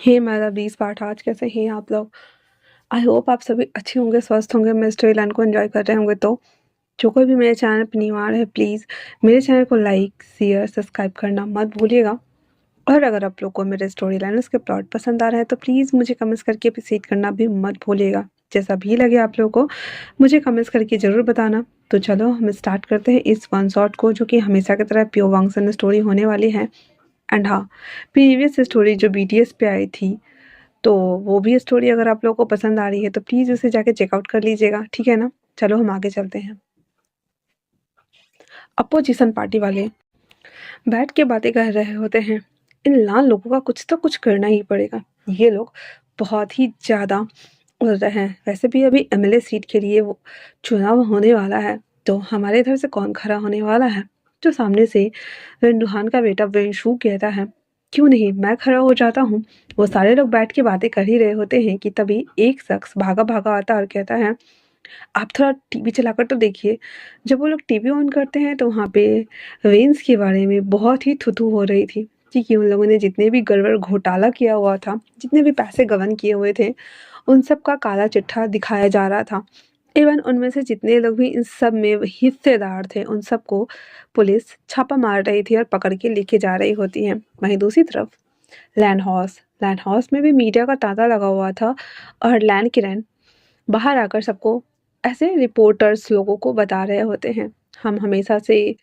Hey my lovelies part कैसे हैं आप लोग? आई होप आप सभी अच्छे होंगे, स्वस्थ होंगे, मैं स्टोरी लाइन को एंजॉय कर रहे होंगे। तो जो कोई भी मेरे चैनल पर न्यू आ रहा है, प्लीज़ मेरे चैनल को लाइक, शेयर, सब्सक्राइब करना मत भूलिएगा। और अगर आप लोग को मेरे स्टोरी लाइन उसके प्लॉट पसंद आ रहे हैं तो प्लीज़ मुझे कमेंट्स करके अप्रिशिएट करना भी मत भूलिएगा। जैसा भी लगे आप लोगों को मुझे कमेंट्स करके ज़रूर बताना। तो चलो हम स्टार्ट करते हैं इस वन शॉट को, जो कि हमेशा की तरह प्योर वांगसन स्टोरी होने वाली है। एंड हाँ, प्रीवियस स्टोरी जो BTS पे आई थी, तो वो भी स्टोरी अगर आप लोगों को पसंद आ रही है तो प्लीज़ उसे जाके चेकआउट कर लीजिएगा, ठीक है ना? चलो हम आगे चलते हैं। अपोजिशन पार्टी वाले बैठ के बातें कर रहे होते हैं। इन लाल लोगों का कुछ तो कुछ करना ही पड़ेगा। ये लोग बहुत ही ज़्यादा उड़ रहे हैं। वैसे भी अभी MLA सीट के लिए वो चुनाव होने वाला है, तो हमारे इधर से कौन खड़ा होने वाला है? जो सामने से रेंडुहान का बेटा वेंशु कहता है, क्यों नहीं मैं खड़ा हो जाता हूँ। वो सारे लोग बैठ के बातें कर ही रहे होते हैं कि तभी एक शख्स भागा भागा आता और कहता है, आप थोड़ा टीवी चलाकर तो देखिए। जब वो लोग टीवी ऑन करते हैं तो वहाँ पे वेंस के बारे में बहुत ही थू-थू हो रही थी, क्योंकि उन लोगों ने जितने भी गड़बड़ घोटाला किया हुआ था, जितने भी पैसे गबन किए हुए थे, उन सब का काला चिट्ठा दिखाया जा रहा था। इवन उनमें से जितने लोग भी इन सब में हिस्सेदार थे, उन सबको पुलिस छापा मार रही थी और पकड़ के लेके जा रही होती है। वहीं दूसरी तरफ लैंड हाउस में भी मीडिया का तांता लगा हुआ था और लैंड किरण बाहर आकर सबको ऐसे रिपोर्टर्स लोगों को बता रहे होते हैं, हम हमेशा से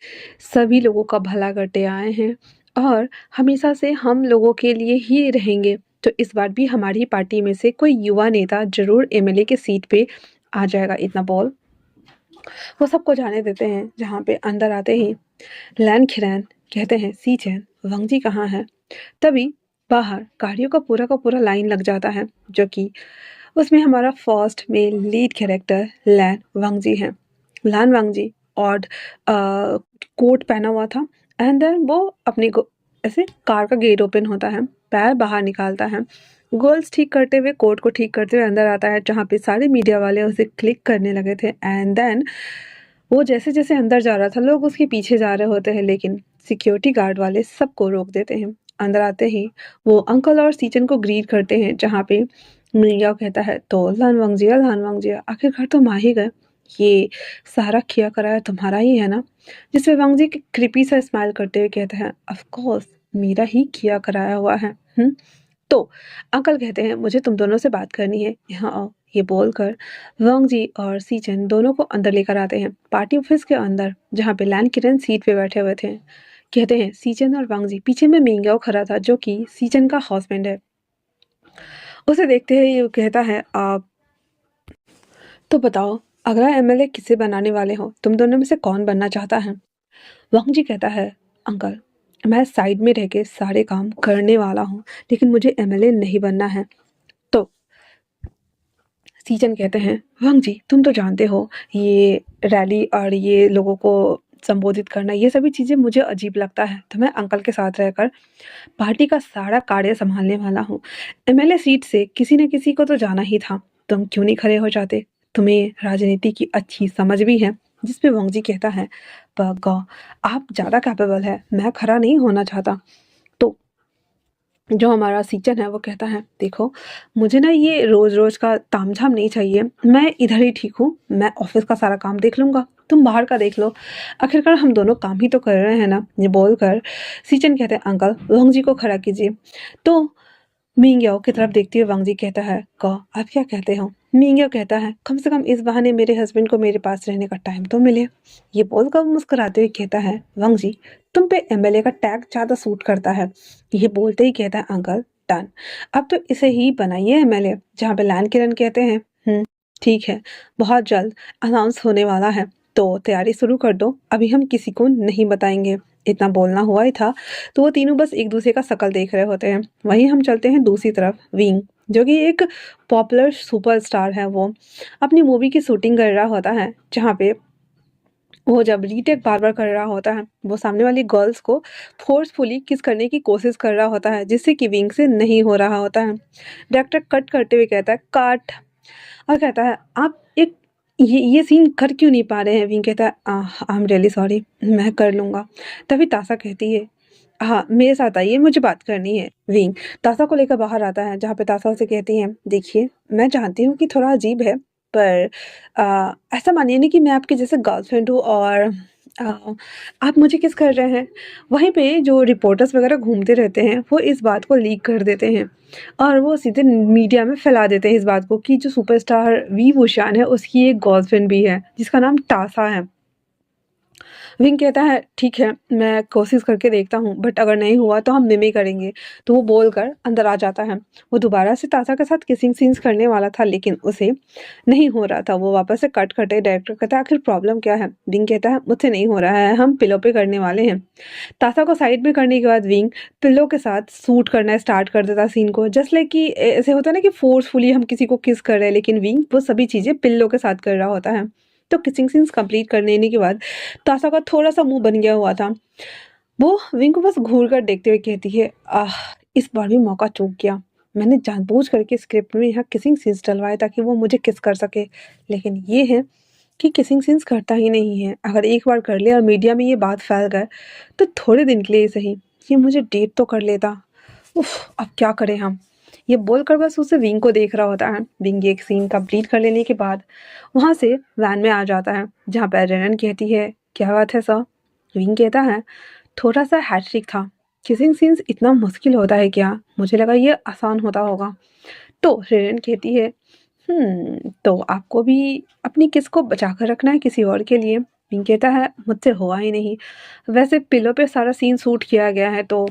सभी लोगों का भला करते आए हैं और हमेशा से हम लोगों के लिए ही रहेंगे। तो इस बार भी हमारी पार्टी में से कोई युवा नेता जरूर MLA के सीट पे आ जाएगा। इतना बोल वो सबको जाने देते हैं। जहाँ पे अंदर आते ही लैन खिरैन कहते हैं, सी चैन वंगजी कहाँ है? तभी बाहर गाड़ियों का पूरा लाइन लग जाता है, जो कि उसमें हमारा फर्स्ट में लीड कैरेक्टर लैन वांगजी है। लैन वांगजी और कोट पहना हुआ था। एंड देन वो अपनी ऐसे कार का गेट ओपन होता है, पैर बाहर निकालता है, गोल्स ठीक करते हुए, कोट को ठीक करते हुए अंदर आता है, जहाँ पे सारे मीडिया वाले उसे क्लिक करने लगे थे। एंड देन वो जैसे जैसे अंदर जा रहा था, लोग उसके पीछे जा रहे होते हैं, लेकिन सिक्योरिटी गार्ड वाले सबको रोक देते हैं। अंदर आते ही वो अंकल और सीचन को ग्रीट करते हैं, जहाँ पे मियाओ कहता है, तो लान वांगजिया आखिरकार तुम आ ही गए। ये सारा किया कराया तुम्हारा ही है ना? जिसपे वांगजी क्रिपी सा स्माइल करते हुए कहता है, ऑफ कोर्स मेरा ही किया कराया हुआ है। तो अंकल कहते हैं, मुझे तुम दोनों से बात करनी है, यहाँ आओ। ये बोलकर वांग जी और सीचन दोनों को अंदर लेकर आते हैं, पार्टी ऑफिस के अंदर, जहाँ पे लैन किरण सीट पे बैठे हुए थे। कहते हैं, सीचन और वांग जी पीछे में मिंगाओ खड़ा था, जो कि सीचन का हस्बैंड है। उसे देखते ही ये कहता है, आप तो बताओ, अगला MLA किसे बनाने वाले हो? तुम दोनों में से कौन बनना चाहता है? वांग जी कहता है, अंकल मैं साइड में रह के सारे काम करने वाला हूँ, लेकिन मुझे MLA नहीं बनना है। तो सीचन कहते हैं, वांग जी तुम तो जानते हो, ये रैली और ये लोगों को संबोधित करना, ये सभी चीज़ें मुझे अजीब लगता है, तो मैं अंकल के साथ रहकर पार्टी का सारा कार्य संभालने वाला हूँ। MLA सीट से किसी न किसी को तो जाना ही था, तुम क्यों नहीं खड़े हो जाते? तुम्हें राजनीति की अच्छी समझ भी है। जिस पे वांग जी कहता है, पर आप ज़्यादा कैपेबल है, मैं खड़ा नहीं होना चाहता। तो जो हमारा सीचन है वो कहता है, देखो मुझे ना ये रोज़ रोज़ का तामझाम नहीं चाहिए, मैं इधर ही ठीक हूँ, मैं ऑफिस का सारा काम देख लूँगा, तुम बाहर का देख लो, आखिरकार हम दोनों काम ही तो कर रहे हैं ना। ये बोलकर सीचन कहते हैं, अंकल वांग जी को खड़ा कीजिए। तो मिंग्याओ की तरफ देखते हुए वांग जी कहता है, आप क्या कहते हो? मिंग्याओ कहता है, कम से कम इस बहाने मेरे हस्बैंड को मेरे पास रहने का टाइम तो मिले। ये बोलकर मुस्कुराते हुए कहता है, वांग जी तुम पे MLA का टैग ज़्यादा सूट करता है। ये बोलते ही कहता है, अंकल डन, अब तो इसे ही बनाइए MLA। जहाँ पे लैन किरण कहते हैं, ठीक है, बहुत जल्द अनाउंस होने वाला है, तो तैयारी शुरू कर दो, अभी हम किसी को नहीं बताएंगे। इतना बोलना हुआ ही था, तो वो तीनों बस एक दूसरे का शकल देख रहे होते हैं। वहीं हम चलते हैं दूसरी तरफ, विंग जो कि एक पॉपुलर सुपरस्टार है, वो अपनी मूवी की शूटिंग कर रहा होता है, जहाँ पे वो जब रीटेक बार बार कर रहा होता है, वो सामने वाली गर्ल्स को फोर्सफुली किस करने की कोशिश कर रहा होता है, जिससे कि विंग से नहीं हो रहा होता है। डायरेक्टर कट करते हुए कहता है, काट, और कहता है, आप एक ये सीन कर क्यों नहीं पा रहे हैं? विंग कहता है, आई एम रियली सॉरी, मैं कर लूँगा। तभी ताशा कहती है, हाँ, मेरे साथ आइए, मुझे बात करनी है। विंग ताशा को लेकर बाहर आता है, जहाँ पे ताशा उसे कहती है, देखिए, मैं जानती हूँ कि थोड़ा अजीब है, पर ऐसा मानिए ना कि मैं आपकी जैसे गर्लफ्रेंड हूँ और आप मुझे किस कर रहे हैं। वहीं पे जो रिपोर्टर्स वगैरह घूमते रहते हैं, वो इस बात को लीक कर देते हैं और वो सीधे मीडिया में फैला देते हैं इस बात को कि जो सुपरस्टार वी बुशान है, उसकी एक गर्लफ्रेंड भी है, जिसका नाम ताशा है। विंग कहता है, ठीक है, मैं कोशिश करके देखता हूँ, बट अगर नहीं हुआ तो हम मिमी करेंगे। तो वो बोलकर अंदर आ जाता है। वो दोबारा से ताशा के साथ किसिंग सीन्स करने वाला था, लेकिन उसे नहीं हो रहा था। वो वापस से कट करते डायरेक्टर कहता है, आखिर प्रॉब्लम क्या है। विंग कहता है, मुझसे नहीं हो रहा है, हम पिलो पे करने वाले हैं। ताशा को साइड में करने के बाद विंग पिलो के साथ सूट करना स्टार्ट कर देता सीन को, जस्ट लाइक कि ऐसे होता है ना कि फोर्सफुली हम किसी को किस कर रहे हैं, लेकिन विंग वो सभी चीज़ें पिल्लो के साथ कर रहा होता है। तो किसिंग सीन्स कंप्लीट करने के बाद ताशा का थोड़ा-सा मुँह बन गया हुआ था। वो विंग को बस घूर कर देखते हुए कहती है, आह! इस बार भी मौका चूक गया। मैंने जानबूझ करके स्क्रिप्ट में यहाँ किसिंग सीन्स डलवाए ताकि वो मुझे किस कर सके। लेकिन ये है कि किसिंग सीन्स करता ही नहीं है। अगर एक बार कर लिया और मीडिया में ये बात फैल गए, तो थोड़े दिन के लिए ही सही, ये मुझे डेट तो कर लेता। उफ़! अब क्या करें हम? ये बोलकर बस उसे विंग को देख रहा होता है। विंग एक सीन कंप्लीट कर लेने के बाद वहाँ से वैन में आ जाता है, जहाँ पर रेनन कहती है, क्या बात है सर? विंग कहता है, थोड़ा-सा हैट्रिक था। किसिंग सीन्स इतना मुश्किल होता है क्या? मुझे लगा ये आसान होता होगा। तो रेनन कहती है, तो आपको भी अपनी किस को बचा कर रखना है किसी और के लिए? विंग कहता है, मुझसे हुआ ही नहीं। वैसे पिलो पे सारा सीन शूट किया गया है, तो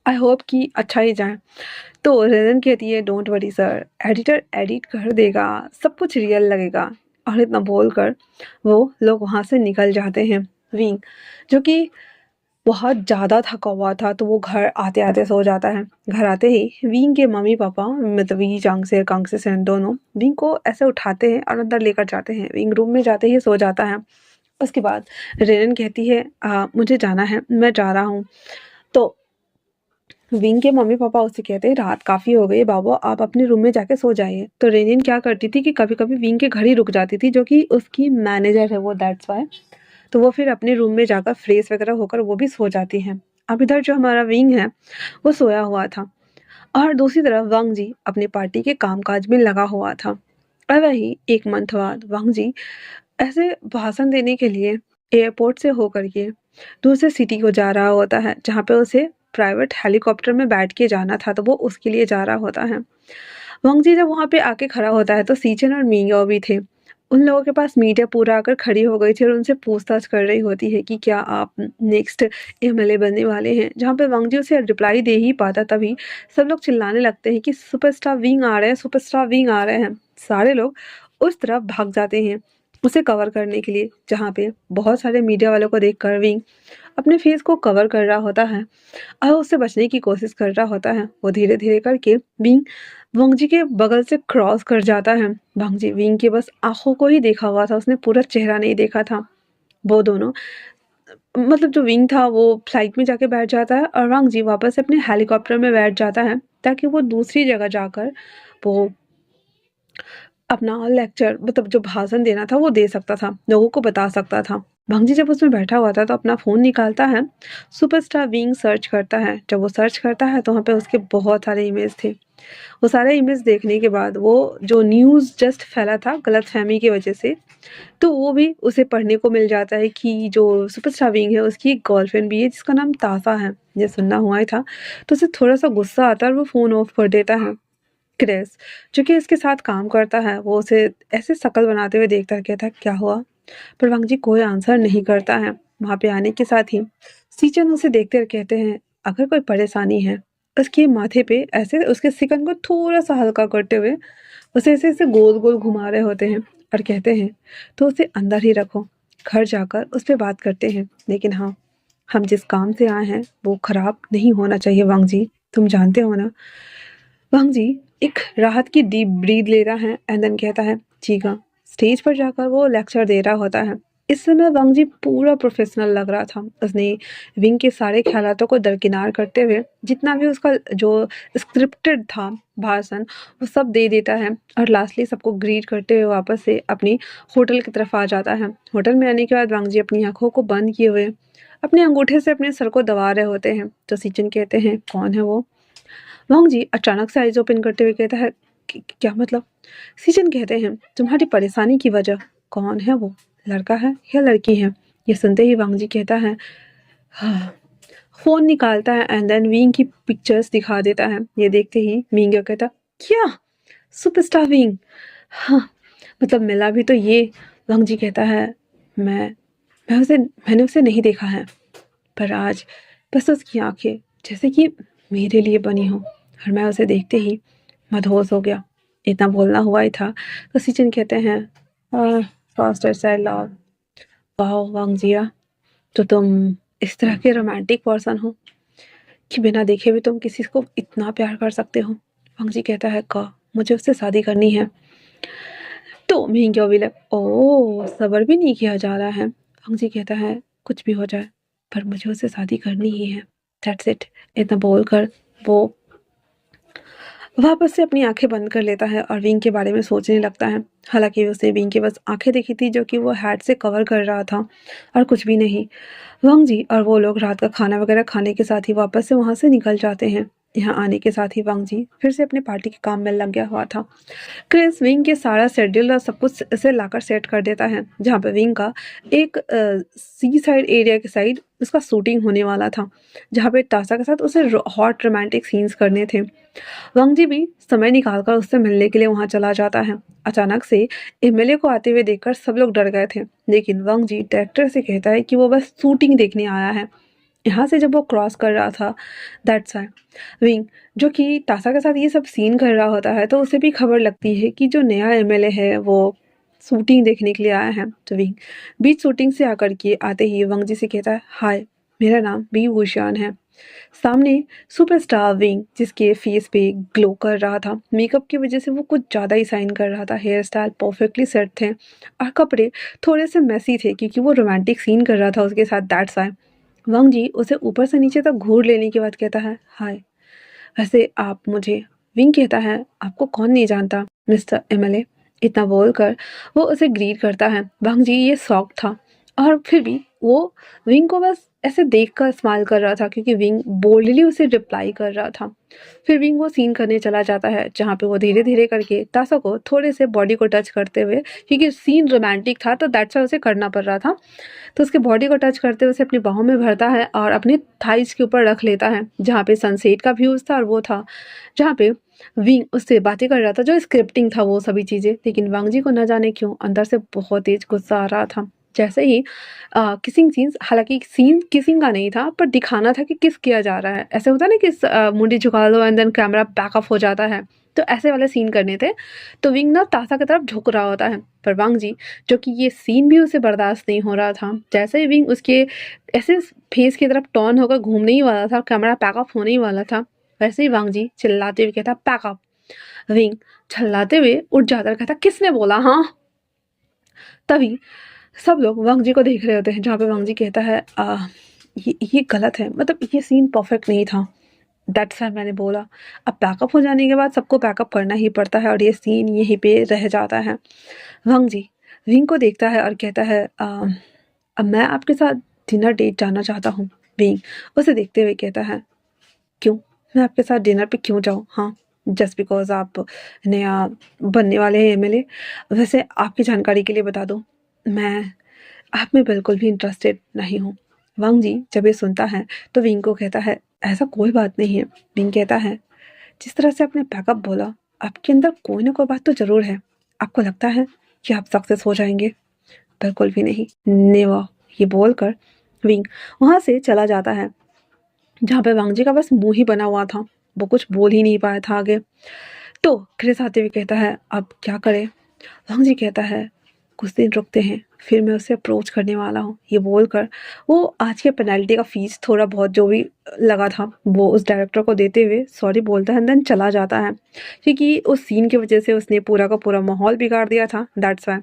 आई होप कि अच्छा ही जाए। तो रेनन कहती है, don't worry sir, editor edit कर देगा, सब कुछ रियल लगेगा। और इतना बोलकर वो लोग वहाँ से निकल जाते हैं। विंग जो कि बहुत ज़्यादा थका हुआ था, तो वो घर आते-आते सो जाता है। घर आते ही विंग के मम्मी-पापा मतलब वी चांग से, कांग से सेन दोनों विंग को ऐसे उठाते हैं और अंदर लेकर जाते हैं। विंग रूम में जाते ही सो जाता है। उसके बाद रेनन कहती है, मुझे जाना है, मैं जा रहा हूँ। तो विंग के मम्मी-पापा उससे कहते हैं, रात काफ़ी हो गई बाबू, आप अपने रूम में जाके सो जाइए। तो रेनिन क्या करती थी कि कभी-कभी विंग के घर ही रुक जाती थी, जो कि उसकी मैनेजर है वो, दैट्स व्हाई। तो वो फिर अपने रूम में जाकर फ्रेश वगैरह होकर वो भी सो जाती हैं। अब इधर जो हमारा विंग है, वो सोया हुआ था और दूसरी तरफ वांग जी अपनी पार्टी के कामकाज में लगा हुआ था। और वहीं 1 मंथ बाद वांग जी ऐसे भाषण देने के लिए एयरपोर्ट से होकर के दूसरे सिटी को जा रहा होता है, जहाँ पे उसे प्राइवेट हेलीकॉप्टर में बैठ के जाना था, तो वो उसके लिए जा रहा होता है। वांग जी जब वहाँ पे आके खड़ा होता है, तो सीचन और मिंगयाओ भी थे। उन लोगों के पास मीडिया पूरा आकर खड़ी हो गई थी और उनसे पूछताछ कर रही होती है कि क्या आप नेक्स्ट एमएलए बनने वाले हैं? जहाँ पे वांग जी उसे रिप्लाई दे ही पाता, तभी सब लोग चिल्लाने लगते हैं कि सुपरस्टार विंग आ रहे हैं, सुपरस्टार विंग आ रहे हैं। सारे लोग उस तरफ भाग जाते हैं उसे कवर करने के लिए, जहाँ पे बहुत सारे मीडिया वालों को देखकर विंग अपने फेस को कवर कर रहा होता है और उससे बचने की कोशिश कर रहा होता है। वो धीरे-धीरे करके विंग वांग जी के बगल से क्रॉस कर जाता है। वांग जी विंग के बस आँखों को ही देखा हुआ था, उसने पूरा चेहरा नहीं देखा था। वो दोनों मतलब जो विंग था वो फ्लाइट में जाके बैठ जाता है और वांग जी वापस अपने हेलीकॉप्टर में बैठ जाता है, ताकि वो दूसरी जगह जाकर वो अपना लेक्चर मतलब जो भाषण देना था वो दे सकता था, लोगों को बता सकता था। भंगजी जब उसमें बैठा हुआ था तो अपना फ़ोन निकालता है, सुपरस्टार विंग सर्च करता है। जब वो सर्च करता है तो वहाँ पे उसके बहुत सारे इमेज थे। वो सारे इमेज देखने के बाद वो जो न्यूज़ जस्ट फैला था गलतफ़हमी की वज़ह से, तो वो भी उसे पढ़ने को मिल जाता है कि जो सुपरस्टार विंग है उसकी एक गर्लफ्रेंड भी है जिसका नाम ताशा है। ये सुनना हुआ ही था, तो उसे थोड़ा-सा गुस्सा आता है और वो फ़ोन ऑफ कर देता है। क्रिस, जो कि इसके साथ काम करता है, वो उसे ऐसे शक्ल बनाते हुए देखता है, कहता है, "क्या हुआ?" पर वांग जी कोई आंसर नहीं करता है। वहाँ पे आने के साथ ही सीचन उसे देखते हुए कहते हैं, "अगर कोई परेशानी है।" उसके माथे पे ऐसे उसके सिकन को थोड़ा-सा हल्का करते हुए उसे ऐसे-ऐसे गोल-गोल घुमा रहे होते हैं और कहते हैं, "तो उसे अंदर ही रखो, घर जाकर उस पे बात करते हैं। लेकिन हाँ, हम जिस काम से आए हैं, वो खराब नहीं होना चाहिए वांग जी, तुम जानते हो ना?" वांग जी एक राहत की डीप ब्रीथ ले रहा है एंड देन कहता है, ठीक है। स्टेज पर जाकर वो लेक्चर दे रहा होता है। इस समय वांग जी पूरा प्रोफेशनल लग रहा था। उसने विंग के सारे ख्यालातों को दरकिनार करते हुए जितना भी उसका जो स्क्रिप्टेड था भाषण, वो सब दे देता है और लास्टली सबको ग्रीट करते हुए वापस से अपनी होटल की तरफ आ जाता है। होटल में आने के बाद वांग जी अपनी आंखों को बंद किए हुए अपने अंगूठे से अपने सर को दबा रहे होते हैं। तो सीचन कहते हैं, कौन है वो? वांग जी अचानक से आइज ओपन करते हुए कहता है, क्या मतलब? सीचन कहते हैं, तुम्हारी परेशानी की वजह। कौन है वो? लड़का है या लड़की है? ये सुनते ही वांग जी कहता है, हाँ। फोन निकालता है एंड देन विंग की पिक्चर्स दिखा देता है। ये देखते ही मिंग कहता, क्या सुपरस्टार विंग? हाँ, मतलब मिला भी तो ये। वांग जी कहता है, मैंने उसे नहीं देखा है, पर आज बस उसकी आंखें जैसे कि मेरे लिए बनी हो, और मैं उसे देखते ही मदहोश हो गया। इतना बोलना हुआ ही था तो सिचन कहते हैं, फास्टर साइड लव। वाओ वांग जिया, तो तुम इस तरह के रोमांटिक पर्सन हो कि बिना देखे भी तुम किसी को इतना प्यार कर सकते हो। वांग जी कहता है, का मुझे उससे शादी करनी है। तो मिंग भी लग, ओ सब्र भी नहीं किया जा रहा है। वांग जी कहता है, कुछ भी हो जाए पर मुझे उससे शादी करनी ही है, दैट्स इट। इतना बोलकर वो वापस से अपनी आंखें बंद कर लेता है और विंग के बारे में सोचने लगता है। हालांकि उसने विंग की बस आंखें देखी थी जो कि वो हैट से कवर कर रहा था, और कुछ भी नहीं। वांग जी और वो लोग रात का खाना वगैरह खाने के साथ ही वापस से वहाँ से निकल जाते हैं। यहाँ आने के साथ ही वांग जी फिर से अपने पार्टी के काम में लग गया हुआ था। क्रिस विंग के सारा शेड्यूल और सब कुछ इसे लाकर सेट कर देता है, जहाँ पे विंग का एक सी साइड एरिया के साइड उसका शूटिंग होने वाला था, जहाँ पे टासा के साथ उसे हॉट रोमांटिक सीन्स करने थे। वांग जी भी समय निकालकर उससे मिलने के लिए वहां चला जाता है। अचानक से एमएलए को आते हुए देखकर सब लोग डर गए थे, लेकिन वांग जी डायरेक्टर से कहता है कि वो बस शूटिंग देखने आया है। यहाँ से जब वो क्रॉस कर रहा था, दैट्स वाई विंग, जो कि तासा के साथ ये सब सीन कर रहा होता है, तो उसे भी खबर लगती है कि जो नया एमएलए है वो शूटिंग देखने के लिए आया है। तो विंग बीच शूटिंग से आकर के आते ही वांग जी से कहता है, हाय, मेरा नाम बी वुशियान है। सामने सुपरस्टार विंग जिसके फेस पे ग्लो कर रहा था, मेकअप की वजह से वो कुछ ज़्यादा ही साइन कर रहा था। हेयर स्टाइल परफेक्टली सेट थे और कपड़े थोड़े से मेसी थे क्योंकि वो रोमांटिक सीन कर रहा था उसके साथ, दैट्स वाई। वांग जी उसे ऊपर से नीचे तक घूर लेने के बाद कहता है, हाय, वैसे आप मुझे। विंग कहता है, आपको कौन नहीं जानता मिस्टर एमएलए। इतना बोलकर वो उसे ग्रीट करता है। वांग जी ये शॉक था, और फिर भी वो विंग को बस ऐसे देख कर स्माइल कर रहा था क्योंकि विंग बोल्डली उसे रिप्लाई कर रहा था। फिर विंग वो सीन करने चला जाता है जहाँ पे वो धीरे धीरे करके तासा को थोड़े से बॉडी को टच करते हुए, क्योंकि सीन रोमांटिक था तो दैट्स वाई उसे करना पड़ रहा था, तो उसके बॉडी को टच करते हुए उसे अपनी बाहों में भरता है और अपने थाइस के ऊपर रख लेता है, जहाँ पे सनसेट का व्यूज था और वो था जहाँ पे विंग उससे बातें कर रहा था, जो स्क्रिप्टिंग था वो सभी चीज़ें। लेकिन वांग जी को न जाने क्यों अंदर से बहुत तेज गुस्सा आ रहा था। जैसे ही किसिंग सीन्स, हालांकि सीन किसिंग का नहीं था पर दिखाना था कि किस किया जा रहा है, ऐसे होता है ना कि मुंडी झुका दो एंड देन कैमरा बैकअप हो जाता है, तो ऐसे वाले सीन करने थे। तो विंग ना तासा की तरफ झुक रहा होता है, पर वांग जी, जो कि ये सीन भी उसे बर्दाश्त नहीं हो रहा था, जैसे ही विंग उसके ऐसे फेस की तरफ टर्न होकर घूमने ही वाला था, कैमरा पैकअप होने ही वाला था, वैसे ही वांग जी चिल्लाते हुए कहता, पैकअप। विंग झल्लाते हुए उठ जाता है, कहता, किसने बोला? हाँ। तभी सब लोग वांग जी को देख रहे होते हैं, जहाँ पे वांग जी कहता है, ये गलत है, मतलब ये सीन परफेक्ट नहीं था, दैट्स व्हाई मैंने बोला। अब पैकअप हो जाने के बाद सबको पैकअप करना ही पड़ता है और ये सीन यहीं पे रह जाता है। वांग जी विंग को देखता है और कहता है, अब मैं आपके साथ डिनर डेट जाना चाहता हूँ। विंग उसे देखते हुए कहता है, क्यों? मैं आपके साथ डिनर पे क्यों जाऊँ? हाँ, जस्ट बिकॉज आप नया बनने वाले हैं एमएलए। वैसे आपकी जानकारी के लिए बता दूँ, मैं आप में बिल्कुल भी इंटरेस्टेड नहीं हूँ। वांग जी जब ये सुनता है तो विंग को कहता है, ऐसा कोई बात नहीं है। विंग कहता है, जिस तरह से आपने पैकअप बोला, आपके अंदर कोई ना कोई बात तो ज़रूर है। आपको लगता है कि आप सक्सेस हो जाएंगे? बिल्कुल भी नहीं, नेवर। ये बोलकर विंग वहाँ से चला जाता है, जहाँ पे वांग जी का बस मुंह ही बना हुआ था, वो कुछ बोल ही नहीं पाया था आगे। तो क्रिस आते हुए कहता है, अब क्या करें? वांग जी कहता है, कुछ दिन रुकते हैं, फिर मैं उसे अप्रोच करने वाला हूँ। ये बोलकर वो आज के पेनल्टी का फीस थोड़ा बहुत जो भी लगा था वो उस डायरेक्टर को देते हुए सॉरी बोलता है, देन चला जाता है, क्योंकि उस सीन की वजह से उसने पूरा का पूरा माहौल बिगाड़ दिया था, दैट्स वाई।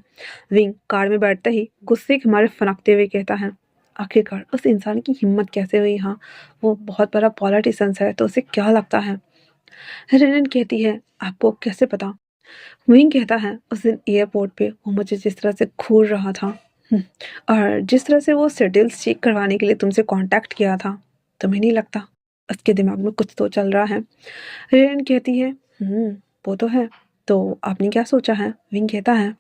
विंग कार में बैठते ही गुस्से के मारे फनकते हुए कहता है, आखिरकार उस इंसान की हिम्मत कैसे हुई? हाँ, वो बहुत बड़ा पॉलिटिशियंस है, तो उसे क्या लगता है? रेनन कहती है, आपको कैसे पता? विंग कहता है, उस दिन एयरपोर्ट पे वो मुझे जिस तरह से घूर रहा था, और जिस तरह से वो शेड्यूल्स चेक करवाने के लिए तुमसे कांटेक्ट किया था, तुम्हें नहीं लगता उसके दिमाग में कुछ तो चल रहा है? रेन कहती है, वो तो है। तो आपने क्या सोचा है? विंग कहता है,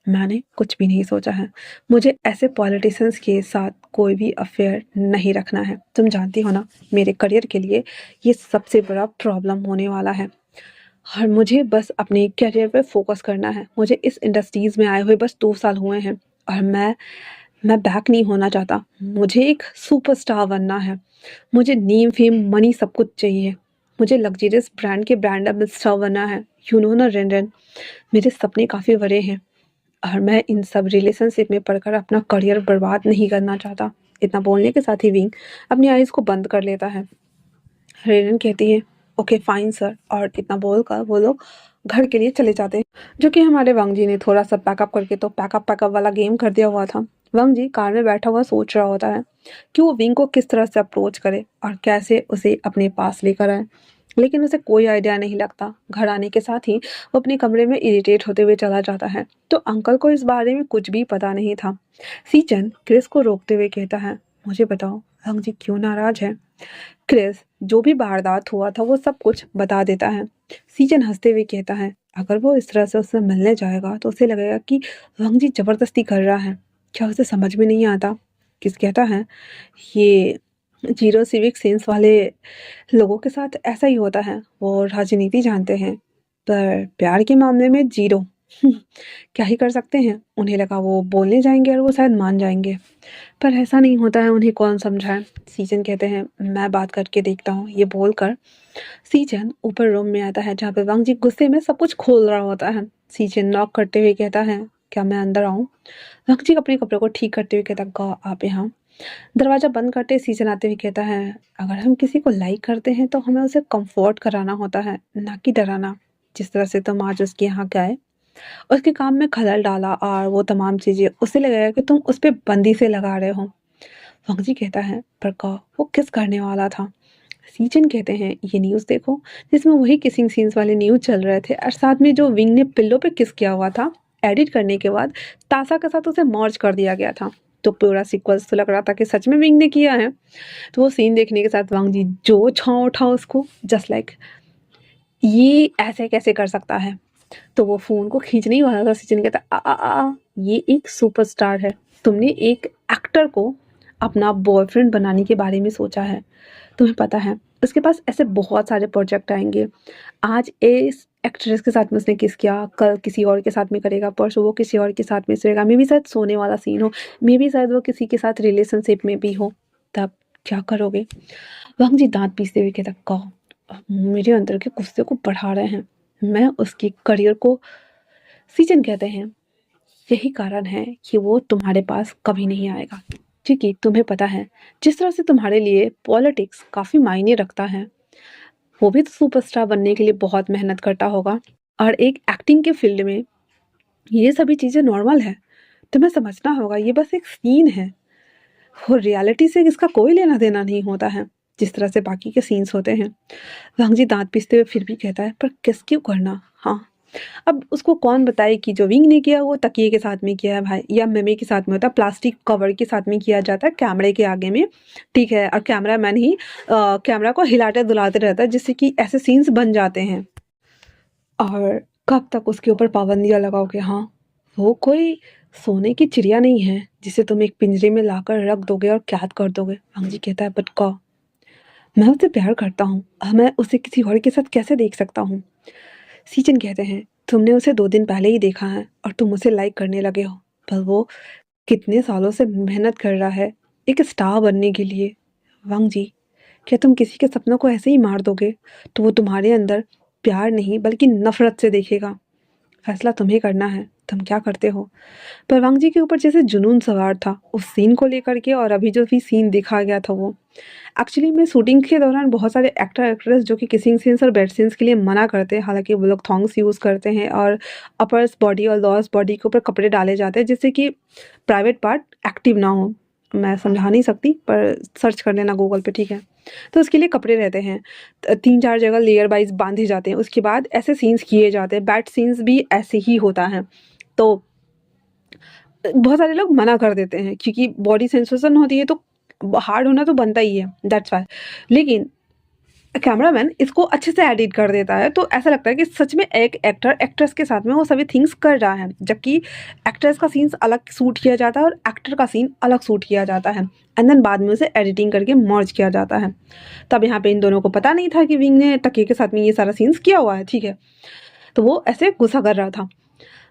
मैंने कुछ भी नहीं सोचा है। मुझे ऐसे पॉलिटिशियंस के साथ कोई भी अफेयर नहीं रखना है। तुम जानती हो ना, मेरे करियर के लिए ये सबसे बड़ा प्रॉब्लम होने वाला है। और मुझे बस अपने करियर पे फोकस करना है। मुझे इस इंडस्ट्रीज़ में आए हुए बस 2 साल हुए हैं और मैं बैक नहीं होना चाहता। मुझे एक सुपरस्टार बनना है। मुझे नेम, फेम, मनी सब कुछ चाहिए। मुझे लग्ज़रियस ब्रांड के ब्रांड एम्बेसडर बनना है। यू नो ना रेन, मेरे सपने काफ़ी बड़े हैं और मैं इन सब रिलेशनशिप में पड़कर अपना करियर बर्बाद नहीं करना चाहता। इतना बोलने के साथ ही विंग अपनी आईज़ को बंद कर लेता है। रेन कहती है, ओके फाइन सर, और इतना बोलकर वो लोग घर के लिए चले जाते हैं। जो कि हमारे वांग जी ने थोड़ा सा पैकअप करके तो पैकअप वाला गेम कर दिया हुआ था। वांग जी कार में बैठा हुआ सोच रहा होता है कि वो विंग को किस तरह से अप्रोच करे और कैसे उसे अपने पास लेकर आए, लेकिन उसे कोई आइडिया नहीं लगता। घर आने के साथ ही वो अपने कमरे में इरिटेट होते हुए चला जाता है। तो अंकल को इस बारे में कुछ भी पता नहीं था। सीचन क्रिस को रोकते हुए कहता है, मुझे बताओ वांग जी क्यों नाराज है? क्रिस जो भी वारदात हुआ था वो सब कुछ बता देता है। सीजन हंसते हुए कहता है, अगर वो इस तरह से उससे मिलने जाएगा तो उसे लगेगा कि वंग जी जबरदस्ती कर रहा है। क्या उसे समझ में नहीं आता? किस कहता है, ये जीरो सिविक सेंस वाले लोगों के साथ ऐसा ही होता है। वो राजनीति जानते हैं पर प्यार के मामले में जीरो। क्या ही कर सकते हैं? उन्हें लगा वो बोलने जाएंगे और वो शायद मान जाएंगे, पर ऐसा नहीं होता है। उन्हें कौन समझाए? सीजन कहते हैं, मैं बात करके देखता हूँ। ये बोलकर सीजन ऊपर रूम में आता है जहाँ पे वांग जी गुस्से में सब कुछ खोल रहा होता है। सीजन नॉक करते हुए कहता है, क्या मैं अंदर आऊँ? वांग जी अपने कपड़े को ठीक करते हुए कहता, गौ आप यहाँ। दरवाजा बंद करते सीजन आते हुए कहता है, अगर हम किसी को लाइक करते हैं तो हमें उसे कंफर्ट कराना होता है, ना कि डराना। जिस तरह से तुम आज उसके यहाँ गए, उसके काम में खलल डाला और वो तमाम चीज़ें, उसे लगेगा कि तुम उस पे बंदी से लगा रहे हो। फंगजी कहता है, पर कौ वो किस करने वाला था? सीजन कहते हैं, ये न्यूज़ देखो जिसमें वही किसिंग सीन्स वाले न्यूज़ चल रहे थे और साथ में जो विंग ने पिल्लो पे किस किया हुआ था, एडिट करने के बाद तासा के साथ उसे मर्ज कर दिया गया था। तो पूरा सीक्वल्स तो लग रहा था कि सच में विंग ने किया है। तो वो सीन देखने के साथ वांग जी जो छाँव उठा उसको, जस्ट लाइक ये ऐसे कैसे कर सकता है? तो वो फ़ोन को खींचने ही वाला था। सचिन कहता, ये एक सुपरस्टार है। तुमने एक एक्टर को अपना बॉयफ्रेंड बनाने के बारे में सोचा है। तुम्हें पता है उसके पास ऐसे बहुत सारे प्रोजेक्ट आएंगे। आज इस एक्ट्रेस के साथ में उसने किस किया, कल किसी और के साथ में करेगा, परसों वो किसी और के साथ में सोएगा। मे बी शायद सोने वाला सीन हो, मे बी शायद वो किसी के साथ रिलेशनशिप में भी हो। तब क्या करोगे? वांग जी दांत पीसते हुए कहता, कहो मेरे अंदर के गुस्से को बढ़ा रहे हैं। मैं उसकी करियर को। सीजन कहते हैं, यही कारण है कि वो तुम्हारे पास कभी नहीं आएगा, क्योंकि तुम्हें पता है जिस तरह से तुम्हारे लिए पॉलिटिक्स काफ़ी मायने रखता है। वो भी तो सुपरस्टार बनने के लिए बहुत मेहनत करता होगा और एक एक्टिंग के फील्ड में ये सभी चीज़ें नॉर्मल है। तुम्हें समझना होगा ये बस एक सीन है और रियलिटी से इसका कोई लेना देना नहीं होता है, जिस तरह से बाकी के सीन्स होते हैं। वांग जी दांत पीसते हुए फिर भी कहता है, पर किस क्यों करना? हाँ, अब उसको कौन बताए कि जो विंग ने किया वो तकिए के साथ में किया है भाई, या मेमे के साथ में होता है, प्लास्टिक कवर के साथ में किया जाता है कैमरे के आगे में, ठीक है। और कैमरा मैन ही कैमरा को हिलाते दुलाते रहता है जिससे कि ऐसे सीन्स बन जाते हैं। और कब तक उसके ऊपर पाबंदियाँ लगाओगे? हाँ, वो कोई सोने की चिड़िया नहीं है जिसे तुम एक पिंजरे में लाकर रख दोगे और कैद कर दोगे। वांग जी कहता है, बट कौ मैं उससे प्यार करता हूँ, मैं उसे किसी और के साथ कैसे देख सकता हूँ? सीजन कहते हैं, तुमने उसे 2 दिन पहले ही देखा है और तुम उसे लाइक करने लगे हो, पर वो कितने सालों से मेहनत कर रहा है एक स्टार बनने के लिए। वांग जी, क्या तुम किसी के सपनों को ऐसे ही मार दोगे? तो वो तुम्हारे अंदर प्यार नहीं बल्कि नफरत से देखेगा। फैसला तुम्हें करना है, तुम क्या करते हो? पर वांग जी के ऊपर जैसे जुनून सवार था उस सीन को लेकर के, और अभी जो भी सीन दिखा गया था वो एक्चुअली में शूटिंग के दौरान बहुत सारे एक्टर एक्ट्रेस जो कि किसिंग सीन्स और बेड सीन्स के लिए मना करते हैं, हालांकि वो लोग थॉन्ग्स यूज़ करते हैं और अपर्स बॉडी और लोअर्स बॉडी के ऊपर कपड़े डाले जाते हैं जिससे कि प्राइवेट पार्ट एक्टिव ना हो। मैं समझा नहीं सकती, पर सर्च कर लेना गूगल पे, ठीक है। तो उसके लिए कपड़े रहते हैं, 3-4 जगह लेयर वाइज बांधे जाते हैं, उसके बाद ऐसे सीन्स किए जाते हैं। बैड सीन्स भी ऐसे ही होता है। तो बहुत सारे लोग मना कर देते हैं क्योंकि बॉडी सेंसेशन होती है तो हार्ड होना तो बनता ही है, दैट्स व्हाई। लेकिन कैमरामैन इसको अच्छे से एडिट कर देता है तो ऐसा लगता है कि सच में एक एक्टर एक्ट्रेस के साथ में वो सभी थिंग्स कर रहा है, जबकि एक्ट्रेस का सीन्स अलग शूट किया जाता है और एक्टर का सीन अलग शूट किया जाता है, एंड देन बाद में उसे एडिटिंग करके मर्ज किया जाता है। तब यहाँ पे इन दोनों को पता नहीं था कि विंग ने तकिए के साथ में ये सारा सीन्स किया हुआ है, ठीक है। तो वो ऐसे गुस्सा कर रहा था।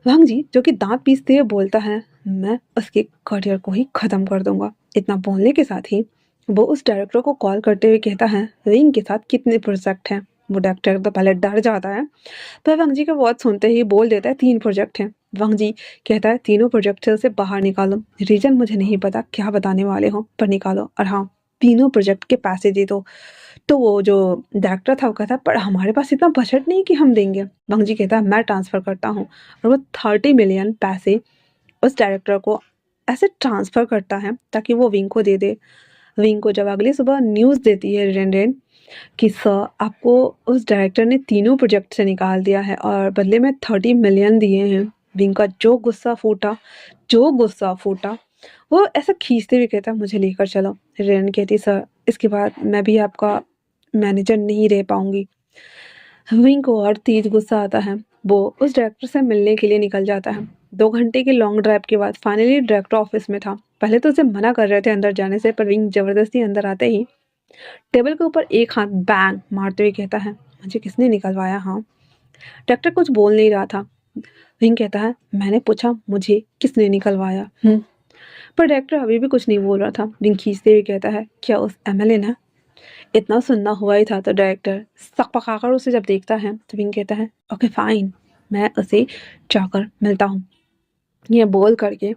वांग जी जो कि दांत पीसते हुए बोलता है, मैं उसके करियर को ही ख़त्म कर दूंगा। इतना बोलने के साथ ही वो उस डायरेक्टर को कॉल करते हुए कहता है, विंग के साथ कितने प्रोजेक्ट हैं। वो डायरेक्टर तो पहले डर जाता है, पर वांग जी का वर्ड सुनते ही बोल देता है 3 प्रोजेक्ट हैं। वांग जी कहता है तीनों प्रोजेक्ट से उसे बाहर निकालो, रीजन मुझे नहीं पता क्या बताने वाले हो, पर निकालो, और हाँ तीनों प्रोजेक्ट के पैसे दे दो। तो वो जो डायरेक्टर था वो कहता है, पर हमारे पास इतना बजट नहीं कि हम देंगे। वांग जी कहता है, मैं ट्रांसफ़र करता हूँ, और वो 30 मिलियन पैसे उस डायरेक्टर को ऐसे ट्रांसफ़र करता है ताकि वो विंग को दे दे। विंग को जब अगली सुबह न्यूज़ देती है रेन रेन कि सर आपको उस डायरेक्टर ने तीनों प्रोजेक्ट से निकाल दिया है और बदले में 30 मिलियन दिए हैं। विंग का जो गुस्सा फूटा, वो ऐसा खींचते हुए कहता, मुझे लेकर चलो। रेन कहती, सर इसके बाद मैं भी आपका मैनेजर नहीं रह पाऊंगी। विंग को और तेज गुस्सा आता है। वो उस डायरेक्टर से मिलने के लिए निकल जाता है। 2 घंटे के लॉन्ग ड्राइव के बाद फाइनली डायरेक्टर ऑफिस में था। पहले तो उसे मना कर रहे थे अंदर जाने से, पर विंग जबरदस्ती अंदर आते ही टेबल के ऊपर एक हाथ बैंग मारते हुए कहता है, मुझे किसने निकलवाया। हाँ, डायरेक्टर कुछ बोल नहीं रहा था। विंग कहता है, मैंने पूछा मुझे किसने निकलवाया। पर डायरेक्टर अभी भी कुछ नहीं बोल रहा था। विंग खींचते हुए कहता है, क्या उस एमएलए ने। इतना सुनना हुआ ही था तो डायरेक्टर सक पकाकर उसे जब देखता है तो विंग कहता है, ओके फाइन, मैं उसे जाकर मिलता हूँ। ये बोल करके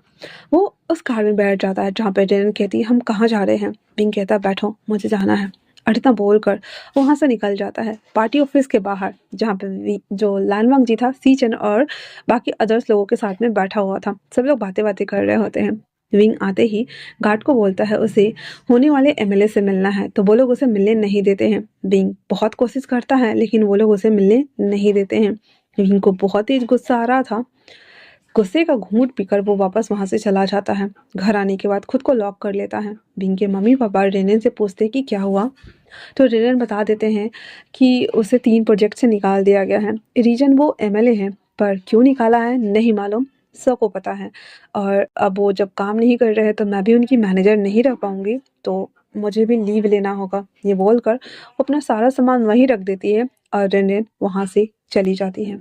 वो उस कार में बैठ जाता है जहाँ पे रेन कहती है, हम कहाँ जा रहे हैं। विंग कहता है, बैठो मुझे जाना है। और इतना बोल कर वहाँ से निकल जाता है पार्टी ऑफिस के बाहर, जहाँ पे जो लानवांग जी था, सी चेन और बाकी अदर्स लोगों के साथ में बैठा हुआ था। सब लोग बातें बातें कर रहे होते हैं। विंग आते ही गार्ड को बोलता है उसे होने वाले एमएलए से मिलना है, तो वो लोग उसे मिलने नहीं देते हैं। विंग बहुत कोशिश करता है लेकिन वो लोग उसे मिलने नहीं देते हैं। विंग को बहुत तेज गुस्सा आ रहा था। गुस्से का घूंट पीकर वो वापस वहां से चला जाता है। घर आने के बाद खुद को लॉक कर लेता है। विंग के मम्मी पापा रेनेन से पूछते हैं कि क्या हुआ, तो रेनेन बता देते हैं कि उसे 3 प्रोजेक्ट से निकाल दिया गया है। रीजन वो एमएलए है, पर क्यों निकाला है नहीं मालूम, सबको पता है। और अब वो जब काम नहीं कर रहे हैं तो मैं भी उनकी मैनेजर नहीं रह पाऊंगी, तो मुझे भी लीव लेना होगा। ये बोलकर वो अपना सारा सामान वहीं रख देती है और रेनेन वहाँ से चली जाती है।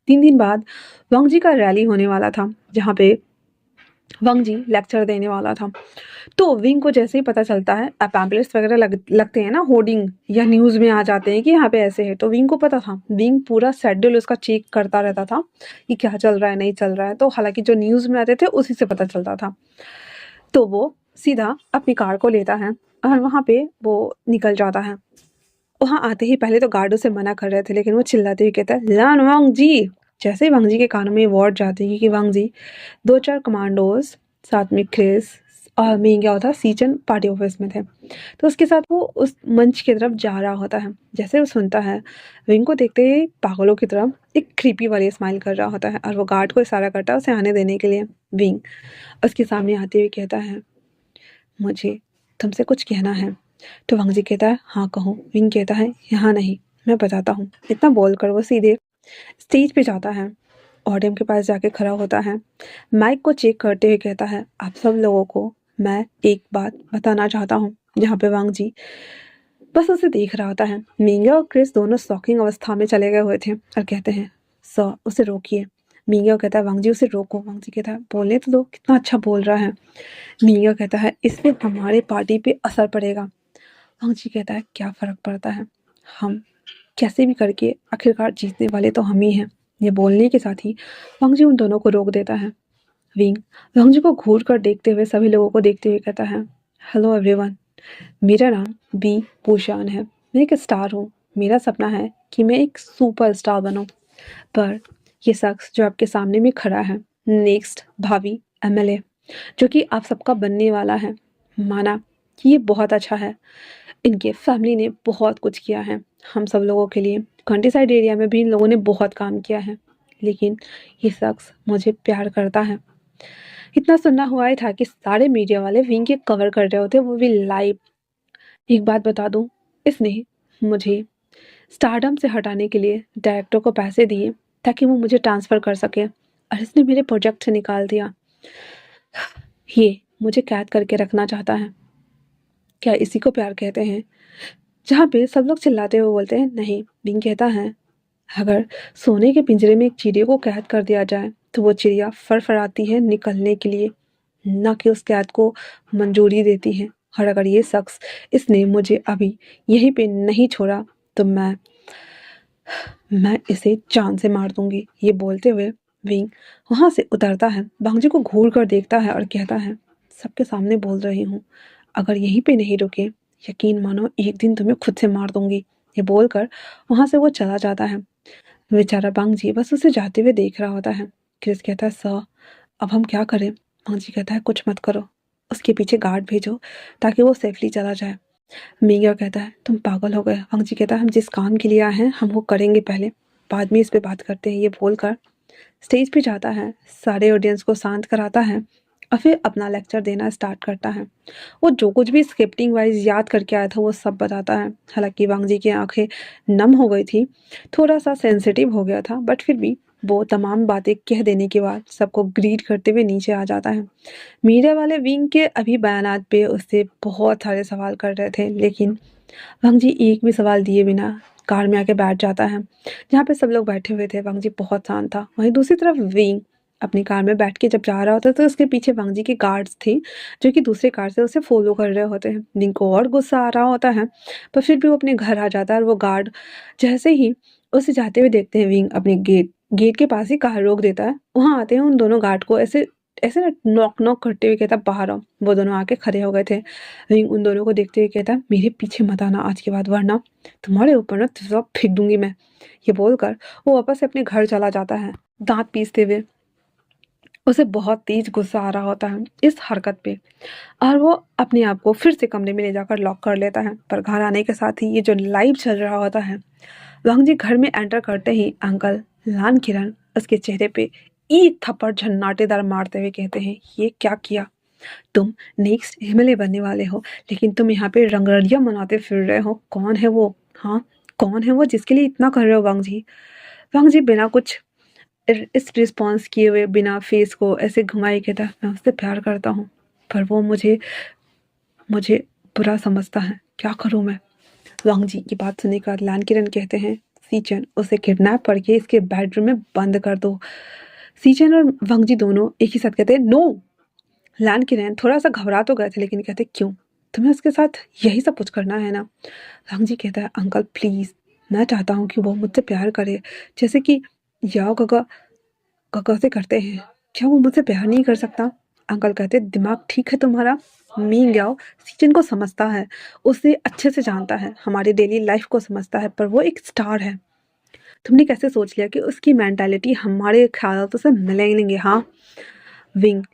3 दिन बाद वांग जी का रैली होने वाला था, जहाँ पे वांग जी लेक्चर देने वाला था। तो विंग को जैसे ही पता चलता है, पैम्पलेट्स वगैरह लगते हैं ना, होर्डिंग या न्यूज़ में आ जाते हैं कि यहाँ पे ऐसे है, तो विंग को पता था। विंग पूरा शेड्यूल उसका चेक करता रहता था कि क्या चल रहा है नहीं चल रहा है, तो हालांकि जो न्यूज़ में आते थे उसी से पता चलता था। तो वो सीधा अपनी कार को लेता है और वहाँ पे वो निकल जाता है। वहाँ आते ही पहले तो गार्ड उसे मना कर रहे थे, लेकिन वो चिल्लाते हुए कहता है, लान वांग जी। जैसे ही वांग जी के कानों में ये वर्ड जाते हैं कि वांग जी 2-4 कमांडोज साथ में क्रिस और मेन क्या होता है सीचन पार्टी ऑफिस में थे, तो उसके साथ वो उस मंच की तरफ जा रहा होता है। जैसे वो सुनता है, विंग को देखते ही पागलों की तरफ एक क्रीपी वाली स्माइल कर रहा होता है और वो गार्ड को इशारा करता है उसे आने देने के लिए। विंग उसके सामने आते हुए कहता है, मुझे तुमसे कुछ कहना है। तो वांग जी कहता है, हाँ कहो। विंग कहता है, यहाँ नहीं, मैं बताता हूँ। इतना बोलकर वो सीधे स्टेज पे जाता है, ऑडियम के पास जाके खड़ा होता है, माइक को चेक करते हुए कहता है, आप सब लोगों को मैं एक बात बताना चाहता हूँ। जहाँ पे वांग जी बस उसे देख रहा होता है। मिंगे और क्रिस दोनों शॉकिंग अवस्था में चले गए हुए थे और कहते हैं, सर उसे रोकिए। मिंगे कहता है, वांग जी उसे रोको। वांग जी कहता है, बोलने तो दो, कितना अच्छा बोल रहा है। मिंगे कहता है, इससे हमारे पार्टी पे असर पड़ेगा। वांग जी कहता है, क्या फ़र्क पड़ता है, हम कैसे भी करके आखिरकार जीतने वाले तो हम ही हैं। ये बोलने के साथ ही वांग जी उन दोनों को रोक देता है। विंग वांग जी को घूर कर देखते हुए सभी लोगों को देखते हुए कहता है, हेलो एवरीवन, मेरा नाम बी पूशान है, मैं एक स्टार हूँ। मेरा सपना है कि मैं एक सुपर स्टार बनूँ, पर ये शख्स जो आपके सामने में खड़ा है, नेक्स्ट भावी एमएलए, जो कि आप सबका बनने वाला है, माना कि ये बहुत अच्छा है। इनके फैमिली ने बहुत कुछ किया है हम सब लोगों के लिए, कंट्री साइड एरिया में भी इन लोगों ने बहुत काम किया है, लेकिन ये शख्स मुझे प्यार करता है। इतना सुनना हुआ ही था कि सारे मीडिया वाले विंग के कवर कर रहे होते, वो भी लाइव। एक बात बता दूं, इसने मुझे स्टारडम से हटाने के लिए डायरेक्टर को पैसे दिए ताकि वो मुझे ट्रांसफ़र कर सके, और इसने मेरे प्रोजेक्ट से निकाल दिया। ये मुझे कैद करके रखना चाहता है। क्या इसी को प्यार कहते हैं? जहाँ पे सब लोग चिल्लाते हुए बोलते हैं नहीं, विंग कहता है अगर सोने के पिंजरे में एक चिड़िया को कैद कर दिया जाए तो वो चिड़िया फड़फड़ाती है निकलने के लिए, ना कि उस कैद को मंजूरी देती है। और अगर ये शख्स इसने मुझे अभी यहीं पे नहीं छोड़ा तो मैं इसे जान से मार दूंगी। ये बोलते हुए विंग वहां से उतरता है, बांगजी को घूर कर देखता है और कहता है सबके सामने बोल रही हूँ, अगर यहीं पे नहीं रुके यकीन मानो एक दिन तुम्हें खुद से मार दूंगी। ये बोलकर वहां से वो चला जाता है। बेचारा बांगजी बस उसे जाते हुए देख रहा होता है। क्रिस कहता है सर, अब हम क्या करें? बांगजी कहता है कुछ मत करो, उसके पीछे गार्ड भेजो ताकि वो सेफली चला जाए। मीगा कहता है तुम पागल हो गए। वांगजी कहता है हम जिस काम के लिए आए हैं हम वो करेंगे पहले, बाद में इस पे बात करते हैं। ये बोलकर स्टेज पे जाता है, सारे ऑडियंस को शांत कराता है और फिर अपना लेक्चर देना स्टार्ट करता है। वो जो कुछ भी स्क्रिप्टिंग वाइज याद करके आया था वो सब बताता है। हालांकि वांगजी की आंखें नम हो गई थी, थोड़ा सा सेंसिटिव हो गया था, बट फिर भी वो तमाम बातें कह देने के बाद सबको ग्रीट करते हुए नीचे आ जाता है। मीडिया वाले विंग के अभी बयानात पे उससे बहुत सारे सवाल कर रहे थे, लेकिन वांगजी एक भी सवाल दिए बिना कार में आके बैठ जाता है जहाँ पे सब लोग बैठे हुए थे। वांगजी बहुत शांत था। वहीं दूसरी तरफ विंग अपनी कार में बैठ के जब जा रहा होता है तो उसके पीछे वांगजी के गार्ड्स थे जो कि दूसरे कार से उसे फॉलो कर रहे होते हैं। विंग को और गुस्सा आ रहा होता है, पर फिर भी वो अपने घर आ जाता है। और वो गार्ड जैसे ही उसे जाते हुए देखते हैं, विंग अपने गेट गेट के पास ही कार रोक देता है। वहाँ आते हैं उन दोनों गार्ड को ऐसे ऐसे ना नॉक नॉक करते हुए कहता बाहर आओ। वो दोनों आके खड़े हो गए थे। विंग उन दोनों को देखते हुए कहता मेरे पीछे मत आना आज के बाद, वरना तुम्हारे ऊपर ना सब फेंक दूंगी मैं। ये बोलकर वो वापस से अपने घर चला जाता है, दांत पीसते हुए। उसे बहुत तेज गुस्सा आ रहा होता है इस हरकत पे, और वो अपने आप को फिर से कमरे में ले जाकर लॉक कर लेता है। पर घर आने के साथ ही ये जो लाइव चल रहा होता है, वांग जी घर में एंटर करते ही अंकल लान किरण उसके चेहरे पे एक थप्पड़ झन्नाटेदार मारते हुए कहते हैं ये क्या किया? तुम नेक्स्ट हिमालय बनने वाले हो, लेकिन तुम यहाँ पे रंगरलियां मनाते फिर रहे हो। कौन है वो? हाँ, कौन है वो जिसके लिए इतना कर रहे हो वांग जी? वांग जी बिना कुछ इस रिस्पॉन्स किए हुए, बिना फेस को ऐसे घुमाए कहता मैं उससे प्यार करता हूँ, पर वो मुझे मुझे बुरा समझता है, क्या करूँ मैं? वांग जी की बात सुनने के बाद लान किरण कहते हैं सीचन उसे किडनैप करके इसके बेडरूम में बंद कर दो। सीचन और वांग जी दोनों एक ही साथ कहते हैं नो। लान किरण थोड़ा सा घबरा तो गए थे, लेकिन कहते क्यों, तुम्हें उसके साथ यही सब कुछ करना है ना? वांग जी कहता है अंकल प्लीज, मैं चाहता हूँ कि वो मुझसे प्यार करे जैसे कि याओ गगा गगा से करते हैं। क्या वो मुझसे प्यार नहीं कर सकता? अंकल कहते दिमाग ठीक है तुम्हारा? मीन ग्याओ सीजन को समझता है, उसे अच्छे से जानता है, हमारी डेली लाइफ को समझता है, पर वो एक स्टार है। तुमने कैसे सोच लिया कि उसकी मेंटालिटी हमारे ख्यालों से मिलेंगे? हाँ विंग,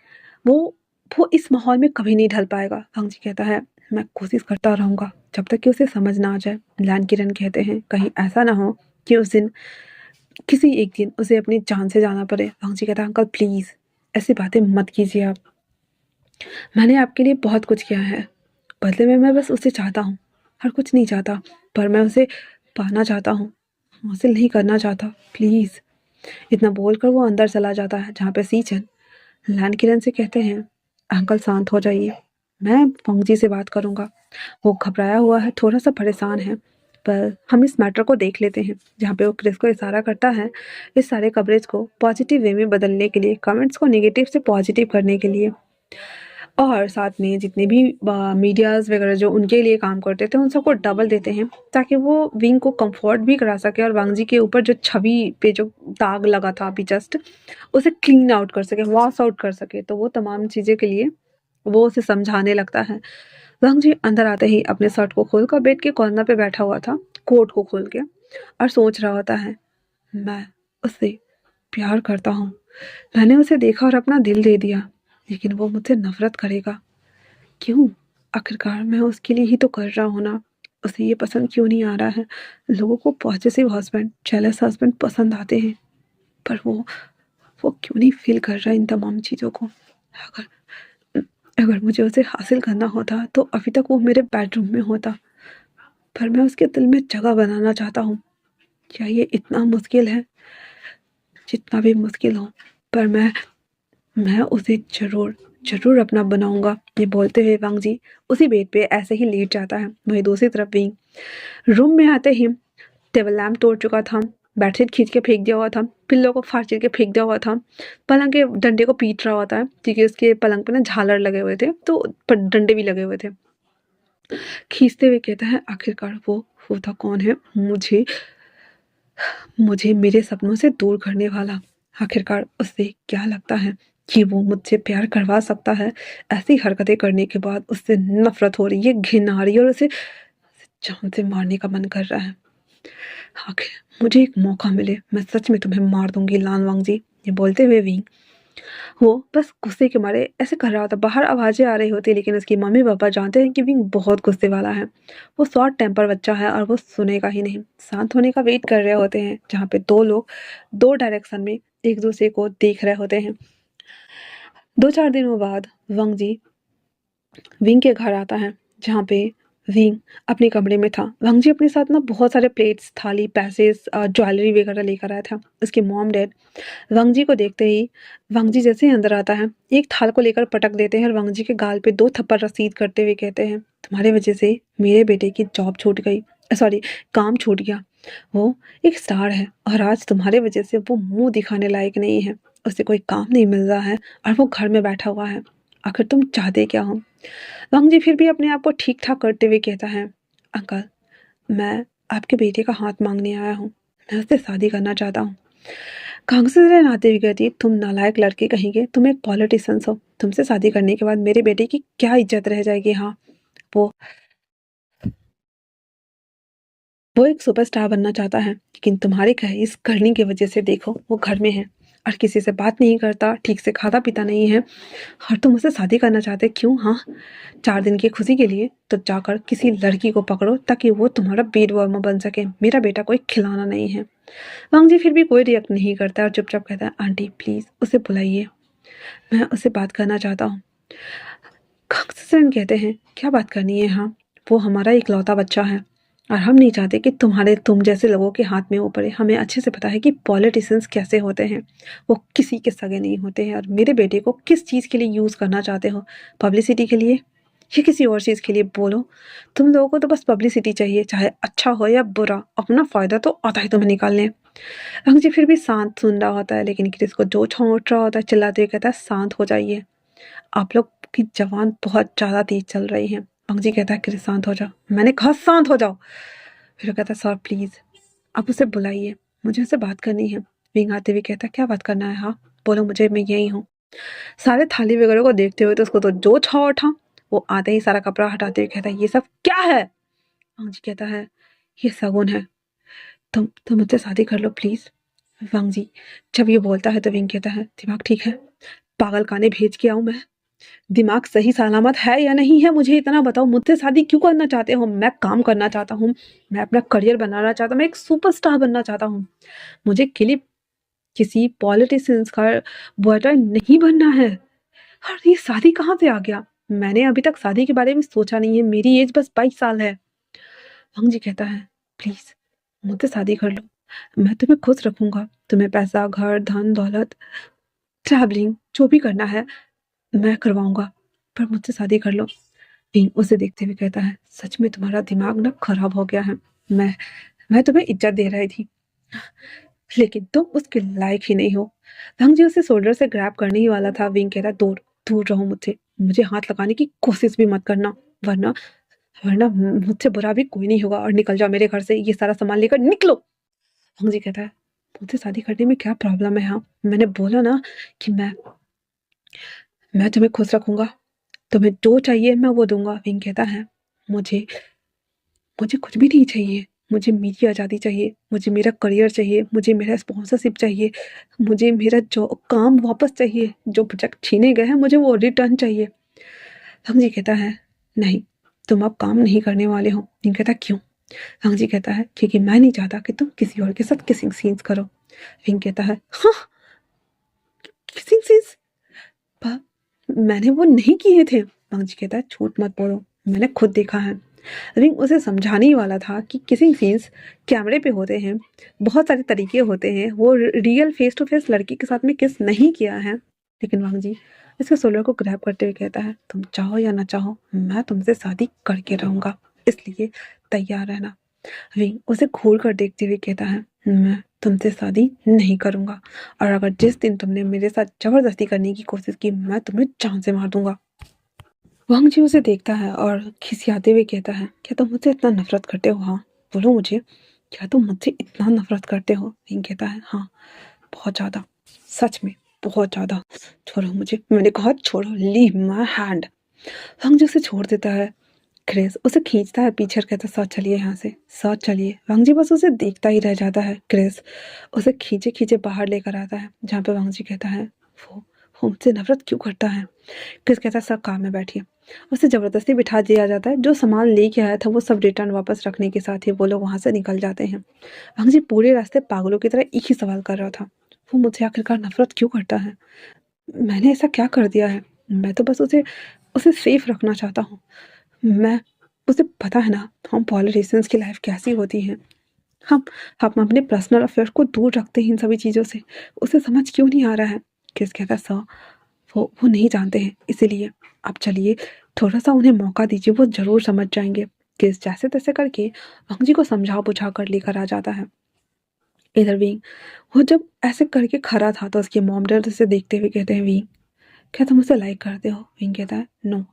वो वो इस माहौल में कभी नहीं ढल पाएगा। वांग जी कहता है मैं कोशिश करता रहूंगा जब तक कि उसे समझ ना आ जाए। लैन किरण कहते हैं कहीं ऐसा ना हो कि उस दिन किसी एक दिन उसे अपनी जान से जाना पड़े। वांग जी कहता है अंकल प्लीज ऐसी बातें मत कीजिए आप, मैंने आपके लिए बहुत कुछ किया है, बदले में मैं बस उसे चाहता हूँ, और कुछ नहीं चाहता, पर मैं उसे पाना चाहता हूँ, हासिल नहीं करना चाहता, प्लीज़। इतना बोलकर वो अंदर चला जाता है जहाँ पे सीचन लैन किरण से कहते हैं अंकल शांत हो जाइए, मैं फंगजी से बात करूँगा। वो घबराया हुआ है, थोड़ा सा परेशान है, पर हम इस मैटर को देख लेते हैं। जहाँ पे वो क्रिस को इशारा करता है इस सारे कवरेज को पॉजिटिव वे में बदलने के लिए, कमेंट्स को नेगेटिव से पॉजिटिव करने के लिए, और साथ में जितने भी मीडियाज़ वगैरह जो उनके लिए काम करते थे उन सबको डबल देते हैं ताकि वो विंग को कंफर्ट भी करा सके और वांग जी के ऊपर जो छवि पे जो दाग लगा था अभी जस्ट उसे क्लीन आउट कर सके, वॉश आउट कर सके। तो वो तमाम चीज़ें के लिए वो उसे समझाने लगता है। वांग जी अंदर आते ही अपने शर्ट को खोलकर बेड के कॉर्नर पे बैठा हुआ था, कोट को खोल के, और सोच रहा होता है मैं उससे प्यार करता हूँ, मैंने उसे देखा और अपना दिल दे दिया, लेकिन वो मुझसे नफरत करेगा। क्यों? आखिरकार मैं उसके लिए ही तो कर रहा हूँ ना। उसे ये पसंद क्यों नहीं आ रहा है? लोगों को पॉसेसिव हस्बैंड, जेलस हस्बैंड पसंद आते हैं, पर वो क्यों नहीं फील कर रहा है इन तमाम चीज़ों को? अगर अगर मुझे उसे हासिल करना होता तो अभी तक वो मेरे बेडरूम में होता, पर मैं उसके दिल में जगह बनाना चाहता हूँ। क्या ये इतना मुश्किल है? जितना भी मुश्किल हो, पर मैं उसे ज़रूर, ज़रूर अपना बनाऊँगा। ये बोलते हुए वांग जी उसी बेड पे ऐसे ही लेट जाता है। वहीं दूसरी तरफ विंग रूम में आते ही टेबल लैंप तोड़ चुका था, बेडशीट खींच के फेंक दिया हुआ था, पिल्लो को फाड़-चीर के फेंक दिया हुआ था, पलंग के डंडे को पीट रहा होता है क्योंकि उसके पलंग पे ना झालर लगे हुए थे, तो प डंडे भी लगे हुए थे। खींचते हुए कहता है, आखिरकार वो होता कौन है? मुझे मुझे मेरे सपनों से दूर करने वाला। आखिरकार उसे क्या लगता है कि वो मुझसे प्यार करवा सकता है? ऐसी हरकतें करने के बाद उससे नफ़रत हो रही है, घिन आ रही है और उसे जान से मारने का मन कर रहा है। आखिर मुझे एक मौका मिले, मैं सच में तुम्हें मार दूँगी लान वांग जी। ये बोलते हुए विंग वो बस गुस्से के मारे ऐसे कर रहा होता। बाहर आवाज़ें आ रही होती लेकिन उसकी मम्मी-पापा जानते हैं कि विंग बहुत गुस्से वाला है। वो शॉर्ट टेम्पर बच्चा है और वो सुनेगा ही नहीं। शांत होने का वेट कर रहे होते हैं, जहाँ पे 2 लोग 2 डायरेक्शन में एक-दूसरे को देख रहे होते हैं। 2-4 दिनों बाद वांग जी विंग के घर आता है, जहाँ पे विंग अपने कमरे में था। वांग जी अपने साथ ना बहुत सारे प्लेट्स, थाली, पैसेस ज्वेलरी वगैरह लेकर आया था। उसके मॉम-डैड वांग जी को देखते ही वांग जी जैसे ही अंदर आता है, एक थाल को लेकर पटक देते हैं और वांग जी के गाल पे 2 थप्पड़ रसीद करते हुए कहते हैं, तुम्हारे वजह से मेरे बेटे की जॉब छूट गई, सॉरी काम छूट गया। वो एक स्टार है और आज तुम्हारे वजह से वो मुँह दिखाने लायक नहीं है। उसे कोई काम नहीं मिल रहा है और वो घर में बैठा हुआ है। आखिर तुम चाहते क्या हो? वांग जी फिर भी अपने आप को ठीक-ठाक करते हुए कहता है, अंकल मैं आपके बेटे का हाथ माँगने आया हूँ। मैं उससे शादी करना चाहता हूँ। कागज़ें आते हुए कहती है, तुम नालायक लड़के कहीं के, तुम एक पॉलिटिशियन हो। तुमसे शादी करने के बाद मेरे बेटे की क्या इज़्ज़त रह जाएगी? हाँ, वो वो एक सुपरस्टार बनना चाहता है, लेकिन तुम्हारे इस करनी की वज़ह से देखो वो घर में है और किसी से बात नहीं करता, ठीक से खाता-पीता नहीं है और तुम उससे शादी करना चाहते क्यों? हाँ, 4 दिन की खुशी के लिए तो जाकर किसी लड़की को पकड़ो ताकि वो तुम्हारा बेड वार्मर बन सके। मेरा बेटा कोई खिलौना नहीं है। वांग जी फिर भी कोई रिएक्ट नहीं करता और चुपचाप कहता है, आंटी प्लीज़ उसे बुलाइए, मैं उससे बात करना चाहता हूँ। कांग्रेसमैन कहते हैं, क्या बात करनी है? हाँ, वो हमारा इकलौता बच्चा है और हम नहीं चाहते कि तुम जैसे लोगों के हाथ में वो पड़े। हमें अच्छे से पता है कि पॉलिटिशियंस कैसे होते हैं। वो किसी के सगे नहीं होते हैं और मेरे बेटे को किस चीज़ के लिए यूज़ करना चाहते हो? पब्लिसिटी के लिए या किसी और चीज़ के लिए? बोलो। तुम लोगों को तो बस पब्लिसिटी चाहिए, चाहे अच्छा हो या बुरा। अपना फ़ायदा तो आता ही तुम्हें निकालने। अंग फिर भी शांत सुन रहा होता है लेकिन क्रिस को जो छौंट रहा होता है चिल्लाते हुए कहता है, शांत हो जाइए। आप लोग की ज़बान बहुत ज़्यादा तेज़ चल रही है। अंग कहता है, क्रिस शांत हो जाओ। मैंने कहा शांत हो जाओ। फिर वो कहता है, सर प्लीज़ आप उसे बुलाइए, मुझे उससे बात करनी है। विंग आते हुए कहता है, क्या बात करना है? हाँ बोलो मुझे, मैं यही हूँ। सारे थाली वगैरह को देखते हुए तो उसको तो जो छाव उठा। वो आते ही सारा कपड़ा हटाते हुए कहता है, ये सब क्या है? अंग कहता है, ये शगुन है, तुम मुझसे शादी कर लो प्लीज़। वांग जी जब ये बोलता है तो विंग कहता है, दिमाग ठीक है? पागल खाने भेज के आऊँ मैं? दिमाग सही सलामत है या नहीं है, मुझे इतना बताओ। मुझसे शादी क्यों करना चाहते हो? मैं काम करना चाहता हूँ, मैं अपना करियर बनाना चाहता हूँ, मैं एक सुपरस्टार बनना चाहता हूँ। मुझे किसी पॉलिटिशियंस का बॉयफ्रेंड नहीं बनना है। और ये शादी कहाँ से आ गया? मैंने अभी तक शादी के बारे में सोचा नहीं है, मेरी एज बस 22 साल है। वांग जी कहता है, प्लीज़ मुझसे शादी कर लो, मैं तुम्हें खुश रखूँगा। तुम्हें पैसा, घर, धन, दौलत, ट्रैवलिंग जो भी करना है मैं करवाऊँगा, पर मुझसे शादी कर लो। भीम उसे देखते हुए कहता है, सच में तुम्हारा दिमाग ना खराब हो गया है। मैं मैं तुम्हें इज्जत दे रही थी, लेकिन तुम उसके लायक ही नहीं हो। भंग जी उसे शोल्डर से ग्रैब करने ही वाला था। विंग कह रहा, दूर दूर रहो मुझसे, मुझे हाथ लगाने की कोशिश भी मत करना, वरना वरना मुझसे बुरा भी कोई नहीं होगा। और निकल जाओ मेरे घर से, ये सारा सामान लेकर निकलो। भंग जी कहता है, मुझसे शादी करने में क्या प्रॉब्लम है? हाँ मैंने बोला ना कि मैं तुम्हें खुश रखूंगा, तुम्हें जो चाहिए मैं वो दूंगा। विंग कहता है, मुझे मुझे कुछ भी नहीं चाहिए, मुझे मेरी आज़ादी चाहिए, मुझे मेरा करियर चाहिए, मुझे मेरा स्पॉन्सरशिप चाहिए, मुझे मेरा जो काम वापस चाहिए, जो प्रोजेक्ट छीने गए हैं मुझे वो रिटर्न चाहिए। हंग जी कहता है, नहीं तुम अब काम नहीं करने वाले हो। विंग कहता, क्यों? हंग जी कहता है, क्योंकि मैं नहीं चाहता कि तुम किसी और के साथ किसिंग सीन्स करो। विंग कहता है, हाँ किसिंग सीन्स? मैंने वो नहीं किए थे। वांग जी कहता है, झूठ मत बोलो, मैंने खुद देखा है। रिंग उसे समझाने ही वाला था कि किसिंग सीन्स कैमरे पे होते हैं, बहुत सारे तरीके होते हैं, वो रियल फेस टू फेस लड़की के साथ में किस नहीं किया है। लेकिन वांग जी इसके शोल्डर को ग्रैब करते हुए कहता है, तुम चाहो या ना चाहो मैं तुमसे शादी करके रहूंगा, इसलिए तैयार रहना। रिंग उसे घूर कर देखते हुए कहता है, मैं तुमसे शादी नहीं करूंगा, और अगर जिस दिन तुमने मेरे साथ जबरदस्ती करने की कोशिश की मैं तुम्हें जान से मार दूंगा। वांग जी उसे देखता है और खिसियाते हुए कहता है, क्या तुम मुझसे इतना नफरत करते हो? हाँ बोलो मुझे, क्या तुम मुझसे इतना नफरत करते हो? रिंग कहता है, हाँ बहुत ज़्यादा, सच में बहुत ज़्यादा। छोड़ो मुझे, मैंने कहा छोड़ो, लीव माई हैंड। वांग जी उसे छोड़ देता है। क्रिस उसे खींचता है पीछे और कहता है, साथ चलिए यहाँ से, साथ चलिए। वांग जी बस उसे देखता ही रह जाता है। क्रिस उसे खींचे खींचे बाहर लेकर आता है, जहाँ पे वांग जी कहता है, वो मुझसे नफरत क्यों करता है? क्रिस कहता है, सर कार में बैठिए। उसे ज़बरदस्ती बिठा दिया जाता है। जो सामान लेके आया था वो सब रिटर्न वापस रखने के साथ ही वो लोग वहाँ से निकल जाते हैं। वांग जी पूरे रास्ते पागलों की तरह एक ही सवाल कर रहा था, वो मुझसे आखिरकार नफरत क्यों करता है? मैंने ऐसा क्या कर दिया है? मैं तो बस उसे उसे सेफ रखना चाहता हूँ। मैं उसे पता है ना हम पॉलिटिशियंस की लाइफ कैसी होती है। हम हम अपने पर्सनल अफेयर को दूर रखते हैं इन सभी चीज़ों से। उसे समझ क्यों नहीं आ रहा है? किस कहता है, सर वो नहीं जानते हैं, इसीलिए आप चलिए, थोड़ा सा उन्हें मौका दीजिए, वो ज़रूर समझ जाएंगे। किस जैसे तैसे करके वांग जी को समझा बुझा कर लेकर आ जाता है। इधर विंग वो जब ऐसे करके खड़ा था तो उसकी मॉम डर से देखते हुए कहते हैं, विंग क्या तुम उसे लाइक करते हो? विंग कहता है, नो।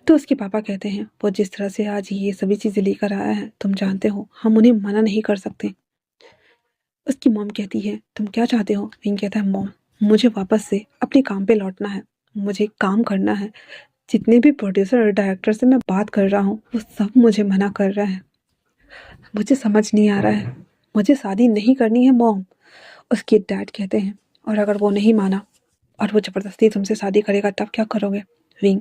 तो उसके पापा कहते हैं, वो जिस तरह से आज ये सभी चीज़ें लेकर आया है तुम जानते हो हम उन्हें मना नहीं कर सकते। उसकी मॉम कहती है, तुम क्या चाहते हो? विंग कहता है, मॉम मुझे वापस से अपने काम पे लौटना है, मुझे काम करना है। जितने भी प्रोड्यूसर और डायरेक्टर से मैं बात कर रहा हूँ वो सब मुझे मना कर रहे हैं। मुझे समझ नहीं आ रहा है, मुझे शादी नहीं करनी है मॉम। उसके डैड कहते हैं, और अगर वो नहीं माना और वो ज़बरदस्ती तुमसे शादी करेगा तब क्या करोगे? विंग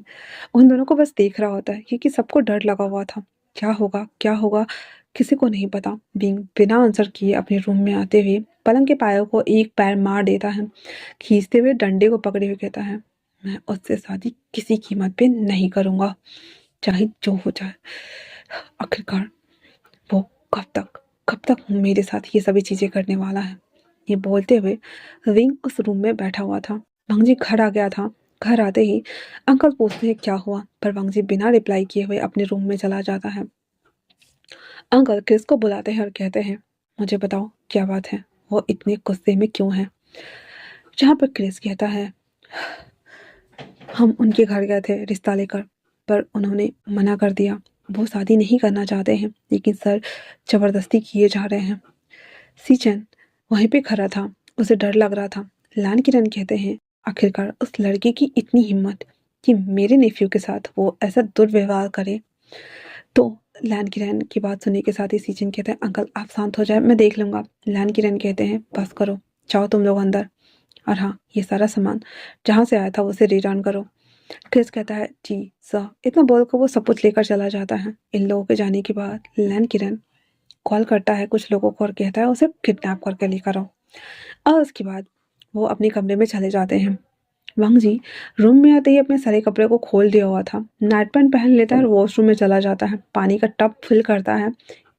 उन दोनों को बस देख रहा होता है क्योंकि सबको डर लगा हुआ था, क्या होगा क्या होगा किसी को नहीं पता। विंग बिना आंसर किए अपने रूम में आते हुए पलंग के पायों को एक पैर मार देता है, खींचते हुए डंडे को पकड़े हुए कहता है, मैं उससे शादी किसी कीमत पे नहीं करूँगा, चाहे जो हो जाए। आखिरकार वो कब तक मेरे साथ ये सभी चीज़ें करने वाला है? ये बोलते हुए विंग उस रूम में बैठा हुआ था। वांग जी घर आ गया था। घर आते ही अंकल पूछते हैं क्या हुआ, पर वांग जी बिना रिप्लाई किए हुए अपने रूम में चला जाता है। अंकल क्रिस को बुलाते हैं और कहते हैं, मुझे बताओ क्या बात है, वो इतने गुस्से में क्यों है? जहाँ पर क्रिस कहता है, हम उनके घर गए थे रिश्ता लेकर, पर उन्होंने मना कर दिया। वो शादी नहीं करना चाहते हैं, लेकिन सर ज़बरदस्ती किए जा रहे हैं। सीचन वहीं पे खड़ा था, उसे डर लग रहा था। लान किरण कहते हैं, आखिरकार उस लड़की की इतनी हिम्मत कि मेरे नेफ्यू के साथ वो ऐसा दुर्व्यवहार करे। तो लैन किरण की बात सुनने के साथ ही सीचन कहते हैं, अंकल आप शांत हो जाए, मैं देख लूँगा। लैन किरण कहते हैं, बस करो, जाओ तुम लोग अंदर, और हाँ ये सारा सामान जहाँ से आया था उसे रिटर्न करो। क्रिस कहता है, जी सर। इतना बोलकर वो सब कुछ लेकर चला जाता है। इन लोगों के जाने के बाद लैन किरण कॉल करता है कुछ लोगों को और कहता है उसे किडनैप करके लेकर आओ। और उसके बाद वो अपने कमरे में चले जाते हैं। वांग जी रूम में आते ही अपने सारे कपड़े को खोल दिया हुआ था, नाइट पैंट पहन लेता है और वॉशरूम में चला जाता है। पानी का टब फिल करता है,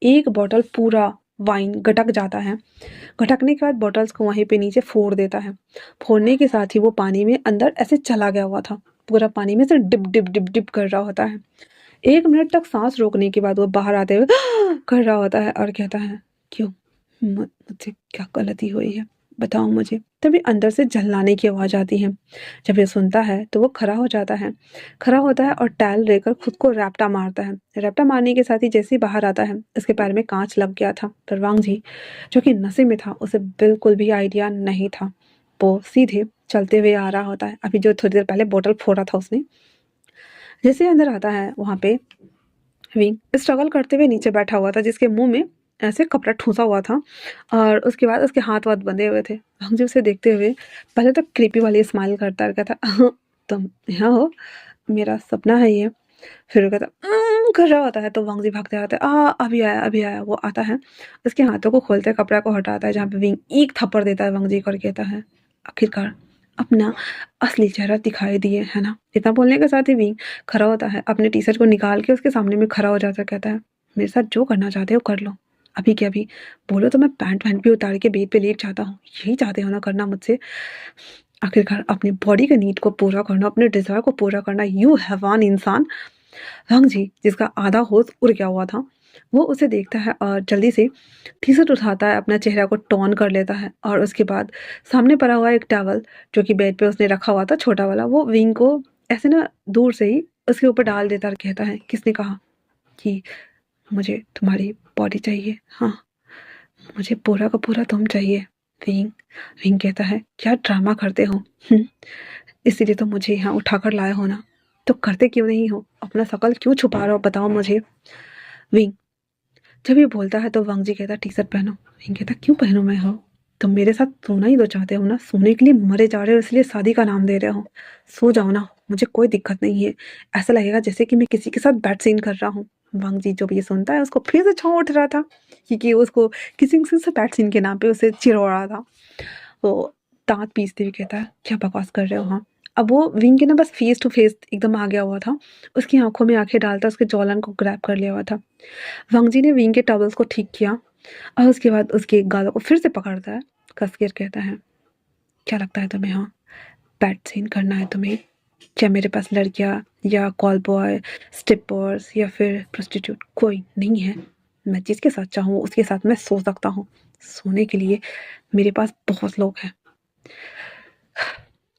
एक बॉटल पूरा वाइन गटक जाता है। गटकने के बाद बॉटल्स को वहीं पे नीचे फोड़ देता है। फोड़ने के साथ ही वो पानी में अंदर ऐसे चला गया हुआ था, पूरा पानी में से डिप डिप डिप डिप कर रहा होता है। 1 मिनट तक सांस रोकने के बाद वो बाहर आते हुए कर रहा होता है और कहता है, क्यों, मुझसे क्या गलती हुई है, बताओ मुझे। तभी अंदर से झल्लाने की आवाज़ आती है। जब ये सुनता है तो वो खड़ा हो जाता है, खड़ा होता है और टैल लेकर खुद को रैप्टा मारता है। रैप्टा मारने के साथ ही जैसे ही बाहर आता है उसके पैर में कांच लग गया था। पर वांग जी जो कि नशे में था उसे बिल्कुल भी आइडिया नहीं था। वो सीधे चलते हुए आ रहा होता है, अभी जो थोड़ी देर पहले बोतल फोड़ा था उसने। जैसे ही अंदर आता है वहाँ पे विंग स्ट्रगल करते हुए नीचे बैठा हुआ था, जिसके मुंह में ऐसे कपड़ा ठूसा हुआ था और उसके बाद उसके हाथ वाथ बंधे हुए थे। वांग जी उसे देखते हुए पहले तो क्रीपी वाली स्माइल करता है, कहता तुम यहाँ हो, मेरा सपना है ये। फिर वो कहता कर रहा होता है तो वांग जी भागते आते, अभी आया अभी आया। वो आता है, उसके हाथों को खोलते कपड़ा को हटाता है, जहाँ पे विंग एक थप्पड़ देता है वांग जी को और कहता है, आखिरकार अपना असली चेहरा दिखाई दिए, है ना? इतना बोलने के साथ ही विंग खड़ा होता है, अपने टी-शर्ट को निकाल के उसके सामने में खड़ा हो जाता है, कहता है, "मेरे साथ जो करना चाहते हो कर लो। अभी के अभी बोलो तो मैं पैंट-वैंट भी उतार के बेड पे लेट जाता हूँ। यही चाहते हो ना करना मुझसे? आखिरकार अपनी बॉडी के नीड को पूरा करना, अपने डिज़ायर को पूरा करना, यू हैवान इंसान।" रंग जी, जिसका आधा होश उड़ गया हुआ था, वो उसे देखता है और जल्दी से टी-शर्ट उठाता है, अपना चेहरा को टॉन कर लेता है और उसके बाद सामने पड़ा हुआ एक टॉवल जो कि बेड पे उसने रखा हुआ था छोटा वाला, वो विंग को ऐसे ना दूर से ही उसके ऊपर डाल देता और कहता है, "किसने कहा कि मुझे तुम्हारी बॉडी चाहिए? हाँ, मुझे पूरा का पूरा तुम चाहिए।" विंग विंग कहता है, "क्या ड्रामा करते हो? इसीलिए तो मुझे यहाँ उठाकर लाए हो ना? तो करते क्यों नहीं हो? अपना शकल क्यों छुपा रहे हो बताओ मुझे?" विंग जब ये बोलता है तो वांग जी कहता है, "टी-शर्ट पहनो।" विंग कहता, "क्यों पहनूँ मैं हो? तुम मेरे साथ सोना ही तो चाहते हो ना? सोने के लिए मरे जा रहे हो इसलिए शादी का नाम दे रहे हो। सो जाओ ना, मुझे कोई दिक्कत नहीं है। ऐसा लगेगा जैसे कि मैं किसी के साथ बेड सीन कर रहा हूँ।" वांग जी जब ये सुनता है उसको फिर से छाँव उठ रहा था क्योंकि उसको किसी से बेड सीन के नाम पे उसे चिढ़ा था। वो दाँत पीसते हुए कहता है, "क्या बकवास कर रहे हो हाँ?" अब वो विंग के ना बस फेस टू फेस एकदम आ गया हुआ था। उसकी आँखों में आँखें डालता उसके जॉलन को ग्रैब कर लिया हुआ था। वांग जी ने विंग के टॉवल्स को ठीक किया और उसके बाद उसके गालों को फिर से पकड़ता है, कस के कहता है, "क्या लगता है तुम्हें हाँ? बेड सीन करना है तुम्हें? क्या मेरे पास लड़कियाँ या कॉल बॉय, स्ट्रिपर्स या फिर प्रोस्टिट्यूट कोई नहीं है। मैं जिसके साथ चाहूँ उसके साथ मैं सो सकता हूँ। सोने के लिए मेरे पास बहुत लोग हैं।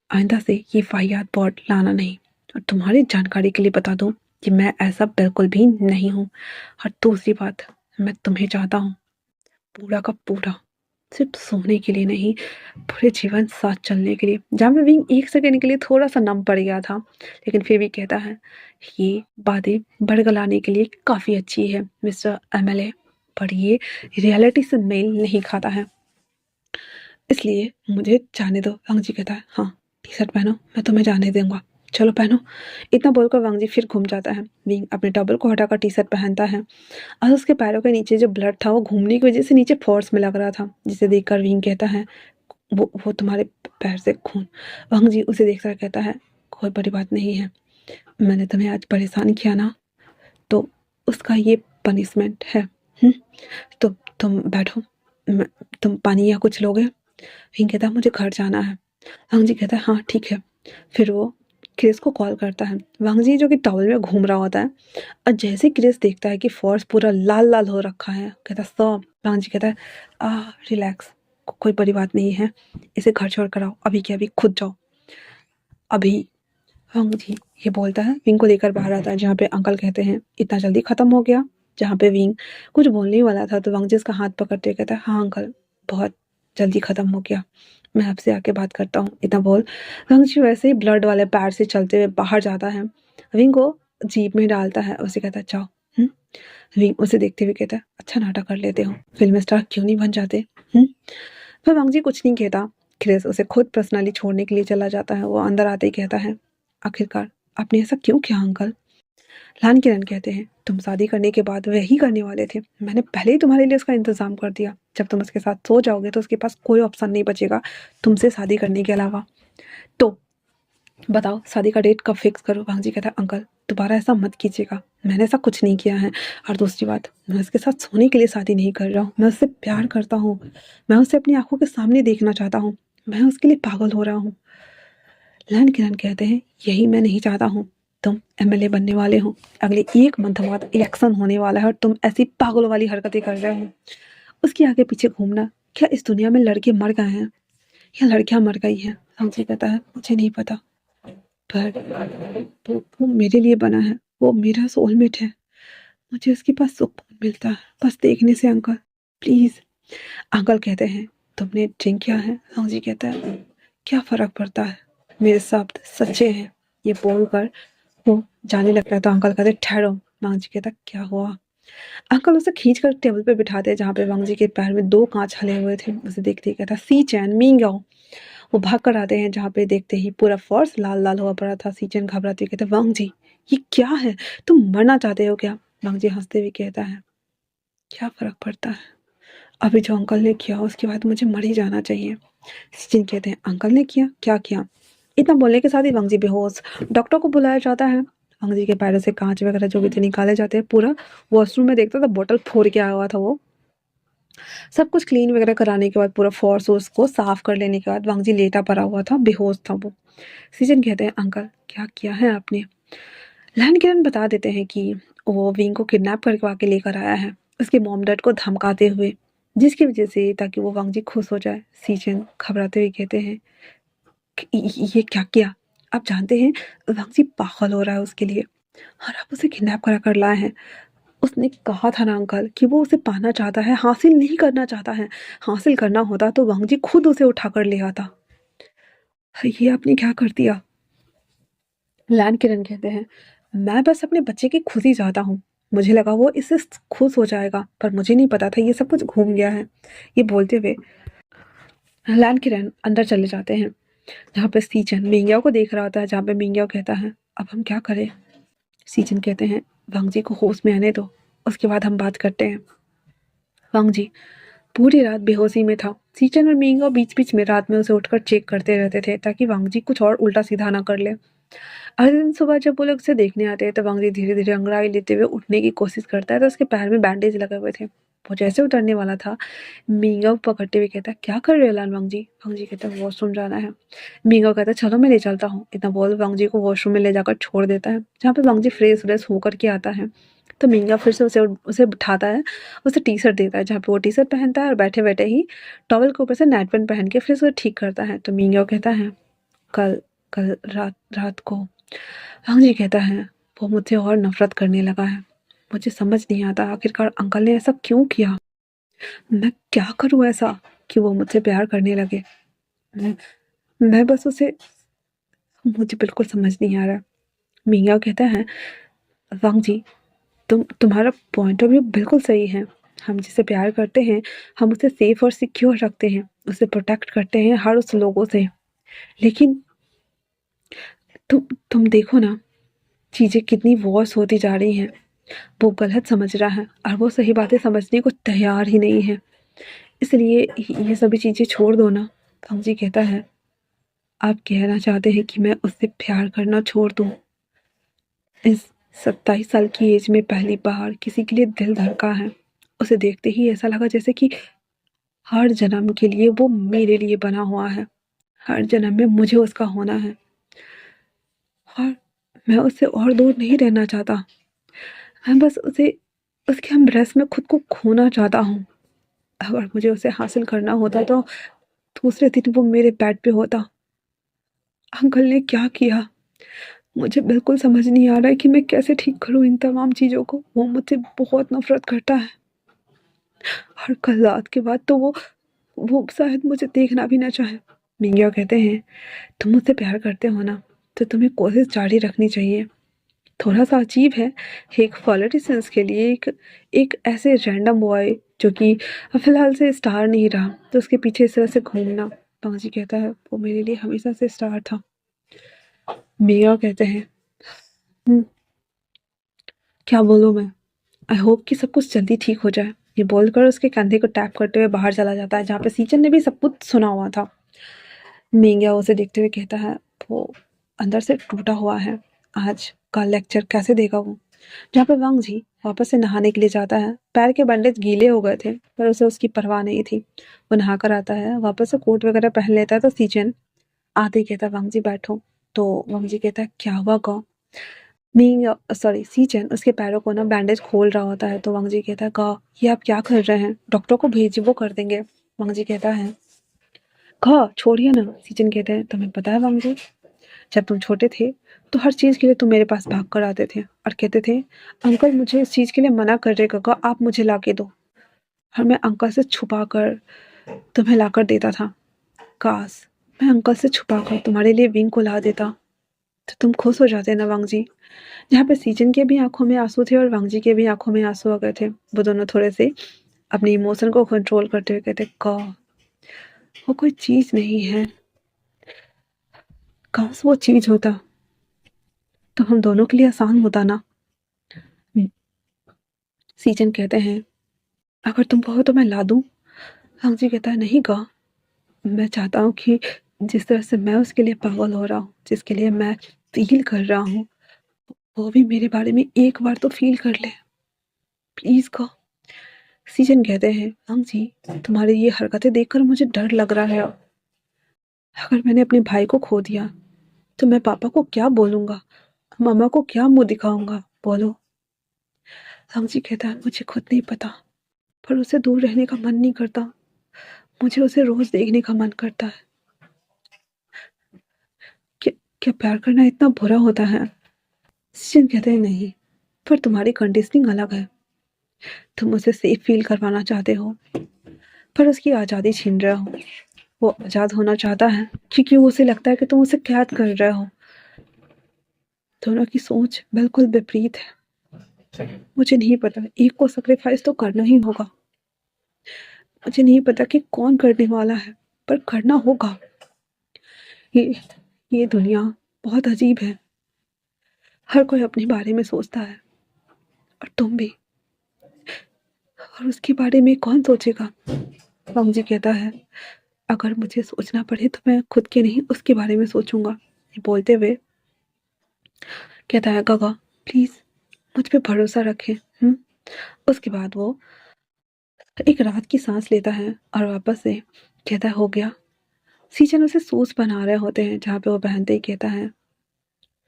आइंदा से ये वाहियात पॉट लाना नहीं। और तुम्हारी जानकारी के लिए बता दूँ कि मैं ऐसा बिल्कुल भी नहीं हूँ। और दूसरी बात, मैं तुम्हें चाहता हूँ पूरा का पूरा, सिर्फ सोने के लिए नहीं, पूरे जीवन साथ चलने के लिए। जहाँ पे विंग एक सेकंड के लिए थोड़ा सा नम पड़ गया था, लेकिन फिर भी कहता है, "ये बातें बड़गलाने के लिए काफ़ी अच्छी है मिस्टर एमएलए, पर ये रियलिटी से मेल नहीं खाता है। इसलिए मुझे जाने दो।" वांग जी कहता है, "हाँ, टी-शर्ट पहनो, मैं तुम्हें जाने दूँगा। चलो पहनो।" इतना बोलकर वांग जी फिर घूम जाता है। विंग अपने टॉवल को हटाकर टी-शर्ट पहनता है और उसके पैरों के नीचे जो ब्लड था वो घूमने की वजह से नीचे फ़ोर्स में लग रहा था, जिसे देखकर विंग कहता है, वो तुम्हारे पैर से खून।" वांग जी उसे देखकर कहता है, "कोई बड़ी बात नहीं है। मैंने तुम्हें आज परेशान किया ना, तो उसका ये पनिशमेंट है। हुँ? तो तुम बैठो, मैं तुम पानी या कुछ लोगे?" विंग कहता है, "मुझे घर जाना है।" वांग जी कहता है, "हाँ, ठीक है।" फिर वो क्रिस को कॉल करता है। वांग जी जो कि टॉवल में घूम रहा होता है और जैसे ही क्रिस देखता है कि फ़ॉर्स पूरा लाल-लाल हो रखा है, कहता है, "सर।" वांग जी कहता है, रिलैक्स, कोई बड़ी बात नहीं है। इसे घर छोड़ कर आओ, अभी के अभी खुद जाओ, अभी।" वांग जी ये बोलता है, विंग को लेकर बाहर आता है, जहाँ पे अंकल कहते हैं, "इतना जल्दी खत्म हो गया?" जहाँ पे विंग कुछ बोलने ही वाला था तो वांग जी उसका हाथ पकड़ते हुए कहता है, "हाँ अंकल, बहुत जल्दी खत्म हो गया। मैं आपसे आके बात करता हूँ।" इतना बोल वांग जी वैसे ही ब्लड वाले पैर से चलते हुए बाहर जाता है। विंग को जीप में डालता है, उसे कहता है, "जाओ।" हुँ? विंग उसे देखते हुए कहता है, "अच्छा नाटक कर लेते हो, फ़िल्म स्टार क्यों नहीं बन जाते?" हुँ? पर वांग जी कुछ नहीं कहता। क्रिस उसे खुद पर्सनली छोड़ने के लिए चला जाता है। वो अंदर आते ही कहता है, "आखिरकार आपने ऐसा क्यों किया अंकल?" लान किरण कहते हैं, "तुम शादी करने के बाद वही करने वाले थे। मैंने पहले ही तुम्हारे लिए उसका इंतज़ाम कर दिया। जब तुम उसके साथ सो जाओगे तो उसके पास कोई ऑप्शन नहीं बचेगा तुमसे शादी करने के अलावा। तो बताओ शादी का डेट कब फिक्स करूँ?" वांग जी कहता है, "अंकल दोबारा ऐसा मत कीजिएगा। मैंने ऐसा कुछ नहीं किया है। और दूसरी बात, मैं उसके साथ सोने के लिए शादी नहीं कर रहा हूँ। मैं उससे प्यार करता हूँ। मैं उसे अपनी आँखों के सामने देखना चाहता हूँ। मैं उसके लिए पागल हो रहा हूँ।" लान किरण कहते हैं, "यही मैं नहीं चाहता हूँ। तुम एमएलए बनने वाले हो। अगले 1 मंथ बाद इलेक्शन होने वाला है और तुम ऐसी पागलों वाली हरकतें कर रहे हो। उसके आगे पीछे घूमना। क्या इस दुनिया में लड़के मर गए हैं या लड़कियां मर गई हैं?" हमसे कहता है, "मुझे नहीं पता, पर वो मेरे लिए बना है। वो मेरा सोलमेट है। मुझे उसके पास सुकून मिलता है बस देखने से अंकल, प्लीज़।" अंकल कहते हैं, "तुमने ड्रिंक किया है?" जी कहता है, "क्या फ़र्क पड़ता है? मेरे शब्द सच्चे हैं।" ये बोलकर वो जाने लगता है तो अंकल कहते, "ठहरो।" वांग जी कहता, "क्या हुआ?" अंकल उसे खींचकर टेबल पे बिठाते हैं जहाँ पे वांग जी के पैर में 2 काँच हले हुए थे। उसे देखते ही कहता, "सी चैन, मिंग-याओ।" वो भाग कर आते हैं जहाँ पे देखते ही पूरा फर्श लाल-लाल हुआ पड़ा था। सी चैन घबराते हुए कहता, "वांग जी, ये क्या है? तुम मरना चाहते हो क्या?" वांग जी हँसते हुए कहता है, "क्या फ़र्क पड़ता है? अभी जो अंकल ने किया उसके बाद मुझे मर ही जाना चाहिए। सचिन कहते हैं अंकल ने किया क्या किया। इतना बोलने के साथ ही वांगजी बेहोश। डॉक्टर को बुलाया जाता है। वांगजी के पैरों से कांच वगैरह जो भी थे निकाले जाते हैं। पूरा वॉशरूम में देखता था बोतल फोड़ के आया हुआ था वो। सब कुछ क्लीन वगैरह कराने के बाद पूरा फोर्स उसको साफ कर लेने के बाद वांगजी लेटा पड़ा हुआ था, बेहोश था वो। सीजन कहते हैं अंकल क्या किया है आपने। लैन किरण बता देते हैं कि वो विंग को किडनैप करके आके लेकर आया है उसके मॉम डैड को धमकाते हुए, जिसकी वजह से ताकि वो वांगजी खुश हो जाए। सीजन घबराते हुए कहते हैं कि ये क्या किया। आप जानते हैं वांगजी पागल हो रहा है उसके लिए और आप उसे किडनैप करा कर लाए हैं। उसने कहा था ना अंकल कि वो उसे पाना चाहता है, हासिल नहीं करना चाहता है। हासिल करना होता तो वांगजी खुद उसे उठाकर ले आता। ये आपने क्या कर दिया। लैन किरण कहते हैं मैं बस अपने बच्चे की खुशी चाहता हूँ। मुझे लगा वो इससे खुश हो जाएगा पर मुझे नहीं पता था ये सब कुछ घूम गया है। ये बोलते हुए लैन किरण अंदर चले जाते हैं जहाँ पे सीचन मिंग्याओ को देख रहा होता है, जहाँ पे मिंग्याओ कहता है अब हम क्या करें। सीचन कहते हैं वांगजी को होश में आने दो, उसके बाद हम बात करते हैं। वांगजी पूरी रात बेहोशी में था। सीचन और मिंगो बीच बीच में रात में उसे उठकर चेक करते रहते थे ताकि वांगजी कुछ और उल्टा सीधा ना कर ले। अगले दिन सुबह जब वो लोग उसे देखने आते हैं तो वांगजी धीरे धीरे अंगड़ाई लेते हुए उठने की कोशिश करता है तो उसके पैर में बैंडेज लगे हुए थे। वो जैसे उतरने वाला था मींगा पकड़ते हुए कहता है क्या कर रहे हो लाल वांगजी। वांगजी कहता है वॉशरूम जाना है। मींगा कहता है चलो मैं ले चलता हूँ। इतना बोल वांगजी को वॉशरूम में ले जाकर छोड़ देता है जहाँ पे वांगजी फ्रेश व्रेश होकर के आता है। तो मींगा फिर से उसे उसे बिठाता है, उसे टी शर्ट देता है जहाँ पे वो टी शर्ट पहनता है और बैठे बैठे ही टॉवल के ऊपर से नाइट पैंट पहन के फिर से उसे ठीक करता है। तो मींगा कहता है कल कल रात रात को। वांगजी कहता है वो मुझसे और नफरत करने लगा है। मुझे समझ नहीं आता आखिरकार अंकल ने ऐसा क्यों किया। मैं क्या करूं ऐसा कि वो मुझसे प्यार करने लगे। मैं, मैं बस उसे, मुझे बिल्कुल समझ नहीं आ रहा। मिंगा कहता है वांगजी तुम्हारा पॉइंट ऑफ व्यू बिल्कुल सही है। हम जिसे प्यार करते हैं हम उसे सेफ और सिक्योर रखते हैं, उसे प्रोटेक्ट करते हैं हर उस लोगों से। लेकिन तुम देखो ना चीजें कितनी वॉर्स होती जा रही हैं। वो गलत समझ रहा है और वो सही बातें समझने को तैयार ही नहीं है। इसलिए ये सभी चीजें छोड़ दो ना। फौजी कहता है आप कहना चाहते हैं कि मैं उससे प्यार करना छोड़ दूं। इस 27 साल की एज में पहली बार किसी के लिए दिल धड़का है। उसे देखते ही ऐसा लगा जैसे कि हर जन्म के लिए वो मेरे लिए बना हुआ है, हर जन्म में मुझे उसका होना है और मैं उससे और दूर नहीं रहना चाहता। मैं बस उसे उसके एम्ब्रेस में खुद को खोना चाहता हूँ। अगर मुझे उसे हासिल करना होता तो दूसरे दिन वो मेरे बेड पे होता। अंकल ने क्या किया मुझे बिल्कुल समझ नहीं आ रहा है कि मैं कैसे ठीक करूं इन तमाम चीज़ों को। वो मुझसे बहुत नफरत करता है और कल रात के बाद तो वो शायद मुझे देखना भी ना चाहे। मिंगिया कहते हैं तुम मुझसे प्यार करते हो ना तो तुम्हें कोशिश जारी रखनी चाहिए। थोड़ा सा अजीब है एक पॉलिटिशियंस के लिए एक एक ऐसे रैंडम बॉय जो कि फिलहाल से स्टार नहीं रहा तो उसके पीछे इस तरह से घूमना। पांजी कहता है वो मेरे लिए हमेशा से स्टार था। मिया कहते हैं "हम्म, क्या बोलूँ मैं। आई होप कि सब कुछ जल्दी ठीक हो जाए। ये बोलकर उसके कंधे को टैप करते हुए बाहर चला जाता है जहाँ पे सीचन ने भी सब कुछ सुना हुआ था। मिंगिया उसे देखते हुए कहता है वो अंदर से टूटा हुआ है। आज का लेक्चर कैसे देगा वो। जहाँ पे वांग जी वापस से नहाने के लिए जाता है। पैर के बैंडेज गीले हो गए थे पर उसे उसकी परवाह नहीं थी। वो नहा कर आता है, वापस से कोट वगैरह पहन लेता है तो सीचन आते ही कहता है वांग जी बैठो। तो वांग जी कहता है क्या हुआ गौ। मींग सॉरी सीचन उसके पैरों को ना बैंडेज खोल रहा होता है तो वांग जी कहता है गौ ये आप क्या कर रहे हैं, डॉक्टर को भेजिए वो कर देंगे। वांग जी कहता है गौ छोड़िए ना। सीचन कहते हैं तुम्हें पता है वांग जी जब तुम छोटे थे तो हर चीज़ के लिए तुम मेरे पास भाग कर आते थे और कहते थे अंकल मुझे इस चीज़ के लिए मना कर रहे काका, आप मुझे ला के दो। और मैं अंकल से छुपा कर तुम्हें ला कर देता था। काश मैं अंकल से छुपा कर तुम्हारे लिए विंग को ला देता तो तुम खुश हो जाते ना वांग जी। जहाँ पे सीजन के भी आंखों में आंसू थे और वांग जी के भी आंखों में आंसू आ गए थे। वो दोनों थोड़े से अपने इमोशन को कंट्रोल करते हुए कहते का वो कोई चीज़ नहीं है, काश वो चीज़ होता तो हम दोनों के लिए आसान होता ना। सीजन कहते हैं अगर तुम कहो तो मैं ला दूं। वांग जी कहता है नहीं गा मैं चाहता हूँ कि जिस तरह से मैं उसके लिए पागल हो रहा हूँ, जिसके लिए मैं फ़ील कर रहा हूँ, वो भी मेरे बारे में एक बार तो फ़ील कर ले। प्लीज़ कहो। सीजन कहते हैं, "हाँ जी, तुम्हारी ये हरकतें देखकर मुझे डर लग रहा है। अगर मैंने अपने भाई को खो दिया, तो मैं पापा को क्या बोलूँगा? मम्मा को क्या मुँह दिखाऊँगा? बोलो।" हाँ कहता है, "मुझे खुद नहीं पता, पर उससे दूर रहने का मन नहीं करता। मुझे उसे रोज़ देखने का मन करता है। क्या क्या प्यार करना इतना बुरा होता है?" सचिन कहते हैं, "नहीं, पर तुम्हारी कंडीशनिंग अलग है। तुम उसे सेफ फ़ील करवाना चाहते हो, पर उसकी आज़ादी छीन रहे हो। वो आज़ाद होना चाहता है, क्योंकि उसे लगता है कि तुम उसे कैद कर रहे हो। दोनों की सोच बिल्कुल विपरीत है। मुझे नहीं पता, एक को सैक्रिफाइस तो करना ही होगा। मुझे नहीं पता कि कौन करने वाला है, पर करना होगा। ये ये दुनिया बहुत अजीब है। हर कोई अपने बारे में सोचता है, और तुम भी। और उसके बारे में कौन सोचेगा?" राम जी कहता है, "अगर मुझे सोचना पड़े तो मैं खुद के नहीं उसके बारे में सोचूंगा।" ये बोलते हुए कहता है, "गगा, प्लीज़ मुझ पे भरोसा रखें। उसके बाद वो एक राहत की सांस लेता है और वापस से कहता है, "हो गया।" सीजन उसे सूज बना रहे होते हैं, जहाँ पे वो पहनते ही कहता है,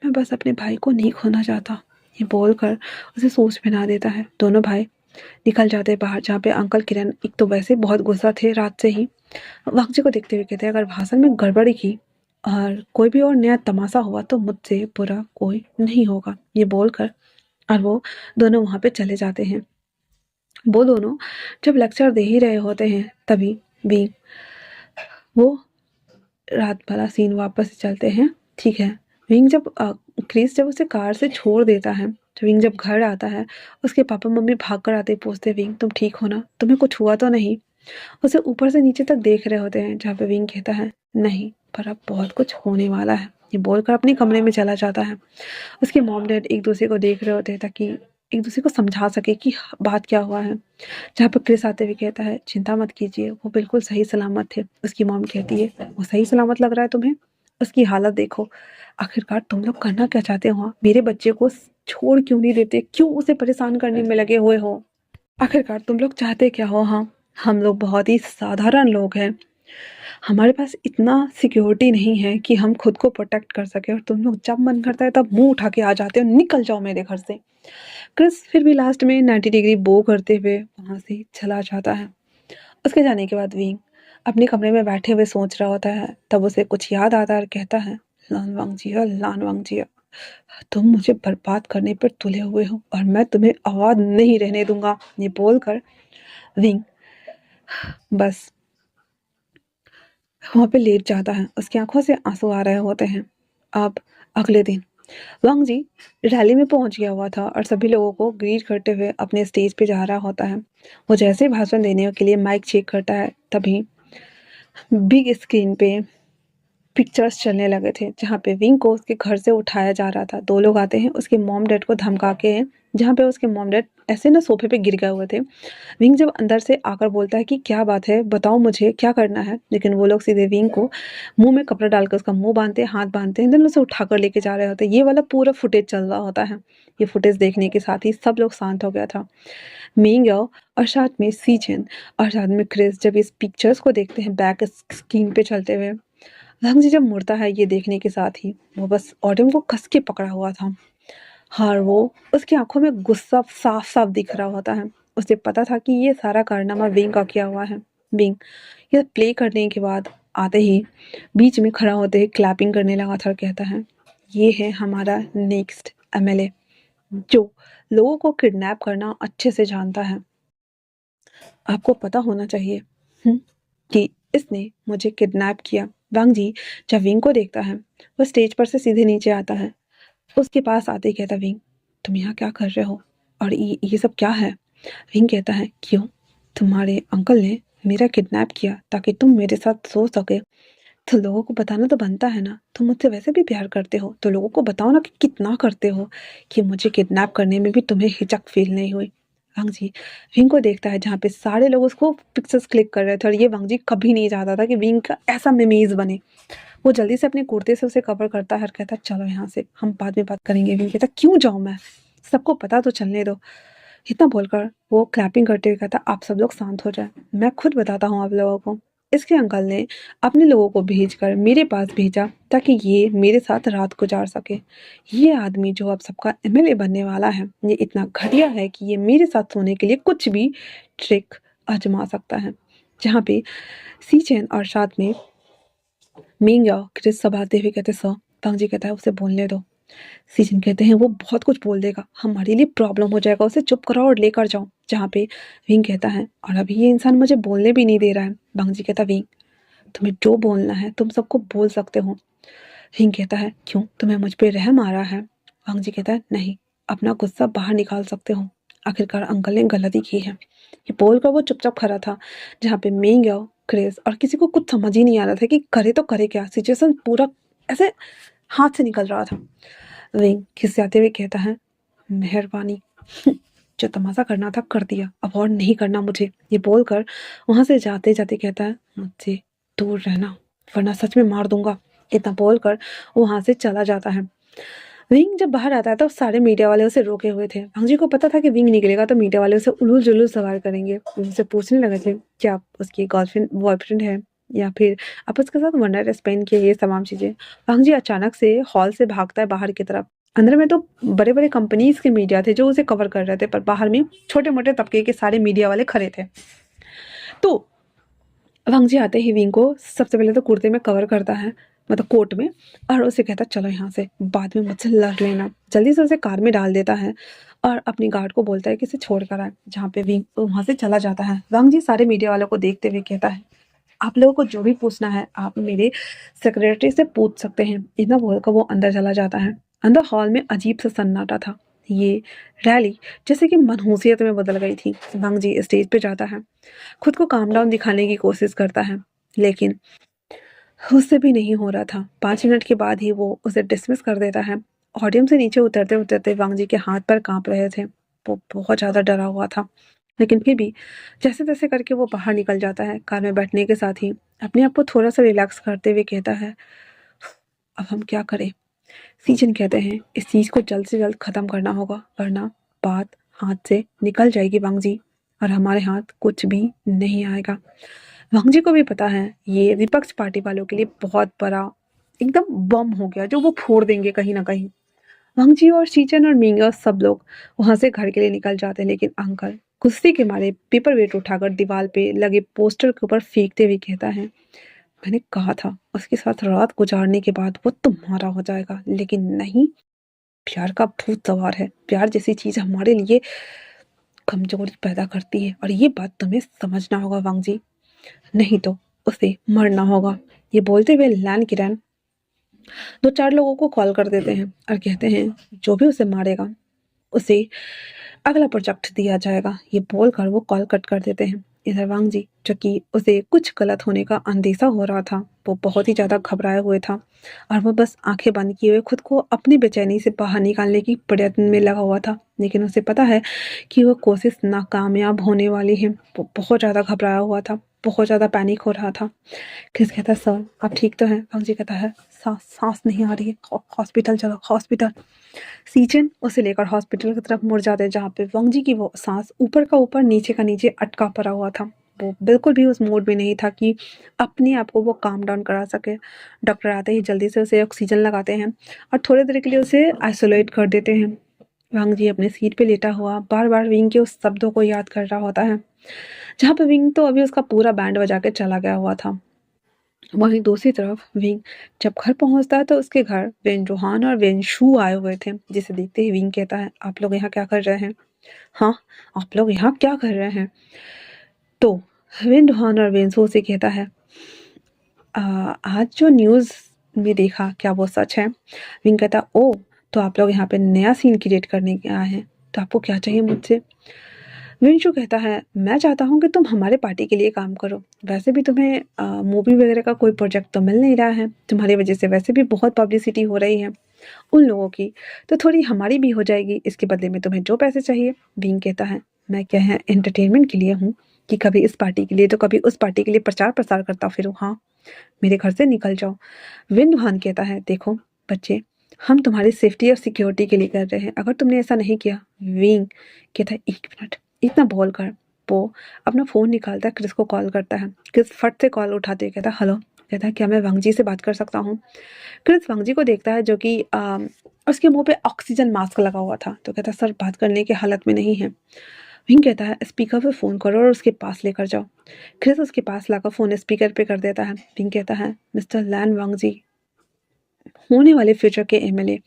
"मैं बस अपने भाई को नहीं खोना चाहता।" ये बोलकर उसे सूज पहना देता है। दोनों भाई निकल जाते हैं बाहर, जहाँ पे अंकल किरण एक तो वैसे बहुत गुस्सा थे रात से ही। वाकजी को देखते हुए कहते हैं, "अगर भाषण में गड़बड़ी की और कोई भी और नया तमाशा हुआ तो मुझसे बुरा कोई नहीं होगा।" ये बोलकर और वो दोनों वहाँ पे चले जाते हैं। वो दोनों जब लेक्चर दे ही रहे होते हैं, तभी भी वो रात वाला सीन वापस से चलते हैं। ठीक है, विंग जब क्रिस जब उसे कार से छोड़ देता है, तो विंग जब घर आता है, उसके पापा मम्मी भाग कर आते ही पूछते, "विंग तुम ठीक हो ना? तुम्हें कुछ हुआ तो नहीं?" उसे ऊपर से नीचे तक देख रहे होते हैं, जहाँ पे विंग कहता है, "नहीं, पर अब बहुत कुछ होने वाला है।" ये बोलकर अपने कमरे में चला जाता है। उसके मॉम डैड एक दूसरे को देख रहे होते हैं, ताकि एक दूसरे को समझा सके कि बात क्या हुआ है। जहाँ पर क्रिस आते हुए कहता है, "चिंता मत कीजिए, वो बिल्कुल सही सलामत थे।" उसकी मॉम कहती है, "वो सही सलामत लग रहा है तुम्हें? उसकी हालत देखो। आखिरकार तुम लोग करना क्या चाहते हो हाँ? मेरे बच्चे को छोड़ क्यों नहीं देते? क्यों उसे परेशान करने में लगे हुए हो? आखिरकार तुम लोग चाहते क्या हो हाँ? हम लोग बहुत ही साधारण लोग हैं। हमारे पास इतना सिक्योरिटी नहीं है कि हम खुद को प्रोटेक्ट कर सके, और तुम लोग जब मन करता है तब मुंह उठा के आ जाते हो। निकल जाओ मेरे घर से।" क्रिस फिर भी लास्ट में 90 डिग्री बो करते हुए वहाँ से चला जाता है। उसके जाने के बाद विंग अपने कमरे में बैठे हुए सोच रहा होता है। तब उसे कुछ याद आता है और कहता है, लान वांग जिया, तुम मुझे बर्बाद करने पर तुले हुए हो, और मैं तुम्हें आबाद नहीं रहने दूंगा। ये बोलकर विंग बस वहाँ पे लेट जाता है। उसकी आंखों से आंसू आ रहे होते हैं। अब अगले दिन वांग जी रैली में पहुंच गया हुआ था, और सभी लोगों को ग्रीट करते हुए अपने स्टेज पे जा रहा होता है। वो जैसे ही भाषण देने के लिए माइक चेक करता है, तभी बिग स्क्रीन पे पिक्चर्स चलने लगे थे, जहाँ पे विंग को उसके घर से उठाया जा रहा था। दो लोग आते हैं उसके मॉम डैड को धमका के, जहाँ पे उसके मॉम डैड ऐसे ना सोफे पे गिर गए हुए थे। विंग जब अंदर से आकर बोलता है कि क्या बात है, बताओ मुझे क्या करना है, लेकिन वो लोग सीधे विंग को मुंह में कपड़ा डालकर उसका मुंह बांधते, हाथ बांधते हैं, देन उसे उठाकर लेके जा रहे होते हैं। ये वाला पूरा फुटेज चल रहा होता है। ये फुटेज देखने के साथ ही सब लोग शांत हो गया था। मिंग और साथ में सीजन और साथ में क्रिस जब इस पिक्चर्स को देखते हैं बैक स्क्रीन पे चलते हुए, रंग जी जब मुड़ता है ये देखने के साथ ही वो बस ऑडियम को कस के पकड़ा हुआ था। और वो उसकी आंखों में गुस्सा साफ साफ दिख रहा होता है। उसे पता था कि ये सारा कारनामा विंग का किया हुआ है। विंग ये प्ले करने के बाद आते ही बीच में खड़ा होते ही क्लैपिंग करने लगा था और कहता है, "ये है हमारा नेक्स्ट एमएलए, जो लोगों को किडनैप करना अच्छे से जानता है। आपको पता होना चाहिए हुँ, कि इसने मुझे किडनैप किया।" वांग जी जब विंग को देखता है, वो स्टेज पर से सीधे नीचे आता है। उसके पास आते ही कहता, "विंग, तुम यहाँ क्या कर रहे हो? और ये सब क्या है?" विंग कहता है, "क्यों? तुम्हारे अंकल ने मेरा किडनैप किया ताकि तुम मेरे साथ सो सके। तो लोगों को बताना तो बनता है ना। तुम मुझसे वैसे भी प्यार करते हो, तो लोगों को बताओ ना कि कितना करते हो, कि मुझे किडनैप करने में भी तुम्हें हिचक फ़ील नहीं हुई।" वांग जी विंग को देखता है जहाँ पे सारे लोग उसको पिक्चर्स क्लिक कर रहे थे और ये वांग जी कभी नहीं चाहता था कि विंग का ऐसा मिमीज बने। वो जल्दी से अपने कुर्ते से उसे कवर करता है और कहता है चलो यहाँ से, हम बाद में बात करेंगे। विंग कहता क्यों जाऊँ मैं, सबको पता तो चलने दो। इतना बोलकर वो क्लैपिंग करते हुए कहता आप सब लोग शांत हो जाए, मैं खुद बताता हूँ आप लोगों को। इसके अंकल ने अपने लोगों को भेजकर मेरे पास भेजा ताकि ये मेरे साथ रात गुजार सके। ये आदमी जो अब सबका एमएलए बनने वाला है, ये इतना घटिया है कि ये मेरे साथ सोने के लिए कुछ भी ट्रिक आजमा सकता है। जहाँ पे सीचेन और साथ में मिंग याओ क्रिस संभालते हुए कहते सर, तांग जी कहता है उसे बोलने दो। सीजन कहते हैं वो बहुत कुछ बोल देगा, हमारे लिए प्रॉब्लम हो जाएगा, उसे चुप कराओ और लेकर जाओ। जहाँ पे विंग कहता है और अभी ये इंसान मुझे बोलने भी नहीं दे रहा है। बांग जी कहता विंग तुम्हें जो बोलना है तुम सबको बोल सकते हो। विंग कहता है क्यों, तुम्हें मुझ पे रहम आ रहा है। बांग जी कहता है नहीं, अपना गुस्सा बाहर निकाल सकते हो, आखिरकार अंकल ने गलती की है। ये बोलकर वो चुपचाप खड़ा था। जहाँ पे मिंग याओ क्रिस और किसी को कुछ समझ ही नहीं आ रहा था कि करे तो करे क्या। सिचुएशन पूरा ऐसे हाथ से निकल रहा था। विंग खिसियाते हुए कहता है मेहरबानी, जो तमाशा करना था कर दिया, अब और नहीं करना मुझे। ये बोलकर वहां से जाते जाते कहता है मुझसे दूर रहना वरना सच में मार दूंगा। इतना बोलकर वो वहां से चला जाता है। विंग जब बाहर आता है तो सारे मीडिया वाले उसे रोके हुए थे। भांजी को पता था कि विंग निकलेगा तो मीडिया वाले उसे उलूल जुलूल सवाल करेंगे, उनसे पूछने लगे थे कि आप उसकी गर्लफ्रेंड बॉयफ्रेंड है या फिर आप उसके साथ वन नाइट स्पेंड किए, ये तमाम चीजें। भांजी अचानक से हॉल से भागता है बाहर की तरफ। अंदर में तो बड़े बड़े कंपनीज के मीडिया थे जो उसे कवर कर रहे थे, पर बाहर में छोटे मोटे तबके के सारे मीडिया वाले खड़े थे। तो वांगजी आते ही विंग को सबसे पहले तो कुर्ते में कवर करता है, मतलब कोट में, और उसे कहता चलो यहाँ से, बाद में मुझसे लड़ लेना। जल्दी से उसे कार में डाल देता है और अपनी गार्ड को बोलता है कि इसे छोड़ कर आए। जहाँ पे विंग वहां से चला जाता है। वांगजी सारे मीडिया वालों को देखते हुए कहता है आप लोगों को जो भी पूछना है आप मेरे सेक्रेटरी से पूछ सकते हैं। इतना बोलकर वो अंदर चला जाता है। अंदर हॉल में अजीब सा सन्नाटा था। ये रैली जैसे कि मनहूसियत में बदल गई थी। वांगजी स्टेज पे जाता है, खुद को काम डाउन दिखाने की कोशिश करता है, लेकिन उससे भी नहीं हो रहा था। 5 मिनट के बाद ही वो उसे डिसमिस कर देता है। ऑडियंस से नीचे उतरते उतरते वांग जी के हाथ पैर कांप रहे थे। वो बहुत ज़्यादा डरा हुआ था, लेकिन फिर भी जैसे तैसे करके वो बाहर निकल जाता है। कार में बैठने के साथ ही अपने आप को थोड़ा सा रिलैक्स करते हुए कहता है अब हम क्या करें। सीजन कहते हैं इस चीज़ को जल्द से जल्द ख़त्म करना होगा वरना बात हाथ से निकल जाएगी वांग जी, और हमारे हाथ कुछ भी नहीं आएगा। वांग जी को भी पता है ये विपक्ष पार्टी वालों के लिए बहुत बड़ा एकदम बम हो गया जो वो फोड़ देंगे कहीं ना कहीं। वांग जी और शीचन और मींगा सब लोग वहां से घर के लिए निकल जाते हैं, लेकिन अंकल गुस्से के मारे पेपर वेट उठाकर दीवार पे लगे पोस्टर के ऊपर फेंकते हुए कहता है मैंने कहा था उसके साथ रात गुजारने के बाद वो तुम्हारा हो जाएगा, लेकिन नहीं, प्यार का भूत सवार है। प्यार जैसी चीज हमारे लिए कमजोरी पैदा करती है और ये बात तुम्हें समझना होगा वांग जी, नहीं तो उसे मरना होगा। ये बोलते हुए लैन किरण 2-4 लोगों को कॉल कर देते हैं और कहते हैं जो भी उसे मारेगा उसे अगला प्रोजेक्ट दिया जाएगा। ये बोलकर वो कॉल कट कर देते हैं। इधर वांग जी जो कि उसे कुछ गलत होने का अंदेशा हो रहा था, वो बहुत ही ज़्यादा घबराए हुए था और वो बस आंखें बंद किए हुए खुद को अपनी बेचैनी से बाहर निकालने की प्रयत्न में लगा हुआ था। लेकिन उसे पता है कि वो कोशिश नाकामयाब होने वाली है। वो बहुत ज़्यादा घबराया हुआ था, बहुत ज़्यादा पैनिक हो रहा था। क्रिस कहता है सर आप ठीक तो हैं। वांग जी कहता है सांस सांस नहीं आ रही है, हॉस्पिटल चलो हॉस्पिटल। सीचन उसे लेकर हॉस्पिटल की तरफ मुड़ जाते हैं, जहाँ पे वांगजी की वो सांस ऊपर का ऊपर नीचे का नीचे अटका पड़ा हुआ था। वो बिल्कुल भी उस मूड में नहीं था कि अपने आप को वो काम डाउन करा सके। डॉक्टर आते ही जल्दी से उसे ऑक्सीजन लगाते हैं और थोड़ी देर के लिए उसे आइसोलेट कर देते हैं। वांगजी अपने सीट पे लेटा हुआ बार बार विंग के उस शब्दों को याद कर रहा होता है, जहाँ पे विंग तो अभी उसका पूरा बैंड बजा के चला गया हुआ था। वहीं दूसरी तरफ विंग जब घर पहुंचता है तो उसके घर वेन रोहान और वेन शू आए हुए थे, जिसे देखते ही विंग कहता है आप लोग यहाँ क्या कर रहे हैं। हाँ, आप लोग यहाँ क्या कर रहे हैं। तो वेन रोहान और वेन शू से कहता है आज जो न्यूज़ में देखा क्या वो सच है। विंग कहता ओ, तो आप लोग यहाँ पे नया सीन क्रिएट करने के आए हैं, तो आपको क्या चाहिए मुझसे। विंशु कहता है मैं चाहता हूँ कि तुम हमारे पार्टी के लिए काम करो, वैसे भी तुम्हें मूवी वगैरह का कोई प्रोजेक्ट तो मिल नहीं रहा है, तुम्हारी वजह से वैसे भी बहुत पब्लिसिटी हो रही है उन लोगों की, तो थोड़ी हमारी भी हो जाएगी, इसके बदले में तुम्हें जो पैसे चाहिए। विंग कहता है मैं क्या है एंटरटेनमेंट के लिए हूँ कि कभी इस पार्टी के लिए तो कभी उस पार्टी के लिए प्रचार प्रसार करता फिरूँ? हाँ, मेरे घर से निकल जाओ। विंडहान कहता है, देखो बच्चे, हम तुम्हारी सेफ्टी और सिक्योरिटी के लिए कर रहे हैं, अगर तुमने ऐसा नहीं किया। विंग कहता है, एक मिनट, इतना बोल कर वो अपना फ़ोन निकालता है, क्रिस को कॉल करता है। क्रिस फट से कॉल उठाते हुए कहता है, हेलो। कहता है, क्या मैं वांग जी से बात कर सकता हूँ? क्रिस वांग जी को देखता है, जो कि उसके मुंह पे ऑक्सीजन मास्क लगा हुआ था, तो कहता है, सर बात करने की हालत में नहीं है। विंग कहता है, स्पीकर पे फ़ोन करो और उसके पास लेकर जाओ। क्रिस उसके पास लाकर फ़ोन स्पीकर पे कर देता है। विंग कहता है, मिस्टर लैन वांग जी, होने वाले फ्यूचर के एमएलए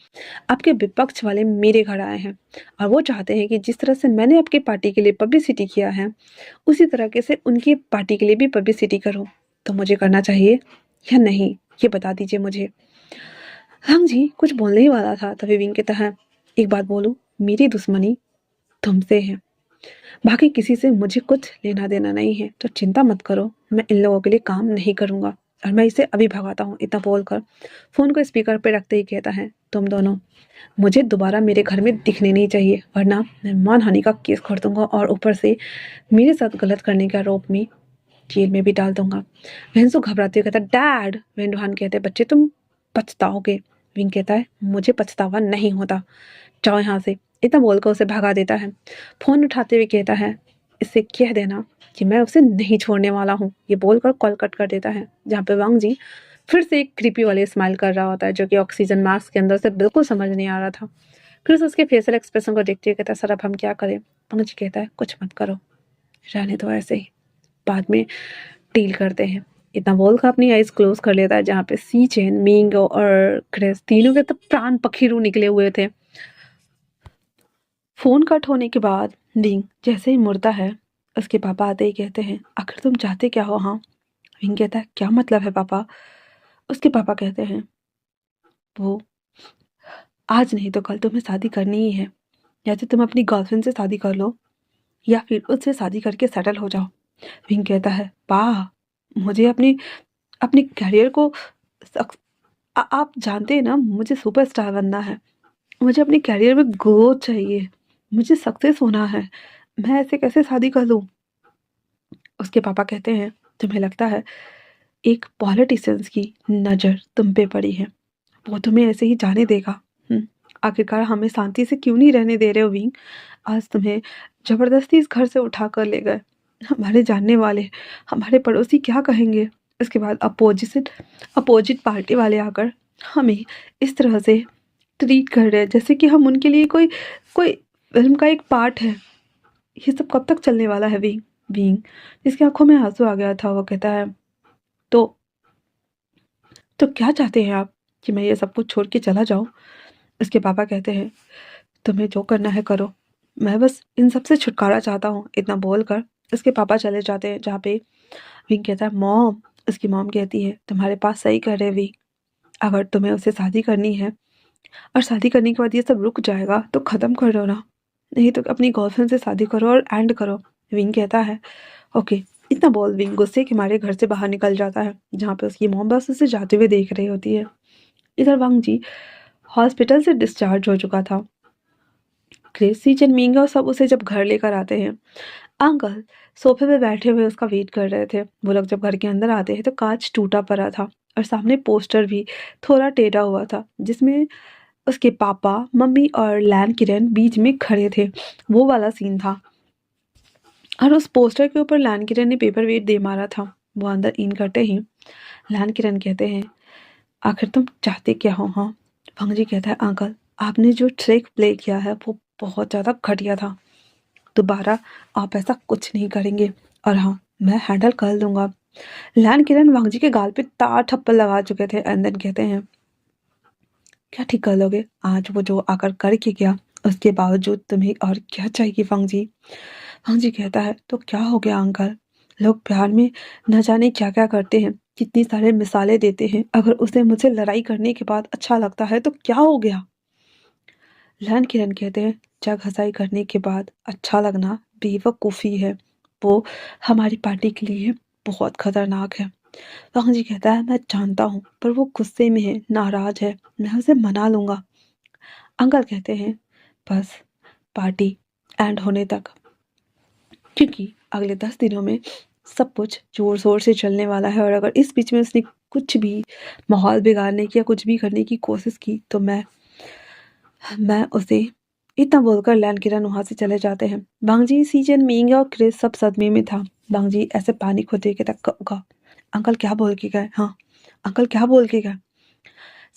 आपके विपक्ष वाले मेरे घर आए हैं और वो चाहते हैं कि जिस तरह से मैंने आपकी पार्टी के लिए पब्लिसिटी किया है, उसी तरीके से उनकी पार्टी के लिए भी पब्लिसिटी करूं। तो मुझे करना चाहिए या नहीं, ये बता दीजिए मुझे। वांग जी कुछ बोलने ही वाला था, तभी विंग कहता है, एक बात बोलूं, मेरी दुश्मनी तुमसे है, बाकी किसी से मुझे कुछ लेना देना नहीं है, तो चिंता मत करो, मैं इन लोगों के लिए काम नहीं करूंगा और मैं इसे अभी भगाता हूँ। इतना बोलकर फोन को स्पीकर पे रखते ही कहता है, तुम दोनों मुझे दोबारा मेरे घर में दिखने नहीं चाहिए, वरना मैं मानहानि का केस कर दूंगा और ऊपर से मेरे साथ गलत करने के आरोप में जेल में भी डाल दूंगा। वेंसु घबराते हुए कहता है, डैड। वेंडुहान कहते हैं, बच्चे तुम पछताओगे। विंग कहता है, मुझे पछतावा नहीं होता, जाओ यहाँ से। इतना बोलकर उसे भगा देता है। फोन उठाते हुए कहता है, इससे कह देना कि मैं उसे नहीं छोड़ने वाला हूँ। ये बोलकर कॉल कट कर देता है, जहाँ पे वांग जी फिर से एक क्रीपी वाले स्माइल कर रहा होता है, जो कि ऑक्सीजन मास्क के अंदर से बिल्कुल समझ नहीं आ रहा था। क्रिस उसके फेशियल एक्सप्रेशन को देखते हुए कहता है, सर अब हम क्या करें? वांग जी कहता है, कुछ मत करो, रहने दो ऐसे ही, बाद में डील करते हैं। इतना बोलकर अपनी आइज क्लोज कर लेता है, जहाँ पे सी चेन, मिंग और क्रिस तीनों के तो प्राण पखेरु निकले हुए थे। फोन कट होने के बाद विंग जैसे ही मुड़ता है, उसके पापा आते ही कहते हैं, आखिर तुम चाहते क्या हो? हाँ। विंग कहता है, क्या मतलब है पापा? उसके पापा कहते हैं, वो आज नहीं तो कल तुम्हें शादी करनी ही है, या तो तुम अपनी गर्लफ्रेंड से शादी कर लो या फिर उससे शादी करके सेटल हो जाओ। विंग कहता है, पा, मुझे अपनी अपने करियर को आप जानते हैं ना, मुझे सुपरस्टार बनना है, मुझे अपने करियर में ग्रोथ चाहिए, मुझे सक्सेस होना है, मैं ऐसे कैसे शादी कर लूँ? उसके पापा कहते हैं, तुम्हें लगता है एक पॉलिटिशियंस की नज़र तुम पे पड़ी है, वो तुम्हें ऐसे ही जाने देगा? आखिरकार हमें शांति से क्यों नहीं रहने दे रहे हो विंग? आज तुम्हें जबरदस्ती इस घर से उठा कर ले गए, हमारे जानने वाले, हमारे पड़ोसी क्या कहेंगे? इसके बाद अपोजिट पार्टी वाले आकर हमें इस तरह से ट्रीट कर रहे हैं जैसे कि हम उनके लिए कोई कोई फिल्म का एक पार्ट है। ये सब कब तक चलने वाला है विंग? विंग जिसकी आंखों में आंसू आ गया था, वो कहता है, तो तो क्या चाहते हैं आप, कि मैं ये सब कुछ छोड़ के चला जाऊं? उसके पापा कहते हैं, तुम्हें जो करना है करो, मैं बस इन सब से छुटकारा चाहता हूँ। इतना बोलकर उसके पापा चले जाते हैं, जहाँ पे विंग कहता है, मॉम। उसकी मॉम कहती है, तुम्हारे पास सही कर रहे विंग, अगर तुम्हें उससे शादी करनी है और शादी करने के बाद ये सब रुक जाएगा तो ख़त्म कर दो ना, नहीं तो अपनी गर्लफ्रेंड से शादी करो और एंड करो। विंग कहता है, ओके। इतना बोल विंग गुस्से के मारे घर से बाहर निकल जाता है, जहाँ पे उसकी मॉम बस उसे जाते हुए देख रही होती है। इधर वांग जी हॉस्पिटल से डिस्चार्ज हो चुका था। क्रेसी चनमिंगा और सब उसे जब घर लेकर आते हैं, अंकल सोफे पे बैठे हुए उसका वेट कर रहे थे। वो लोग जब घर के अंदर आते हैं तो कांच टूटा पड़ा था और सामने पोस्टर भी थोड़ा टेढ़ा हुआ था, जिसमें उसके पापा, मम्मी और लैन किरण बीच में खड़े थे। वो वाला सीन था और उस पोस्टर के ऊपर लैन किरण ने पेपर वेट दे मारा था। वो अंदर इन करते ही लैन किरण कहते हैं, आखिर तुम चाहते क्या हो? हाँ। भंगजी कहता है, अंकल आपने जो ट्रिक प्ले किया है वो बहुत ज़्यादा घटिया था, दोबारा आप ऐसा कुछ नहीं करेंगे, और हाँ, मैं हैंडल कर लूँगा। लैन किरण वांगजी के गाल पे तार थप्पड़ लगा चुके थे। एंदन कहते हैं, क्या ठीक कर लोगे? आज वो जो आकर करके गया, उसके बावजूद तुम्हें और क्या चाहिए वांगजी? वांगजी कहता है, तो क्या हो गया अंकल, लोग प्यार में न जाने क्या क्या करते हैं, कितनी सारे मिसालें देते हैं, अगर उसे मुझसे लड़ाई करने के बाद अच्छा लगता है तो क्या हो गया? लैन किरण कहते हैं, जग हंसाई करने के बाद अच्छा लगना बेवकूफ़ी है, वो हमारी पार्टी के लिए बहुत खतरनाक है। वहाँ जी कहता है, मैं जानता हूँ, पर वो गुस्से में है, नाराज है, मैं उसे मना लूँगा। अंकल कहते हैं, बस पार्टी एंड होने तक क्योंकि अगले 10 दिनों में सब कुछ ज़ोर-शोर से चलने वाला है और अगर इस बीच में उसने कुछ भी माहौल बिगाड़ने की या कुछ भी करने की कोशिश की तो मैं उसे इतना बोलकर लैन किरण वहाँ से चले जाते हैं। बांगजी, सीजन, मिंग और क्रिस सब सदमे में था। बांगजी ऐसे पैनिक होते कहता अंकल क्या बोल के गए? हाँ, अंकल क्या बोल के गए?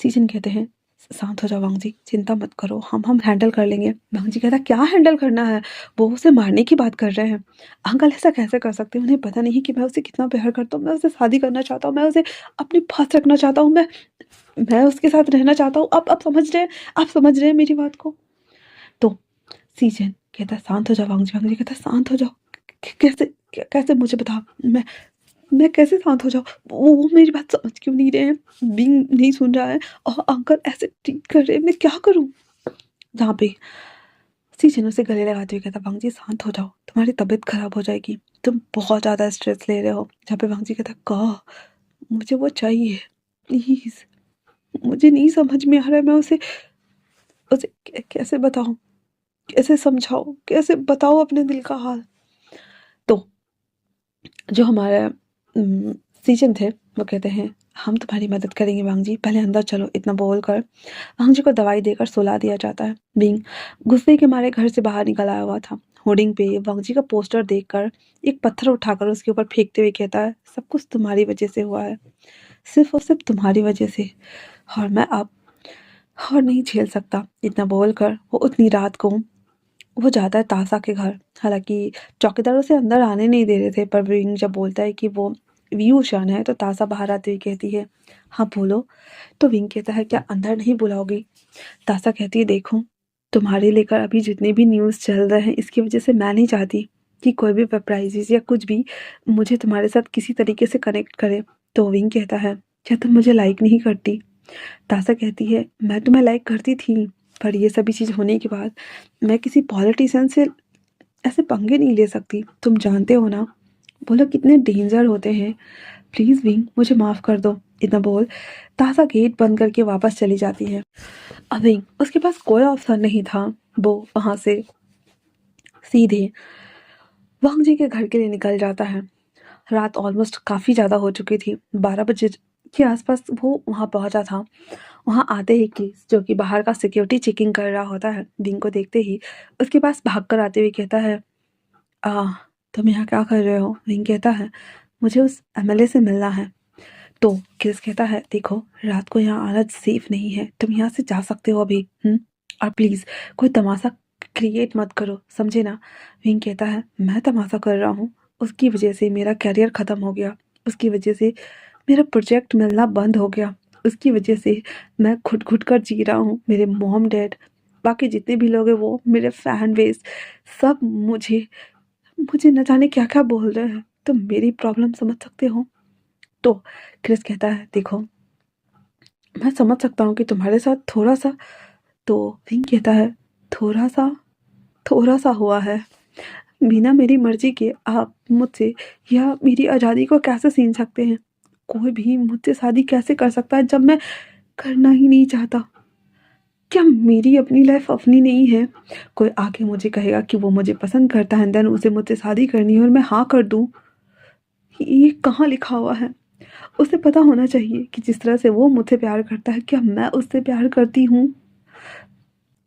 सीजन कहते हैं शांत हो जाओ वांगजी, चिंता मत करो, हम हैंडल कर लेंगे। वांगजी कहता क्या हैंडल करना है? वो उसे मारने की बात कर रहे हैं। अंकल ऐसा कैसे कर सकते हैं? उन्हें पता नहीं कि मैं उसे कितना प्यार करता हूँ, मैं उसे शादी करना चाहता हूँ, मैं उसे अपने पास रखना चाहता हूँ, मैं उसके साथ रहना चाहता हूँ। आप समझ रहे हैं? आप समझ रहे हैं मेरी बात को? तो सीजन कहता शांत हो जाओ वांगजी। वांगजी कहता शांत हो जाओ, कैसे कैसे मुझे बता, मैं कैसे शांत हो जाऊँ? वो मेरी बात समझ क्यों नहीं रहे हैं? बिंग नहीं सुन रहा है और अंकल ऐसे ट्रीट कर रहे हैं, मैं क्या करूँ? जहाँ पे सीजन उसे गले लगाते हुए कहता वांगजी शांत हो जाओ, तुम्हारी तबीयत खराब हो जाएगी, तुम बहुत ज़्यादा स्ट्रेस ले रहे हो। जहाँ पे वांगजी कहता कहा मुझे वो चाहिए, प्लीज़। मुझे नहीं समझ में आ रहा है, मैं उसे उसे कैसे बताऊँ, कैसे समझाऊँ, कैसे बताऊँ अपने दिल का हाल? तो जो हमारा सीजन थे वो कहते हैं हम तुम्हारी मदद करेंगे वांगजी, पहले अंदर चलो। इतना बोलकर वांगजी को दवाई देकर सुला दिया जाता है। बिंग गुस्से के मारे घर से बाहर निकल आया हुआ था। होर्डिंग पे वांगजी का पोस्टर देखकर एक पत्थर उठाकर उसके ऊपर फेंकते हुए कहता है सब कुछ तुम्हारी वजह से हुआ है, सिर्फ और सिर्फ तुम्हारी वजह से, और मैं अब और नहीं झेल सकता। इतना बोलकर वो उतनी रात को वो जाता है ताशा के घर। हालांकि चौकीदार उसे अंदर आने नहीं दे रहे थे, पर विंग जब बोलता है कि वो व्यूशान है तो ताशा बाहर आते हुए कहती है हाँ बोलो। तो विंग कहता है क्या अंदर नहीं बुलाओगी? ताशा कहती है देखो, तुम्हारे लेकर अभी जितने भी न्यूज़ चल रहे हैं इसकी वजह से मैं नहीं चाहती कि कोई भी पेपराइजीज या कुछ भी मुझे तुम्हारे साथ किसी तरीके से कनेक्ट करे। तो विंग कहता है क्या तुम मुझे लाइक नहीं करती? ताशा कहती है मैं तुम्हें लाइक करती थी, पर ये सभी चीज़ होने के बाद मैं किसी पॉलिटिशियन से ऐसे पंगे नहीं ले सकती, तुम जानते हो ना वो लोग कितने डेंजर होते हैं। प्लीज़ विंग मुझे माफ़ कर दो। इतना बोल ताशा गेट बंद करके वापस चली जाती है। अब विंग उसके पास कोई ऑप्शन नहीं था, वो वहाँ से सीधे वांग जी के घर के लिए निकल जाता है। रात ऑलमोस्ट काफ़ी ज़्यादा हो चुकी थी, 12 बजे के आसपास वो वहाँ पहुँचा था। वहाँ आते ही क्रिस जो कि बाहर का सिक्योरिटी चेकिंग कर रहा होता है, विंग को देखते ही उसके पास भागकर आते हुए कहता है आ तुम यहाँ क्या कर रहे हो? विंग कहता है मुझे उस एमएलए से मिलना है। तो क्रिस कहता है देखो रात को यहाँ आना सेफ नहीं है, तुम यहाँ से जा सकते हो अभी। और प्लीज़ कोई तमाशा क्रिएट मत करो, समझे ना? विंग कहता है मैं तमाशा कर रहा हूँ? उसकी वजह से मेरा करियर ख़त्म हो गया, उसकी वजह से मेरा प्रोजेक्ट मिलना बंद हो गया, उसकी वजह से मैं घुट-घुट कर जी रहा हूँ। मेरे मॉम डैड बाकी जितने भी लोग हैं वो मेरे फैन बेस सब मुझे मुझे न जाने क्या-क्या बोल रहे हैं। तुम मेरी प्रॉब्लम समझ सकते हो? तो क्रिस कहता है देखो मैं समझ सकता हूँ कि तुम्हारे साथ थोड़ा-सा। तो विंग कहता है थोड़ा-सा थोड़ा-सा हुआ है। बिना मेरी मर्ज़ी के आप मुझसे या मेरी आज़ादी को कैसे छीन सकते हैं? कोई भी मुझसे शादी कैसे कर सकता है जब मैं करना ही नहीं चाहता? क्या मेरी अपनी लाइफ़ अपनी नहीं है? कोई आके मुझे कहेगा कि वो मुझे पसंद करता है एंड देन उसे मुझसे शादी करनी है और मैं हाँ कर दूँ? ये कहाँ लिखा हुआ है? उसे पता होना चाहिए कि जिस तरह से वो मुझसे प्यार करता है, क्या मैं उससे प्यार करती हूँ?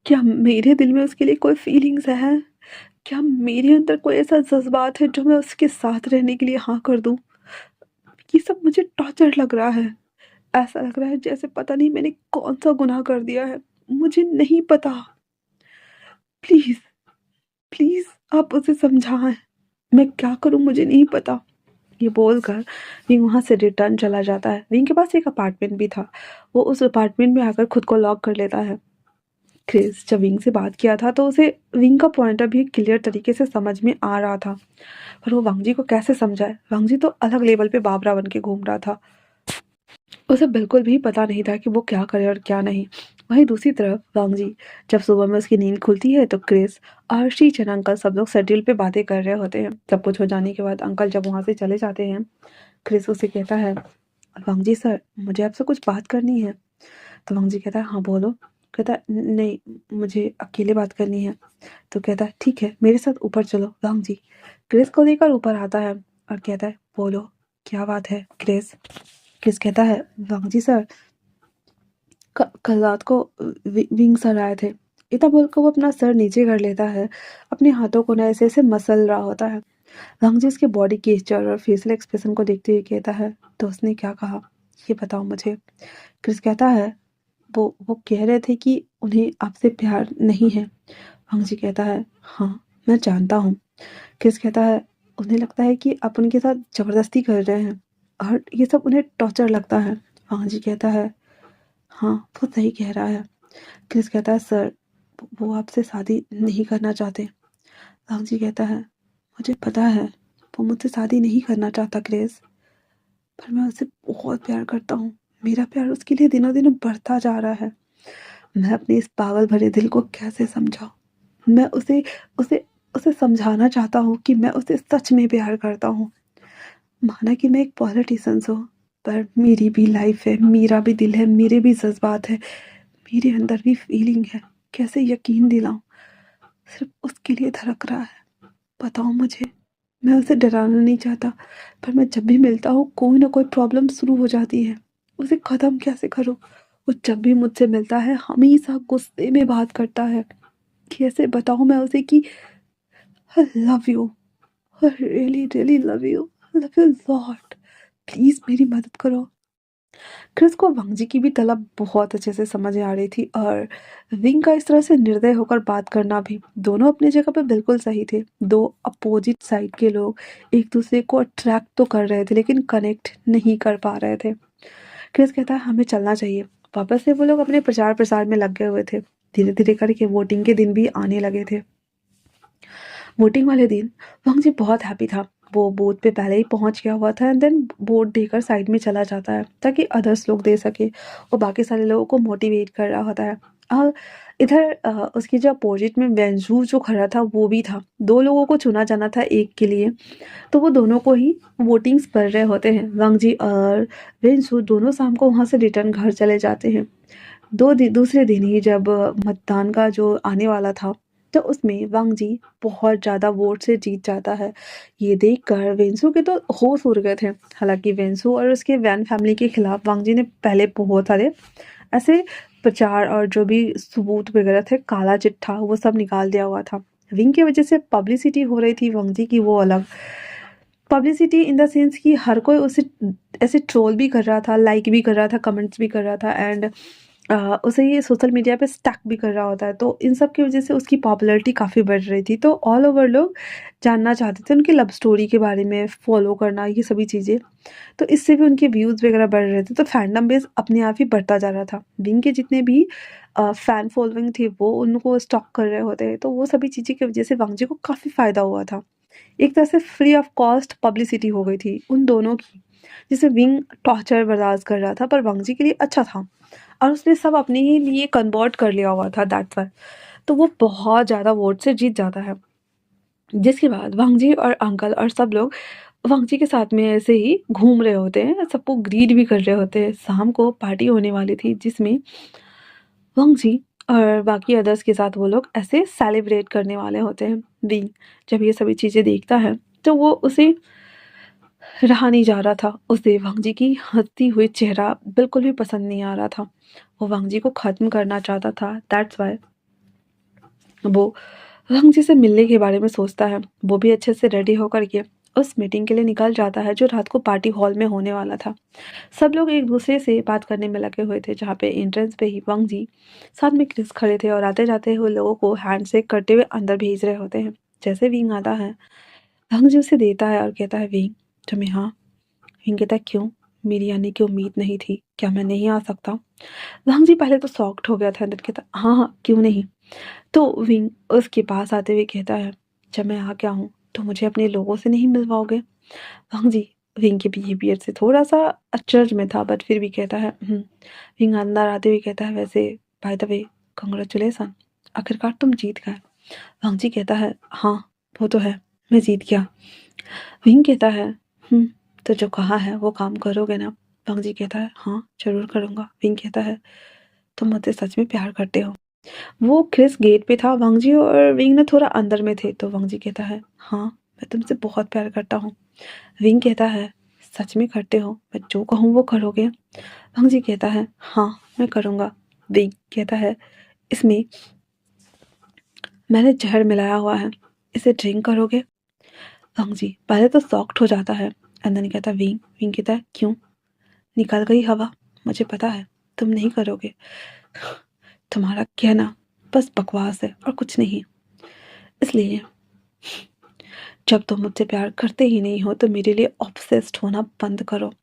क्या मेरे दिल में उसके लिए कोई फीलिंग्स है? क्या मेरे अंदर कोई ऐसा जज़्बात है जो मैं उसके साथ रहने के लिए हाँ कर दूँ? ये सब मुझे टॉर्चर लग रहा है। ऐसा लग रहा है जैसे पता नहीं मैंने कौन-सा गुनाह कर दिया है। मुझे नहीं पता। प्लीज़, प्लीज़ आप उसे समझाएँ। मैं क्या करूँ मुझे नहीं पता। ये बोलकर विंग वहाँ से रिटर्न चला जाता है। विंग के पास एक अपार्टमेंट भी था। वो उस अपार्टमेंट में आकर खुद को लॉक कर लेता है। क्रिस जब विंग से बात किया था तो उसे विंग का पॉइंट ऑफ व्यू क्लियर तरीके से समझ में आ रहा था, पर वो वांगजी को कैसे समझाए? वांगजी तो अलग लेवल पे बाबरा बन के घूम रहा था। उसे बिल्कुल भी पता नहीं था कि वो क्या करे और क्या नहीं। वहीं दूसरी तरफ वांगजी जब सुबह में उसकी नींद खुलती है तो क्रिस और शीचन अंकल सब लोग शेड्यूल पे बातें कर रहे होते हैं। सब कुछ हो जाने के बाद अंकल जब वहाँ से चले जाते हैं, क्रिस उसे कहता है वांगजी सर मुझे आपसे कुछ बात करनी है। तो वांगजी कहता है हाँ बोलो। कहता है नहीं, मुझे अकेले बात करनी है। तो कहता है ठीक है, मेरे साथ ऊपर चलो वांग जी। क्रिस को लेकर ऊपर आता है और कहता है बोलो क्या बात है क्रिस। क्रिस कहता है वांग जी सर, कल रात को विंग सर आए थे। इतना बोलकर वो अपना सर नीचे कर लेता है, अपने हाथों को ना ऐसे ऐसे मसल रहा होता है। वांग जी उसके बॉडी गेस्चर और फेशियल एक्सप्रेशन को देखते हुए कहता है तो उसने क्या कहा, ये बताओ मुझे। क्रिस कहता है वो कह रहे थे कि उन्हें आपसे प्यार नहीं है। वांग जी कहता है हाँ, मैं जानता हूँ। क्रिस कहता है उन्हें लगता है कि आप उनके साथ जबरदस्ती कर रहे हैं और ये सब उन्हें टॉर्चर लगता है। वांग जी कहता है हाँ, वो सही कह रहा है। क्रिस कहता है सर, वो आपसे शादी नहीं करना चाहते। वांग जी कहता है मुझे पता है वो मुझसे शादी नहीं करना चाहता क्रिस, पर मैं उसे बहुत प्यार करता हूँ। मेरा प्यार उसके लिए दिनों दिन बढ़ता जा रहा है। मैं अपने इस पागल भरे दिल को कैसे समझाऊं। मैं उसे उसे उसे समझाना चाहता हूँ कि मैं उसे सच में प्यार करता हूँ। माना कि मैं एक पॉलिटिशियन हूँ, पर मेरी भी लाइफ है, मेरा भी दिल है, मेरे भी जज्बात है, मेरे अंदर भी फीलिंग है। कैसे यकीन दिलाऊं, सिर्फ उसके लिए धड़क रहा है। बताओ मुझे। मैं उसे डराना नहीं चाहता, पर मैं जब भी मिलता हूँ कोई ना कोई प्रॉब्लम शुरू हो जाती है। उसे ख़त्म कैसे करूँ। वो जब भी मुझसे मिलता है हमेशा गुस्से में बात करता है। कैसे बताऊँ मैं उसे कि I love you, I really really love you, love you lot, please मेरी मदद करो। क्रिस को वांग जी की भी तलब बहुत अच्छे से समझ आ रही थी और विंग का इस तरह से निर्दय होकर बात करना भी, दोनों अपनी जगह पे बिल्कुल सही थे। दो अपोजिट साइड के लोग एक दूसरे को अट्रैक्ट तो कर रहे थे लेकिन कनेक्ट नहीं कर पा रहे थे। क्रिस कहता है हमें चलना चाहिए। वापस से वो लोग अपने प्रचार प्रसार में लगे हुए थे। धीरे धीरे करके वोटिंग के दिन भी आने लगे थे। वोटिंग वाले दिन वांग जी बहुत हैप्पी था। वो बूथ पे पहले ही पहुंच गया हुआ था एंड देन वोट देकर साइड में चला जाता है ताकि अदर्स लोग दे सके और बाकी सारे लोगों को मोटिवेट कर रहा होता है। और इधर उसकी जो अपोजिट में वेंजू जो खड़ा था वो भी था। दो लोगों को चुना जाना था एक के लिए, तो वो दोनों को ही वोटिंग्स कर रहे होते हैं। वांग जी और वेंजू दोनों शाम को वहाँ से रिटर्न घर चले जाते हैं। दूसरे दिन ही जब मतदान का जो आने वाला था, तो उसमें वांग जी बहुत ज़्यादा वोट से जीत जाता है। ये देखकर वेंसू के तो होश उड़ गए थे। हालांकि वेंसू और उसके वैन फैमिली के खिलाफ वांग जी ने पहले बहुत सारे ऐसे प्रचार और जो भी सबूत वगैरह थे, काला चिट्ठा, वो सब निकाल दिया हुआ था। विंग की वजह से पब्लिसिटी हो रही थी वांग जी की, वो अलग पब्लिसिटी इन द सेंस कि हर कोई उसे ऐसे ट्रोल भी कर रहा था, लाइक भी कर रहा था, कमेंट्स भी कर रहा था एंड उसे ये सोशल मीडिया पे स्टैक भी कर रहा होता है। तो इन सब की वजह से उसकी पॉपुलैरिटी काफ़ी बढ़ रही थी। तो ऑल ओवर लोग जानना चाहते थे उनकी लव स्टोरी के बारे में, फॉलो करना, ये सभी चीज़ें। तो इससे भी उनके व्यूज़ वगैरह बढ़ रहे थे। तो फैंडम बेस अपने आप ही बढ़ता जा रहा था। विंग के जितने भी फ़ैन फॉलोइंग थे वो उनको स्टॉक कर रहे होते। तो वो सभी चीज़ें की वजह से वांग जी को काफ़ी फ़ायदा हुआ था। एक तरह से फ्री ऑफ कॉस्ट पब्लिसिटी हो गई थी उन दोनों की, जिसे विंग टॉर्चर बर्दाश्त कर रहा था पर वांग जी के लिए अच्छा था और उसने सब अपने ही लिए कन्वर्ट कर लिया हुआ था, दैट्स व्हाई। तो वो बहुत ज़्यादा वोट से जीत जाता है। जिसके बाद वांग जी और अंकल और सब लोग वांग जी के साथ में ऐसे ही घूम रहे होते हैं, सबको ग्रीट भी कर रहे होते हैं। शाम को पार्टी होने वाली थी जिसमें वांग जी और बाकी अदर्स के साथ वो लोग ऐसे सेलिब्रेट करने वाले होते हैं। विंग जब ये सभी चीज़ें देखता है तो वो उसे रहा नहीं जा रहा था। उसे वांग जी की हँसती हुई चेहरा बिल्कुल भी पसंद नहीं आ रहा था। वो वांग जी को ख़त्म करना चाहता था, दैट्स व्हाई वो वांग जी से मिलने के बारे में सोचता है। वो भी अच्छे से रेडी होकर के उस मीटिंग के लिए निकल जाता है जो रात को पार्टी हॉल में होने वाला था। सब लोग एक दूसरे से बात करने में लगे हुए थे, जहाँ पे एंट्रेंस पे ही वांग जी साथ में क्रिस खड़े थे और आते जाते हुए लोगों को हैंडशेक करते हुए अंदर भेज रहे होते हैं। जैसे विंग आता है, वांग जी उसे देता है और कहता है विंग तुम्हें हाँ। विंग कहता है क्यों, मेरी आने की उम्मीद नहीं थी, क्या मैं नहीं आ सकता। वांग जी पहले तो शॉक्ड हो गया था, अंदर कहता हाँ हाँ क्यों नहीं। तो विंग उसके पास आते हुए कहता है जब मैं आ गया हूँ तो मुझे अपने लोगों से नहीं मिलवाओगे। वांग जी विंग के बिहेवियर से थोड़ा सा अचरज में था बट फिर भी कहता है विंग अंदर आते हुए कहता है वैसे बाय द वे कंग्रेचुलेसन, आखिरकार तुम जीत गए। वांग जी कहता है हाँ वो तो है, मैं जीत गया। विंग कहता है तो जो कहा है वो काम करोगे ना। वांग जी कहता है हाँ जरूर करूँगा। विंग कहता है तुम मुझसे सच में प्यार करते हो? वो क्रिस गेट पे था, वांग जी और विंग ना थोड़ा अंदर में थे, तो वांग जी कहता है, हाँ मैं तुमसे बहुत प्यार करता हूँ। विंग कहता है, सच में करते हो? मैं जो कहूँ वो करोगे? वांग जी कहता है, हाँ मैं करूँगा। विंग कहता है, इसमें मैंने जहर मिलाया हुआ है, इसे ड्रिंक करोगे? वांग जी पहले तो शॉक्ड हो जाता है, अंदर कहता विंग। विंग कहता है, क्यों? निकल गई हवा, मुझे पता है तुम नहीं करोगे। तुम्हारा कहना बस बकवास है और कुछ नहीं। इसलिए जब तुम मुझसे प्यार करते ही नहीं हो तो मेरे लिए ऑब्सेस्ड होना बंद करो।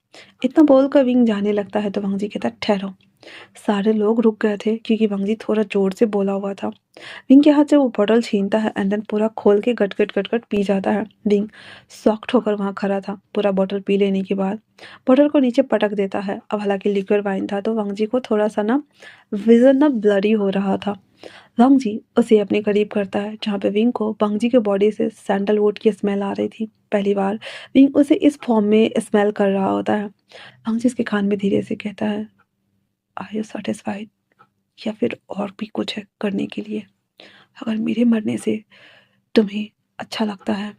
इतना बोलकर विंग जाने लगता है तो वांग जी कहता है, ठहरो। सारे लोग रुक गए थे क्योंकि वांग जी थोड़ा जोर से बोला हुआ था। विंग के हाथ से वो बॉटल छीनता है एंड देन पूरा खोल के गट गट गट गट पी जाता है। विंग शॉक्ड होकर वहां खड़ा था पूरा बॉटल पी लेने के बाद। बॉटल को नीचे पटक देता है। अब हालांकि लिक्विड वाइन था तो वांग जी को थोड़ा सा ना विजन ना ब्लरी हो रहा था। वांग जी उसे अपने करीब करता है जहाँ पे विंग को वांग जी के बॉडी से सैंडलवुड की स्मेल आ रही थी। पहली बार विंग उसे इस फॉर्म में स्मेल कर रहा होता है। वांग जी उसके कान में धीरे से कहता है, आर यू सेटिस्फाइड? या फिर और भी कुछ है करने के लिए? अगर मेरे मरने से तुम्हें अच्छा लगता है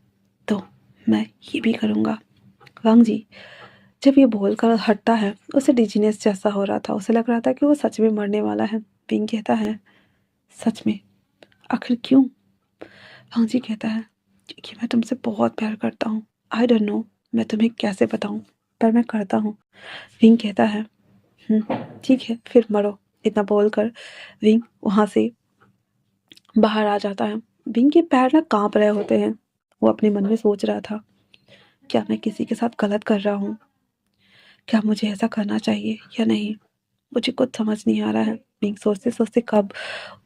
तो मैं ये भी करूँगा। वांग जी जब ये बोलकर हटता है उसे डिजीनेस जैसा हो रहा था, उसे लग रहा था कि वो सच में मरने वाला है। विंग कहता है, सच में? आखिर क्यों? वांग जी कहता है, क्योंकि मैं तुमसे बहुत प्यार करता हूँ। आई डोंट नो मैं तुम्हें कैसे बताऊँ, पर मैं करता हूँ। विंग कहता है, ठीक है फिर मरो। इतना बोलकर विंग वहाँ से बाहर आ जाता है। विंग के पैर ना कांप रहे होते हैं। वो अपने मन में सोच रहा था, क्या मैं किसी के साथ गलत कर रहा हूँ? क्या मुझे ऐसा करना चाहिए या नहीं? मुझे कुछ समझ नहीं आ रहा है। विंग सोचते सोचते कब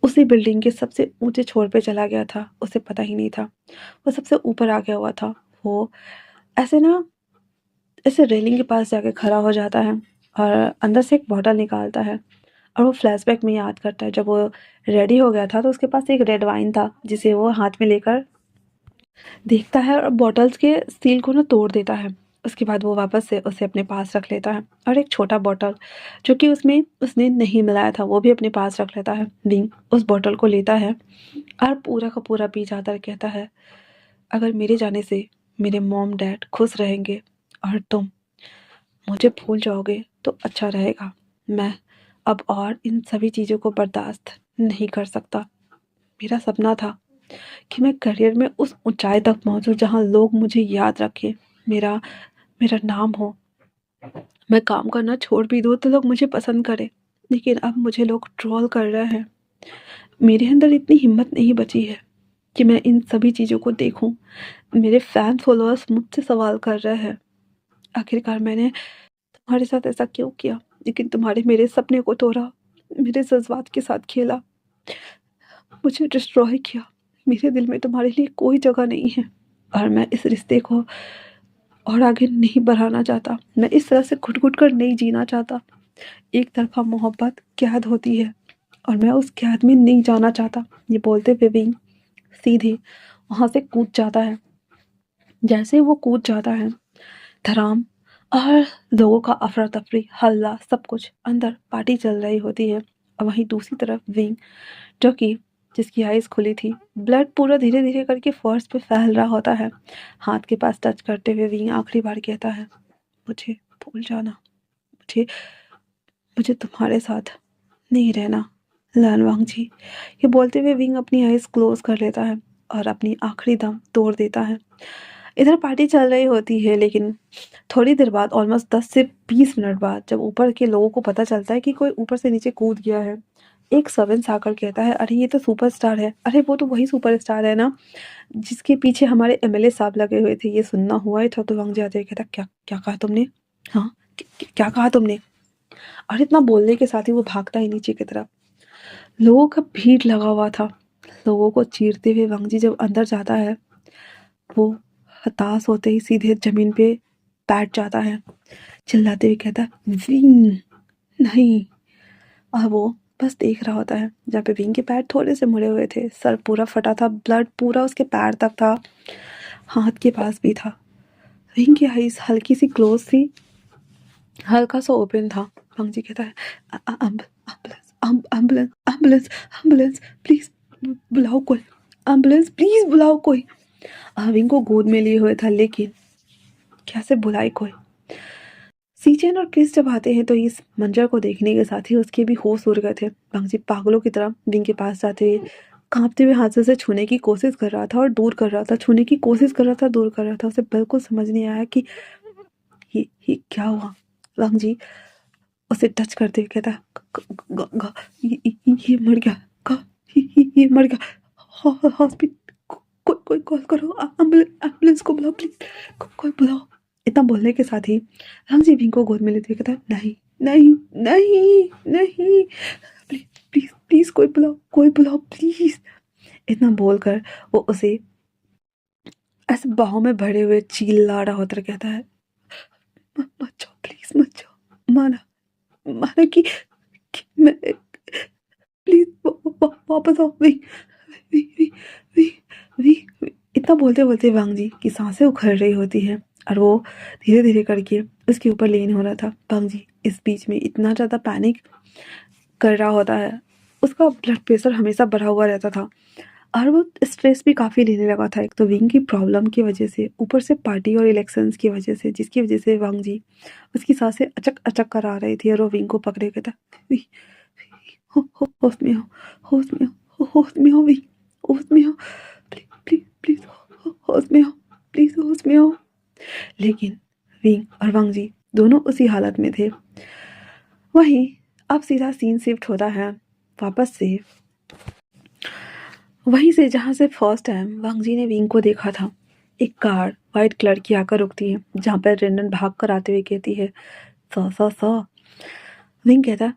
उसी बिल्डिंग के सबसे ऊंचे छोर पे चला गया था, उसे पता ही नहीं था। वो सबसे ऊपर आ गया हुआ था। वो ऐसे ना ऐसे रेलिंग के पास जाके खड़ा हो जाता है और अंदर से एक बॉटल निकालता है। और वो फ्लैशबैक में याद करता है जब वो रेडी हो गया था तो उसके पास एक रेड वाइन था जिसे वो हाथ में लेकर देखता है और बॉटल्स के सील को ना तोड़ देता है। उसके बाद वो वापस से उसे अपने पास रख लेता है और एक छोटा बॉटल जो कि उसमें उसने नहीं मिलाया था वो भी अपने पास रख लेता है। विंग उस बॉटल को लेता है और पूरा का पूरा पी जाता है। कहता है, अगर मेरे जाने से मेरे मॉम डैड खुश रहेंगे और तुम मुझे भूल जाओगे तो अच्छा रहेगा। मैं अब और इन सभी चीज़ों को बर्दाश्त नहीं कर सकता। मेरा सपना था कि मैं करियर में उस ऊंचाई तक पहुंचूं जहां लोग मुझे याद रखें, मेरा मेरा नाम हो। मैं काम करना छोड़ भी दूँ तो लोग मुझे पसंद करें, लेकिन अब मुझे लोग ट्रोल कर रहे हैं। मेरे अंदर इतनी हिम्मत नहीं बची है कि मैं इन सभी चीज़ों को देखूं। मेरे फैन फॉलोअर्स मुझसे सवाल कर रहे हैं, आखिरकार मैंने तुम्हारे साथ ऐसा क्यों किया? लेकिन तुम्हारे मेरे सपने को तोड़ा, मेरे जज्बात के साथ खेला, मुझे डिस्ट्रॉय किया। मेरे दिल में तुम्हारे लिए कोई जगह नहीं है और मैं इस रिश्ते को और आगे नहीं बढ़ाना चाहता। मैं इस तरह से घुट-घुट कर नहीं जीना चाहता। एक तरफ़ा मोहब्बत कैद होती है और मैं उस कैद में नहीं जाना चाहता। ये बोलते हुए विंग सीधे वहाँ से कूद जाता है। जैसे ही वो कूद जाता है, धड़ाम और लोगों का अफरा-तफरी, हल्ला, सब कुछ अंदर पार्टी चल रही होती है और वहीं दूसरी तरफ विंग जो कि जिसकी आइज़ खुली थी, ब्लड पूरा धीरे-धीरे करके फर्श पे फैल रहा होता है। हाथ के पास टच करते हुए विंग आखिरी बार कहता है, मुझे भूल जाना, मुझे मुझे तुम्हारे साथ नहीं रहना, लानवांग जी। ये बोलते हुए विंग अपनी आइज़ क्लोज कर लेता है और अपनी आखिरी दम तोड़ देता है। इधर पार्टी चल रही होती है लेकिन थोड़ी देर बाद ऑलमोस्ट 10 से 20 मिनट बाद जब ऊपर के लोगों को पता चलता है कि कोई ऊपर से नीचे कूद गया है, एक सर्वेंट आकर कहता है, अरे ये तो सुपरस्टार है। अरे वो तो वही सुपरस्टार है ना जिसके पीछे हमारे एमएलए साहब लगे हुए थे। ये सुनना हुआ ही था तो वांग जाते कहता, क्या क्या कहा तुमने? हाँ, क्या कहा तुमने? और इतना बोलने के साथ ही वो भागता है नीचे की तरफ। लोगों का भीड़ लगा हुआ था। लोगों को चीरते हुए वांग जी जब अंदर जाता है, वो हताश होते ही सीधे जमीन पे बैठ जाता है, चिल्लाते हुए कहता है, विंग नहीं। और वो बस देख रहा होता है जहाँ पे विंग के पैर थोड़े से मुड़े हुए थे, सर पूरा फटा था, ब्लड पूरा उसके पैर तक था, हाथ के पास भी था। विंग की आईज हल्की सी क्लोज थी, हल्का सा ओपन था। वांग जी कहता है, एम्बुलेंस एम्बुलेंस एम्बुलेंस प्लीज बुलाओ कोई, एम्बुलेंस प्लीज बुलाओ कोई। विंग को गोद में लिए हुए था, लेकिन कैसे बुलाए कोई। सीचेन और क्रिस जब आते हैं तो इस मंजर को देखने के साथ ही उसके भी होश उड़ गए थे। बांगजी पागलों की तरह विंग के पास जाते हुए कांपते हुए हाथ से उसे छूने की कोशिश कर रहा था और दूर कर रहा था, छूने की कोशिश कर रहा था, दूर कर रहा था। उसे बिल्कुल समझ नहीं आया कि ये क्या हुआ। बांगजी उसे टच करते हुए कहता, ये मर गया, ये मर गया, हॉस्पिटल कोई कॉल करो, एम्बुलेंस को बुलाओ प्लीज, कोई बुलाओ। इतना बोलने के साथ ही रामजी भीम को गोद में लेते हुए कहता, नहीं नहीं नहीं नहीं, प्लीज प्लीज प्लीज कोई बुलाओ प्लीज। इतना बोलकर वो उसे ऐसे बाहों में भरे हुए चिल्ला रहा होता कहता है, मत जाओ प्लीज, मत जाओ, माना माना कि मैं, प्लीज वापस आओ। We we we we we इतना बोलते बोलते वांगजी की सांसें उखड़ रही होती है और वो धीरे धीरे करके उसके ऊपर लीन हो रहा था। वांगजी इस बीच में इतना ज़्यादा पैनिक कर रहा होता है, उसका ब्लड प्रेशर हमेशा बढ़ा हुआ रहता था और वो स्ट्रेस भी काफ़ी लेने लगा था। एक तो विंग की प्रॉब्लम की वजह से, ऊपर से पार्टी और इलेक्शंस की वजह से, जिसकी वजह से वांगजी उसकी सांसें अचक अचक कर आ रही थी और वो विंग को पकड़े कहता, होश में हो, होश में हो, होश में हो भी, होश में हो, प्लीज प्लीज प्लीज, होश में हो, प्लीज होश में हो। लेकिन विंग और वांगजी दोनों उसी हालत में थे। वहीं अब सीधा सीन शिफ्ट होता है वापस से वहीं से जहाँ से फर्स्ट टाइम वांगजी ने विंग को देखा था। एक कार वाइट कलर की आकर रुकती है, जहाँ पर रेंडन भाग कर आते हुए कहती है, सौ। विंग कहता,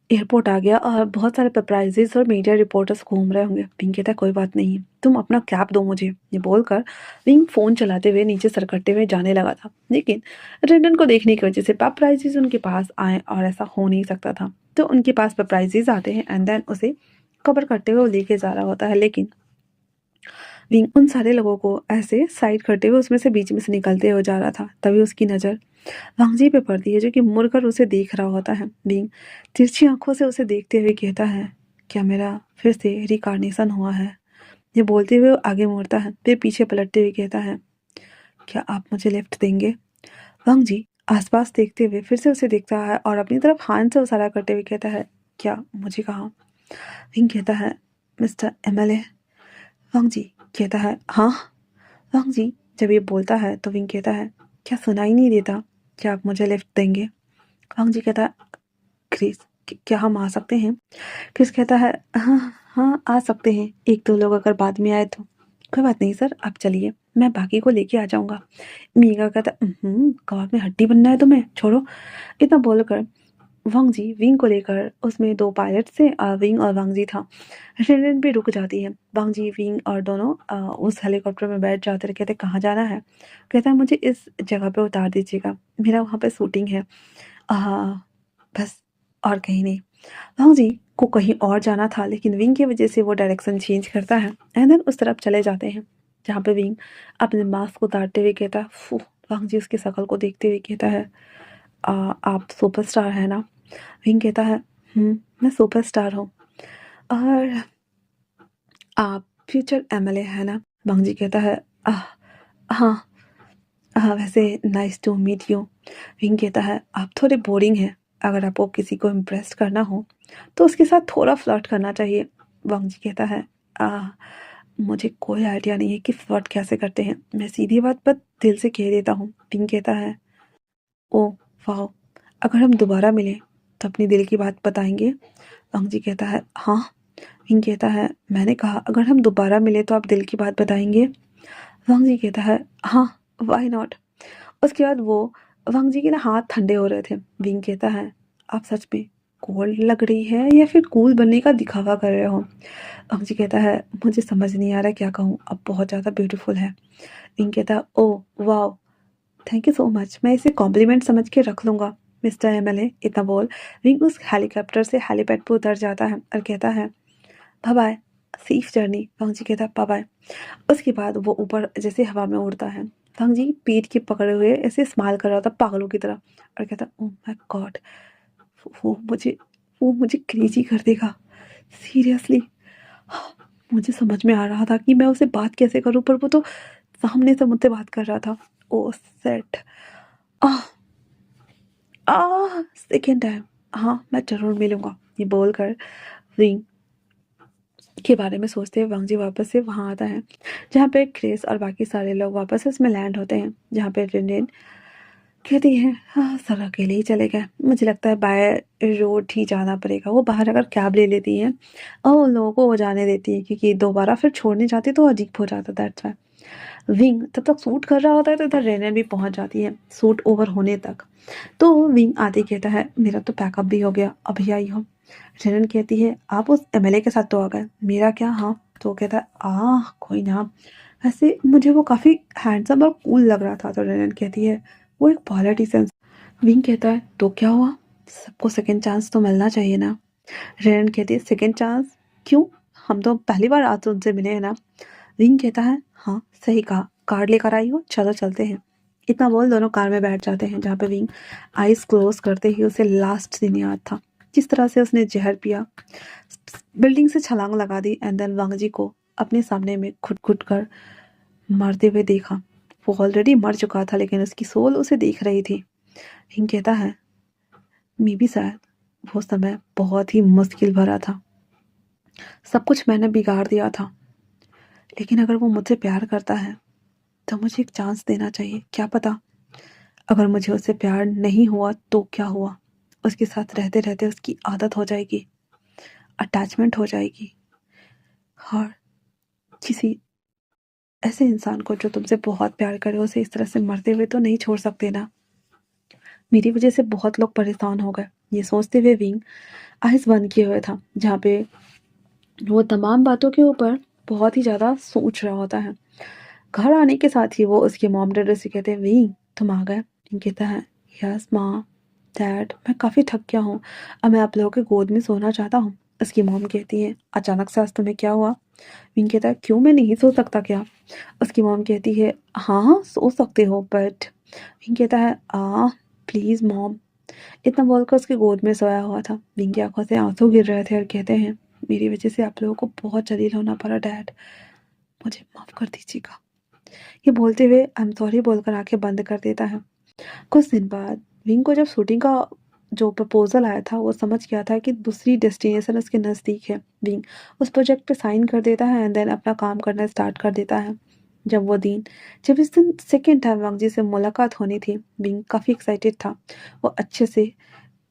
एयरपोर्ट आ गया और बहुत सारे पेपराइजीज और मीडिया रिपोर्टर्स घूम रहे होंगे। विंग कहता, कोई बात नहीं, तुम अपना कैब दो मुझे। ये बोलकर विंग फ़ोन चलाते हुए नीचे सरकते हुए जाने लगा था, लेकिन रेंडन को देखने की वजह से पेपराइजीज उनके पास आए और ऐसा हो नहीं सकता था। तो उनके पास पेपराइजीज आते हैं एंड देन उसे कवर करते हुए वो लेके जा रहा होता है। लेकिन विंग उन सारे लोगों को ऐसे साइड करते हुए उसमें से बीच में से निकलते हुए जा रहा था। तभी उसकी नज़र वांगजी पे पड़ती है, जो कि मुड़कर उसे देख रहा होता है। विंग तिरछी आंखों से उसे देखते हुए कहता है, क्या मेरा फिर से रिकार्नेशन हुआ है। ये बोलते हुए वो आगे मुड़ता है, फिर पीछे पलटते हुए कहता है, क्या आप मुझे लिफ्ट देंगे। वांगजी आसपास देखते हुए फिर से उसे देखता है और अपनी तरफ हाथ से इशारा करते हुए कहता है, क्या मुझे कहा। विंग कहता है, मिस्टर एमएलए। वांगजी कहता है, हाँ। वांगजी जब ये बोलता है तो विंग कहता है, क्या सुनाई नहीं देता, क्या आप मुझे लिफ्ट देंगे। वांगजी कहता है, क्रिस क्या हम आ सकते हैं। क्रिस कहता है, हाँ हाँ आ सकते हैं, एक दो लोग अगर बाद में आए तो। कोई बात नहीं सर, आप चलिए, मैं बाकी को लेके आ जाऊंगा। मीगा कहता, कबाब में हड्डी बनना है तुम्हें, छोड़ो। इतना बोलकर वांगजी विंग को लेकर, उसमें दो पायलट थे और विंग और वांगजी था। ट्रेन भी रुक जाती है। वांगजी विंग और दोनों उस हेलीकॉप्टर में बैठ जाते हैं। कहते, कहाँ जाना है। कहता है, मुझे इस जगह पे उतार दीजिएगा, मेरा वहाँ पे शूटिंग है, बस और कहीं नहीं। वांगजी को कहीं और जाना था, लेकिन विंग की वजह से वो डायरेक्शन चेंज करता है एंड देन उस तरफ चले जाते हैं, जहाँ पे विंग अपने मास्क को उतारते हुए कहता है, फू। वांगजी उसकी शक्ल को देखते हुए कहता है, आप सुपरस्टार है ना। विंग कहता है, मैं सुपरस्टार हूँ। और आप फ्यूचर एमएलए है ना। वांगजी कहता है, हाँ वैसे नाइस टू मीट यू। विंग कहता है, आप थोड़े बोरिंग हैं, अगर आपको किसी को इम्प्रेस करना हो तो उसके साथ थोड़ा फ्लर्ट करना चाहिए। वांगजी कहता है, मुझे कोई आइडिया नहीं है कि फ्लर्ट कैसे करते हैं, मैं सीधी बात पर दिल से कह देता हूँ। विंग कहता है, ओ वाह, अगर हम दोबारा मिलें तो अपनी दिल की बात बताएंगे। वांगजी कहता है, हाँ। विंग कहता है, मैंने कहा अगर हम दोबारा मिले तो आप दिल की बात बताएंगे। वांगजी कहता है, हाँ वाई नॉट। उसके बाद वो वांगजी के ना हाथ ठंडे हो रहे थे। विंग कहता है, आप सच में कोल्ड लग रही है या फिर कूल बनने का दिखावा कर रहे हो। वांगजी कहता है, मुझे समझ नहीं आ रहा क्या कहूँ, अब बहुत ज़्यादा ब्यूटीफुल है। विंग कहता है, ओ वाह, थैंक यू सो मच, मैं इसे कॉम्प्लीमेंट समझ के रख लूँगा मिस्टर एमएलए। इतना बोल विंग उस हेलीकॉप्टर से हेलीपैड पर उतर जाता है और कहता है, बाय बाय, सेफ जर्नी। वांगजी कहता है, बाय बाय। उसके बाद वो ऊपर जैसे हवा में उड़ता है। वांगजी पीठ के पकड़े हुए ऐसे स्माइल कर रहा था पागलों की तरह और कहता, ओह माय गॉड, वो वो मुझे क्रेजी कर देगा। सीरियसली मुझे समझ में आ रहा था कि मैं उससे बात कैसे करूं, पर वो तो सामने से मुझसे बात कर रहा था। ओ सेट। आह सेकेंड टाइम। हाँ, मैं जरूर मिलूंगा, ये बोलकर रिंग के बारे में सोचते हुए वांग जी वापस से वहाँ आता है जहाँ पे क्रिस और बाकी सारे लोग वापस से उसमें लैंड होते हैं, जहाँ पे रिन कहती है हाँ सर अकेले ही चले गए, मुझे लगता है बाय रोड ही जाना पड़ेगा। वो बाहर अगर कैब ले लेती है और उन लोगों को वो जाने देती है, क्योंकि दोबारा फिर छोड़ने जाती तो अजीब हो जाता। दैट्स वाई विंग तब तक सूट कर रहा होता है तो इधर रेनन भी पहुंच जाती है सूट ओवर होने तक। तो विंग आते कहता है मेरा तो पैकअप भी हो गया, अभी आई हो। रेनन कहती है आप उस एमएलए के साथ तो आ गए, मेरा क्या? हाँ। तो कहता है कोई ना, ऐसे मुझे वो काफ़ी हैंडसम और कूल लग रहा था। तो रेनन कहती है वो एक पॉलिटिशियन। विंग कहता है तो क्या हुआ, सबको सेकंड चांस तो मिलना चाहिए ना। रेनन कहती है सेकंड चांस क्यों, हम तो पहली बार आज उनसे मिले हैं ना। विंग कहता है हाँ सही कहा, कार्ड लेकर आई हो, चलो चलते हैं। इतना बोल दोनों कार में बैठ जाते हैं, जहाँ पे विंग आइज क्लोज करते ही उसे लास्ट दिन याद था किस तरह से उसने जहर पिया, बिल्डिंग से छलांग लगा दी एंड देन वांग जी को अपने सामने में घुट घुट कर मरते हुए देखा। वो ऑलरेडी मर चुका था लेकिन उसकी सोल उसे देख रही थी। विंग कहता है मे बी शायद वो समय बहुत ही मुश्किल भरा था, सब कुछ मैंने बिगाड़ दिया था, लेकिन अगर वो मुझसे प्यार करता है तो मुझे एक चांस देना चाहिए। क्या पता अगर मुझे उससे प्यार नहीं हुआ तो क्या हुआ, उसके साथ रहते रहते उसकी आदत हो जाएगी, अटैचमेंट हो जाएगी। और किसी ऐसे इंसान को जो तुमसे बहुत प्यार करे उसे इस तरह से मरते हुए तो नहीं छोड़ सकते ना। मेरी वजह से बहुत लोग परेशान हो गए, ये सोचते हुए विंग आइज बंद किए हुए था, जहाँ पे वो तमाम बातों के ऊपर बहुत ही ज़्यादा सोच रहा होता है। घर आने के साथ ही वो उसके मॉम डैड से कहते हैं विंग तुम आ गए। विंग कहता है यस माँ डैड मैं काफ़ी थक गया हूँ, अब मैं आप लोगों के गोद में सोना चाहता हूँ। उसकी मॉम कहती है अचानक से आज तुम्हें क्या हुआ। विंग कहता है क्यों, मैं नहीं सो सकता क्या? उसकी मॉम कहती है हाँ हाँ सो सकते हो, बट विंग कहता है प्लीज़ मॉम। इतना बोलकर उसकी गोद में सोया हुआ था। विंग की आंखों से आंसू गिर रहे थे और कहते हैं मेरी वजह से आप लोगों को बहुत जलील होना पड़ा डैड, मुझे माफ़ कर दीजिएगा। ये बोलते हुए आई एम सॉरी बोलकर आंखें बंद कर देता है। कुछ दिन बाद विंग को जब शूटिंग का जो प्रपोजल आया था वो समझ गया था कि दूसरी डेस्टिनेशन उसके नज़दीक है। विंग उस प्रोजेक्ट पे साइन कर देता है एंड देन अपना काम करना स्टार्ट कर देता है। जब इस दिन सेकेंड टाइम वांग जी से मुलाकात होनी थी, विंग काफ़ी एक्साइटेड था। वो अच्छे से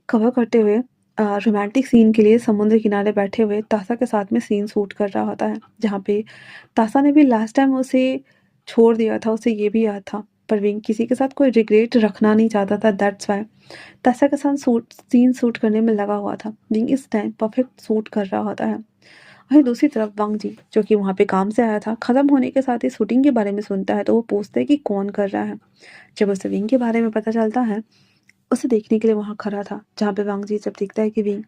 कवर करते हुए रोमांटिक सीन के लिए समुद्र किनारे बैठे हुए तासा के साथ में सीन शूट कर रहा होता है, जहाँ पे तासा ने भी लास्ट टाइम उसे छोड़ दिया था, उसे ये भी याद था। पर विंग किसी के साथ कोई रिग्रेट रखना नहीं चाहता था, दैट्स वाई तासा के साथ सीन शूट करने में लगा हुआ था। विंग इस टाइम परफेक्ट शूट कर रहा होता है। वहीं दूसरी तरफ वांग जी जो कि वहाँ पे काम से आया था, खत्म होने के साथ ही शूटिंग के बारे में सुनता है तो वो पूछता है कि कौन कर रहा है। जब उसे विंग के बारे में पता चलता है, उसे देखने के लिए वहाँ खड़ा था, जहाँ पे वांग जी जब देखता है कि विंग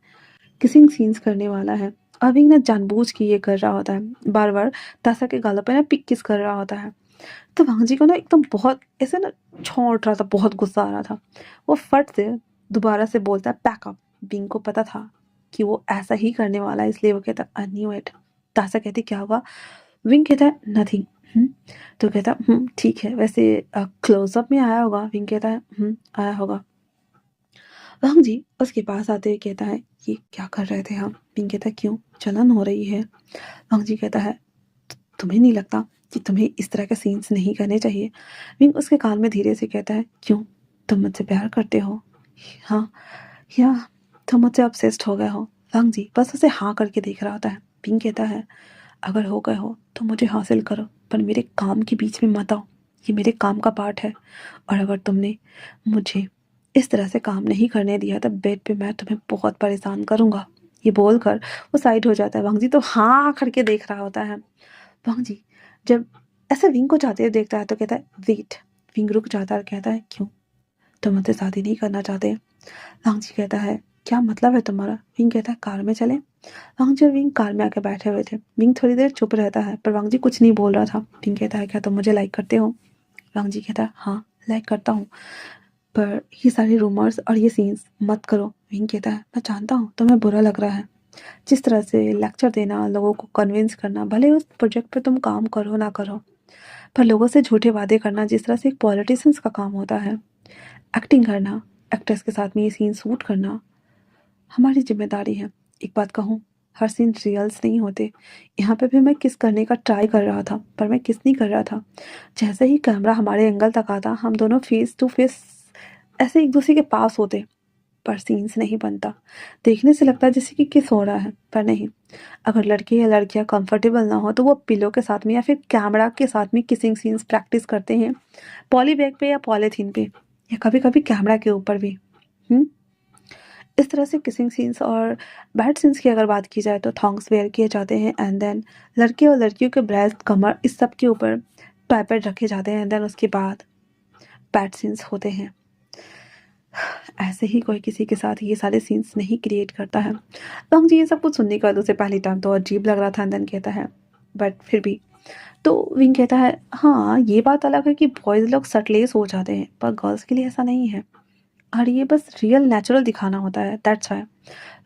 किसिंग सीन्स करने वाला है और विंग ना जानबूझ के ये कर रहा होता है, बार बार तासा के गालों पे ना पिक किस कर रहा होता है। तो वांग जी को ना एकदम बहुत ऐसे ना छौंट रहा था, बहुत गुस्सा आ रहा था। वो फट से दोबारा से बोलता है पैकअप। विंग को पता था कि वो ऐसा ही करने वाला है, इसलिए वो कहता आई न्यू इट। तासा कहती क्या हुआ? विंग कहता है नथिंग। तो कहता ठीक है, वैसे क्लोजअप में आया होगा। विंग कहता है आया होगा। वांग जी उसके पास आते हुए कहता है ये क्या कर रहे थे हम? विंग कहता है क्यों, जलन हो रही है? वांग जी कहता है तुम्हें नहीं लगता कि तुम्हें इस तरह के सीन्स नहीं करने चाहिए? विंग उसके कान में धीरे से कहता है क्यों, तुम मुझसे प्यार करते हो? हाँ, या तुम मुझसे ऑब्सेस्ड हो गए हो? वांग जी बस उसे हाँ करके देख रहा होता है। विंग कहता है अगर हो गए हो तो मुझे हासिल करो, पर मेरे काम के बीच में मत आओ, ये मेरे काम का पार्ट है। और अगर तुमने मुझे इस तरह से काम नहीं करने दिया तो बेड पे मैं तुम्हें बहुत परेशान करूंगा। ये बोलकर वो साइड हो जाता है। वांग जी तो हाँ करके देख रहा होता है। वांग जी जब ऐसे विंग को जाते हुए देखता है तो कहता है वेट। विंग रुक जाता है और कहता है क्यों, तुम मुझसे शादी नहीं करना चाहते? वांग जी कहता है क्या मतलब है तुम्हारा? विंग कहता है कार में चले। वांग जी और विंग कार में आके बैठे हुए थे। विंग थोड़ी देर चुप रहता है पर वांग जी कुछ नहीं बोल रहा था। विंग कहता है क्या तुम मुझे लाइक करते हो? वांग जी कहता है हाँ लाइक करता हूँ, पर ये सारे रूमर्स और ये सीन्स मत करो। विंग कहता है मैं जानता हूँ तुम्हें बुरा लग रहा है, जिस तरह से लेक्चर देना, लोगों को कन्विंस करना, भले उस प्रोजेक्ट पे तुम काम करो ना करो, पर लोगों से झूठे वादे करना जिस तरह से एक पॉलिटिशियंस का काम होता है, एक्टिंग करना, एक्टर्स के साथ में ये सीन शूट करना हमारी जिम्मेदारी है। एक बात कहूँ, हर सीन रियल्स नहीं होते। यहाँ पे भी मैं किस करने का ट्राई कर रहा था, पर मैं किस नहीं कर रहा था। जैसे ही कैमरा हमारे एंगल तक आता, हम दोनों फेस टू फेस ऐसे एक दूसरे के पास होते, पर सीन्स नहीं बनता। देखने से लगता है जैसे कि किस हो रहा है, पर नहीं। अगर लड़के या लड़कियां कंफर्टेबल ना हो तो वो पिलो के साथ में या फिर कैमरा के साथ में किसिंग सीन्स प्रैक्टिस करते हैं, पॉली बैग पे या पॉलीथीन पे, या कभी कभी कैमरा के ऊपर भी। इस तरह से किसिंग सीन्स और बैड सीन्स की अगर बात की जाए तो थॉन्ग्स वेयर किए जाते हैं, एंड देन लड़के और लड़कियों के ब्रेस्ट, कमर, इस सब के ऊपर पैपेट रखे जाते हैं, एंड देन उसके बाद बैड सीन्स होते हैं। ऐसे ही कोई किसी के साथ ये सारे सीन्स नहीं क्रिएट करता है। तो हम जी ये सब कुछ सुनने के बाद उसे पहली टाइम तो अजीब लग रहा था, एंड देन कहता है बट फिर भी। तो विंग कहता है हाँ ये बात अलग है कि बॉयज़ लोग सटलेस हो जाते हैं, पर गर्ल्स के लिए ऐसा नहीं है, और ये बस रियल नेचुरल दिखाना होता है, दैट्स व्हाई।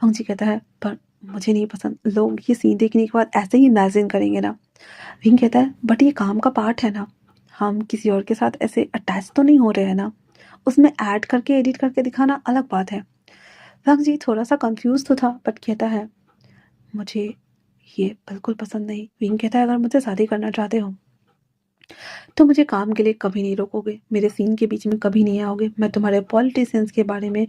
हंग जी कहता है पर मुझे नहीं पसंद, लोग ये सीन देखने के बाद ऐसे ही इमेजिन करेंगे ना। विंग कहता है बट ये काम का पार्ट है ना, हम किसी और के साथ ऐसे अटैच तो नहीं हो रहे हैं ना, उसमें ऐड करके एडिट करके दिखाना अलग बात है। वंग जी थोड़ा सा कंफ्यूज तो था, बट कहता है मुझे ये बिल्कुल पसंद नहीं। विंग कहता है अगर मुझसे शादी करना चाहते हो तो मुझे काम के लिए कभी नहीं रोकोगे, मेरे सीन के बीच में कभी नहीं आओगे, मैं तुम्हारे पॉलिटिशियंस के बारे में,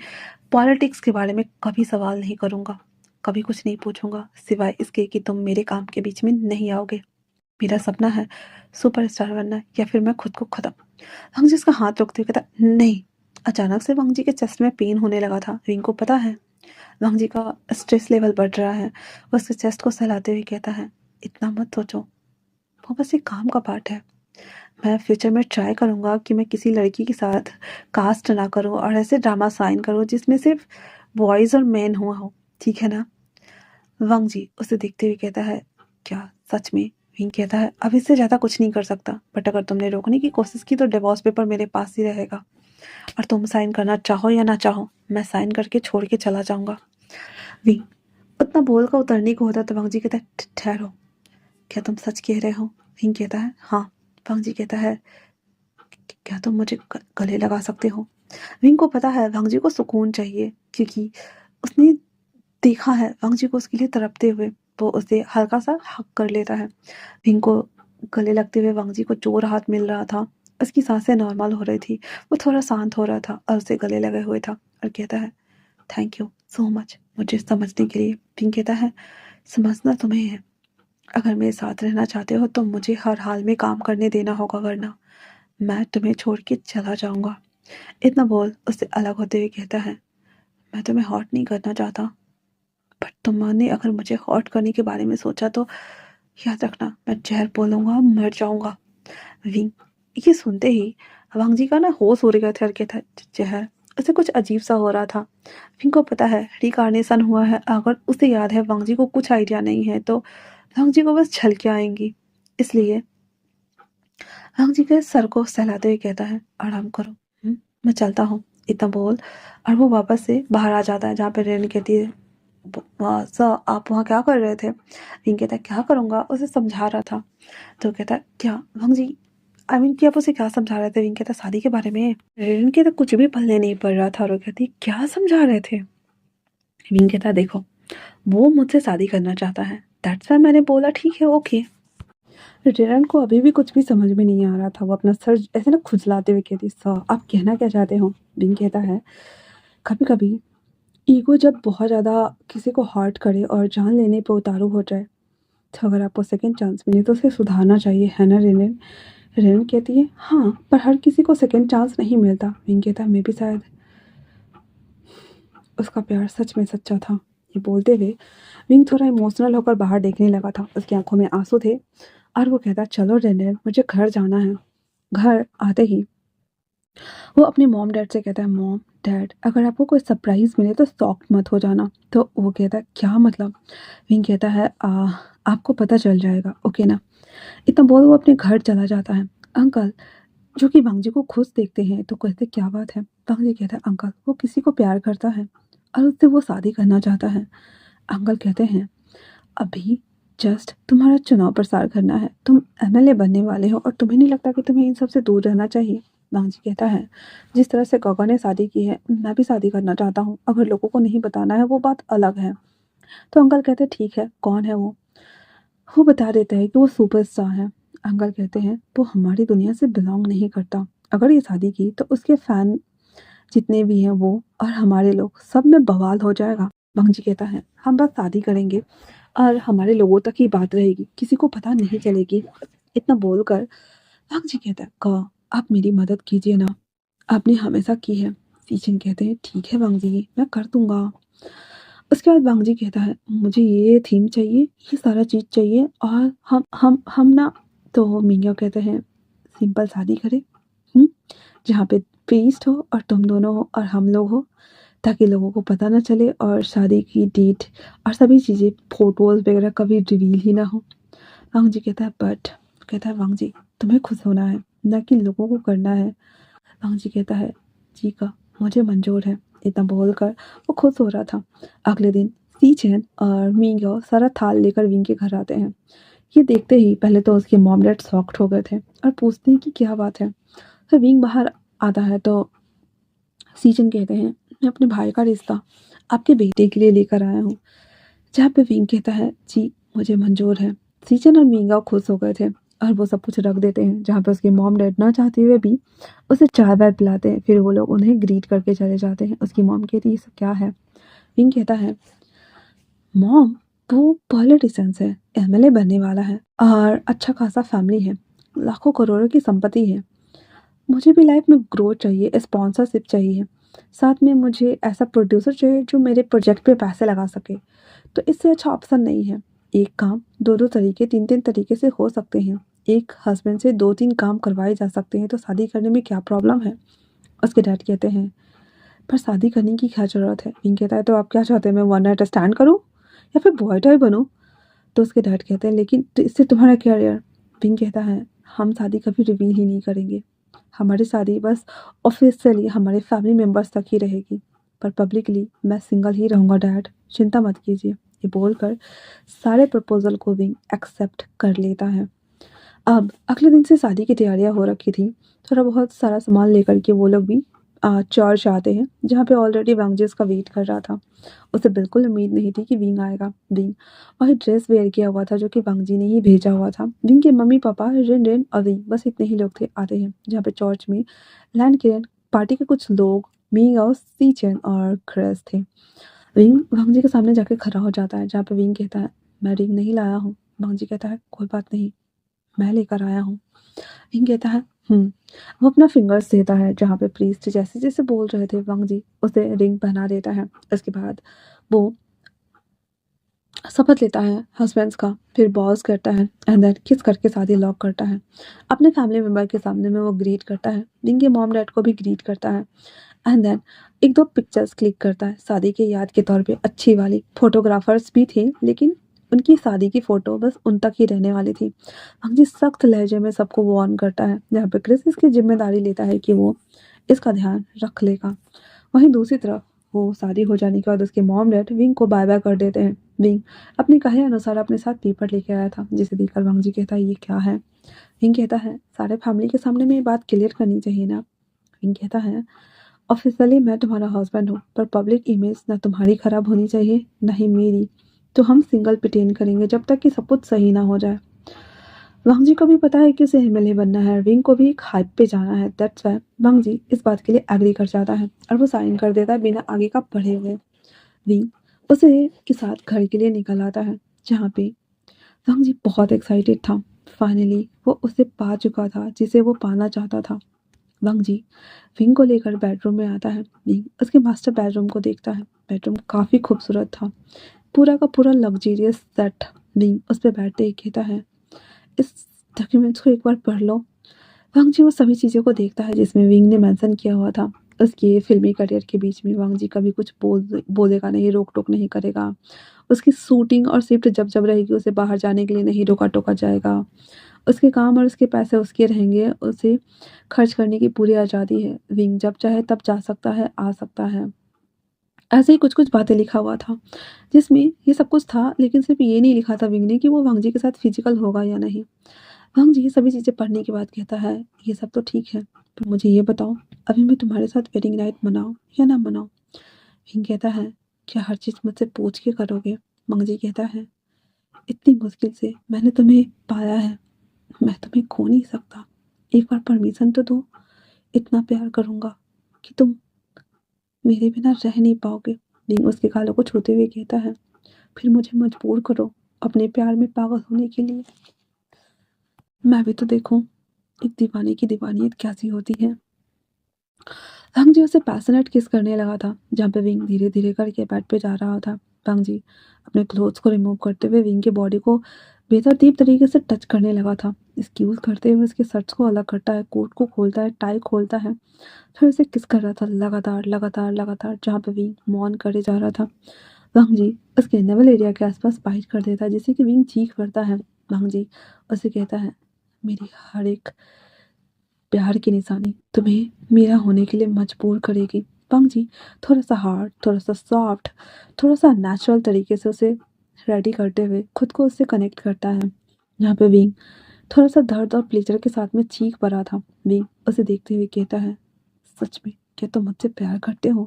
पॉलिटिक्स के बारे में कभी सवाल नहीं करूँगा, कभी कुछ नहीं पूछूंगा, सिवाय इसके कि तुम मेरे काम के बीच में नहीं आओगे। मेरा सपना है सुपरस्टार बनना, या फिर मैं खुद को खत्म। वंग जी उसका हाथ रोकते हुए कहता नहीं। अचानक से वंग जी के चेस्ट में पेन होने लगा था। विंग को पता है वंग जी का स्ट्रेस लेवल बढ़ रहा है। वो उसके चेस्ट को सहलाते हुए कहता है इतना मत सोचो, वो बस एक काम का पार्ट है। मैं फ्यूचर में ट्राई करूँगा कि मैं किसी लड़की के साथ कास्ट ना करूँ और ऐसे ड्रामा साइन करूँ जिसमें सिर्फ बॉयज़ और मैन हुआ हो, ठीक है ना। वंग जी उसे देखते हुए कहता है क्या सच में। विंग कहता है अब इससे ज़्यादा कुछ नहीं कर सकता, बट अगर तुमने रोकने की कोशिश की तो डिवोर्स पेपर मेरे पास ही रहेगा, और तुम साइन करना चाहो या ना चाहो मैं साइन करके छोड़ के चला जाऊँगा। विंग उतना बोल कर उतरने को होता तो वंग जी कहता है ठहरो, क्या तुम सच कह रहे हो। विंग कहता है हाँ। वंग जी कहता है क्या तुम मुझे गले लगा सकते हो। विंग को पता है वंग जी को सुकून चाहिए, क्योंकि उसने देखा है वंग जी को उसके लिए तड़पते हुए। वो उसे हल्का सा हक कर लेता है। विंग को गले लगते हुए वंग जी को जो राहत मिल रहा था, उसकी सांसें नॉर्मल हो रही थी, वो थोड़ा शांत हो रहा था और उसे गले लगे हुए था, और कहता है थैंक यू सो मच मुझे समझने के लिए। विंग कहता है समझना तुम्हें है, अगर मेरे साथ रहना चाहते हो तो मुझे हर हाल में काम करने देना होगा, वरना मैं तुम्हें छोड़ के चला जाऊंगा। इतना बोल उससे अलग होते हुए कहता है मैं तुम्हें हॉट नहीं करना चाहता, बट तुमने अगर मुझे हॉट करने के बारे में सोचा तो याद रखना मैं जहर बोलूंगा, मर जाऊंगा। विंग ये सुनते ही वंग जी का ना होश उड़ गया था, और कहता जहर। उसे कुछ अजीब सा हो रहा था। विंग को पता है रिकार्नेशन हुआ है, अगर उसे याद है वंग जी को कुछ आइडिया नहीं है तो वंग जी को बस झलके आएंगी, इसलिए वंग जी के सर को सहलाते हुए कहता है आराम करो, मैं चलता हूँ। इतना बोल और वो वापस से बाहर आ जाता है, जहाँ पे रेन कहती है सर आप वहाँ क्या कर रहे थे। विंग कहता है क्या करूँगा, उसे समझा रहा था। तो कहता है क्या वंग जी आई मीन कि आप उसे क्या समझा रहे थे। विंग कहता शादी के बारे में। रेन के तो कुछ भी पल्ले नहीं पड़ रहा था, और वो कहती क्या समझा रहे थे। विंग कहता देखो वो मुझसे शादी करना चाहता है, दैट्स वाई मैंने बोला ठीक है ओके। रेन को अभी भी कुछ भी समझ में नहीं आ रहा था। वो अपना सर ऐसे ना खुजलाते हुए कहती सर आप कहना क्या चाहते हो। विंग कहता है कभी कभी ईगो जब बहुत ज़्यादा किसी को हर्ट करे और जान लेने पे उतारू हो जाए, तो अगर आपको सेकंड चांस मिले तो उसे सुधारना चाहिए, है ना रेनेन। रेनेन कहती है हाँ पर हर किसी को सेकंड चांस नहीं मिलता। विंग कहता है मैं भी शायद उसका प्यार सच में सच्चा था। ये बोलते हुए विंग थोड़ा इमोशनल होकर बाहर देखने लगा था, उसकी आंखों में आंसू थे, और वो कहता चलो रेनेन मुझे घर जाना है। घर आते ही वो अपने मॉम डैड से कहता है मॉम डैड अगर आपको कोई सरप्राइज़ मिले तो शॉक मत हो जाना। तो वो कहता है क्या मतलब। विंग कहता है आपको पता चल जाएगा ओके ना। इतना बोल वो अपने घर चला जाता है। अंकल जो कि वांग जी को खुश देखते हैं तो कहते क्या बात है। वांग जी कहता है अंकल वो किसी को प्यार करता है और उससे वो शादी करना चाहता है। अंकल कहते हैं अभी जस्ट तुम्हारा चुनाव प्रसार करना है, तुम एमएलए बनने वाले हो और तुम्हें नहीं लगता कि तुम्हें इन सब से दूर रहना चाहिए। वांग जी कहता है जिस तरह से गौगा ने शादी की है मैं भी शादी करना चाहता हूँ, अगर लोगों को नहीं बताना है वो बात अलग है। तो अंकल कहते हैं ठीक है कौन है वो बता देता है कि वो सुपरस्टार है। अंकल कहते हैं वो हमारी दुनिया से बिलोंग नहीं करता, अगर ये शादी की तो उसके फैन जितने भी हैं वो और हमारे लोग सब में बवाल हो जाएगा। वांग जी कहता है हम बस शादी करेंगे और हमारे लोगों तक ही बात रहेगी, किसी को पता नहीं चलेगी। इतना बोलकर वांग जी कहता है का आप मेरी मदद कीजिए ना, आपने हमेशा की है। सीचन कहते हैं ठीक है वांग जी मैं कर दूंगा। उसके बाद वांग जी कहता है मुझे ये थीम चाहिए, ये सारा चीज़ चाहिए और हम ना। तो मिंगो कहते हैं सिंपल शादी करें, हुँ? जहाँ पे प्रीस्ट हो और तुम दोनों हो और हम लोग हो, ताकि लोगों को पता ना चले और शादी की डेट और सभी चीज़ें फ़ोटोज़ वगैरह कभी रिवील ही ना हो। वांग जी कहता है बट कहता है वांग जी तुम्हें खुश होना है, ना कि लोगों को करना है। वांग जी कहता है ठीक है मुझे मंजूर है। इतना बोलकर वो खुश हो रहा था। अगले दिन सी चैन और मिंगो सारा थाल लेकर विंग के घर आते हैं। ये देखते ही पहले तो उसके मॉम डैड शॉक्ड हो गए थे और पूछते हैं कि क्या बात है। फिर विंग बाहर आता है तो सीजन कहते हैं मैं अपने भाई का रिश्ता आपके बेटे के लिए लेकर आया हूँ। जहाँ पे विंग कहता है जी मुझे मंजूर है। सीजन और मींगा खुश हो गए थे और वो सब कुछ रख देते हैं, जहाँ पे उसके मॉम डैड ना चाहते हुए भी उसे चाय वाय पिलाते हैं। फिर वो लोग उन्हें ग्रीट करके चले जाते हैं। उसकी मॉम कहती है ये सब क्या है। विंग कहता है मॉम वो पॉलिटिशियन है, एमएलए बनने वाला है और अच्छा खासा फैमिली है, लाखों करोड़ों की संपत्ति है। मुझे भी लाइफ में ग्रोथ चाहिए, स्पॉन्सरशिप चाहिए, साथ में मुझे ऐसा प्रोड्यूसर चाहिए जो मेरे प्रोजेक्ट पे पैसे लगा सके। तो इससे अच्छा ऑप्शन नहीं है। एक काम दो-दो तरीके, तीन-तीन तरीके से हो सकते हैं। एक हस्बैंड से 2-3 काम करवाए जा सकते हैं, तो शादी करने में क्या प्रॉब्लम है? उसके डैड कहते हैं, पर शादी करने की क्या ज़रूरत है? विंग कहता है, तो आप क्या चाहते हैं मैं वन नाइट स्टैंड करूँ या फिर बॉय टॉय बनूँ? तो उसके डैड कहते हैं, लेकिन तो इससे तुम्हारा करियर। विंग कहता है, हम शादी कभी रिवील ही नहीं करेंगे। हमारी शादी बस ऑफिशियली हमारे फैमिली मेंबर्स तक ही रहेगी, पर पब्लिकली मैं सिंगल ही रहूँगा डैड, चिंता मत कीजिए। ये बोलकर सारे प्रपोज़ल को विंग एक्सेप्ट कर लेता है। अब अगले दिन से शादी की तैयारियां हो रखी थी। थोड़ा बहुत सारा सामान लेकर के वो लोग भी चर्च आते हैं, जहाँ पे ऑलरेडी वांग जी उसका वेट कर रहा था। उसे बिल्कुल उम्मीद नहीं थी कि विंग आएगा। विंग वही ड्रेस वेयर किया हुआ था जो कि वांग जी ने ही भेजा हुआ था। विंग के मम्मी पापा रिन रिन और विंग बस इतने ही लोग थे आते हैं, जहाँ पे चर्च में लैंड किरण पार्टी के कुछ लोग मीग और सी चैन और क्रेस थे। विंग वांग जी के सामने जाके खड़ा हो जाता है, जहाँ पे विंग कहता है मैं रिंग नहीं लाया हूँ। वांग जी कहता है कोई बात नहीं मैं लेकर आया हूँ। विंग कहता है वो अपना फिंगर्स देता है, जहाँ पे प्रीस्ट जैसे जैसे बोल रहे थे वांग जी उसे रिंग पहना देता है। उसके बाद वो शपथ लेता है हस्बैंड्स का, फिर बॉस करता है एंड देन किस करके शादी लॉक करता है। अपने फैमिली मेम्बर के सामने में वो ग्रीट करता है, विंग के मॉम डैड को भी ग्रीट करता है एंड देन एक दो पिक्चर्स क्लिक करता है शादी के याद के तौर पे। अच्छी वाली फोटोग्राफर्स भी थे, लेकिन उनकी शादी की फ़ोटो बस उन तक ही रहने वाली थी। अंजी सख्त लहजे में सबको वार्न करता है, जहाँ पे क्रिस इसकी जिम्मेदारी लेता है कि वो इसका ध्यान रख लेगा। वहीं दूसरी तरफ वो शादी हो जाने के बाद उसके मॉम डैड विंग को बाय बाय कर देते हैं। विंग अपने कहे अनुसार अपने साथ पेपर लेके आया था, जिसे देखकर वांग जी कहता है ये क्या है। विंग कहता है सारे फैमिली के सामने में ये बात क्लियर करनी चाहिए ना। विंग कहता है ऑफिशियली मैं तुम्हारा हस्बैंड हूँ, पर पब्लिक इमेज ना तुम्हारी खराब होनी चाहिए ना ही मेरी। तो हम सिंगल पिटेन करेंगे जब तक कि सब कुछ सही ना हो जाए। वांग जी को भी पता है कि उसे एमएलए बनना है, विंग को भी एक हाइप पे जाना है। दैट्स व्हाई वांग जी इस बात के लिए एग्री कर जाता है और वो साइन कर देता है बिना आगे का पढ़े हुए। विंग उसे के साथ घर के लिए निकल आता है, जहाँ पे वांग जी बहुत एक्साइटेड था। फाइनली वो उसे पा चुका था जिसे वो पाना चाहता था। वांग जी विंग को लेकर बेडरूम में आता है। विंग उसके मास्टर बेडरूम को देखता है। बेडरूम काफ़ी खूबसूरत था, पूरा का पूरा लग्जरियस सेट। विंग उस पे बैठते ही कहता है इस डॉक्यूमेंट्स को एक बार पढ़ लो। वांग जी वो सभी चीज़ों को देखता है जिसमें विंग ने मेंशन किया हुआ था। उसके फिल्मी करियर के बीच में वांग जी कभी कुछ बोलेगा नहीं, रोक टोक नहीं करेगा। उसकी शूटिंग और शिफ्ट जब जब रहेगी उसे बाहर जाने के लिए नहीं रोका टोका जाएगा। उसके काम और उसके पैसे उसके रहेंगे, उसे खर्च करने की पूरी आज़ादी है। विंग जब चाहे तब जा सकता है, आ सकता है। ऐसे ही कुछ-कुछ बातें लिखा हुआ था, जिसमें ये सब कुछ था, लेकिन सिर्फ़ ये नहीं लिखा था विंग ने कि वो वांग जी के साथ फिज़िकल होगा या नहीं। वांग जी ये सभी चीज़ें पढ़ने के बाद कहता है, "ये सब तो ठीक है, पर मुझे ये बताओ, अभी मैं तुम्हारे साथ वेडिंग नाइट मनाऊँ या ना मनाऊँ?" विंग कहता है, "क्या हर चीज़ मुझसे पूछ के करोगे?" वांग जी कहता है, "इतनी मुश्किल से मैंने तुम्हें पाया है, मैं तुम्हें खो नहीं सकता। एक बार परमिशन तो दो, इतना प्यार करूँगा कि तुम मेरे बिना रह नहीं पाओगे।" विंग उसके गालों को छूते हुए कहता है, "फिर मुझे मजबूर करो अपने प्यार में पागल होने के लिए। मैं भी तो देखूँ एक दीवाने की दीवानियत कैसी होती है।" वांग जी उसे पैशनेट किस करने लगा था, जहाँ पे विंग धीरे-धीरे करके बेड पे जा रहा था। वांग जी अपने क्लोथ्स को रिमूव करते हुए विंग की बॉडी को बेतरतीब तरीके से टच करने लगा था। एक्सक्यूज़ करते हुए उसके शर्ट्स को अलग करता है, कोट को खोलता है, टाई खोलता है, फिर उसे किस कर रहा था लगातार, लगातार, लगातार, जहाँ पे विंग मौन करे जा रहा था। वांग जी उसके नेवल एरिया के आसपास बाइट कर देता है, जिससे कि विंग चीख पड़ता है। वांग जी उसे कहता है, "मेरी हर एक प्यार की निशानी तुम्हें मेरा होने के लिए मजबूर करेगी।" वांग जी थोड़ा-सा हार्ड, थोड़ा-सा सॉफ्ट, थोड़ा-सा नेचुरल तरीके से उसे रेडी करते हुए खुद को उससे कनेक्ट करता है। यहाँ पे विंग थोड़ा-सा दर्द और प्लेज़र के साथ में चीख पड़ा था। विंग उसे देखते हुए कहता है, "सच में क्या तुम मुझसे प्यार करते हो?"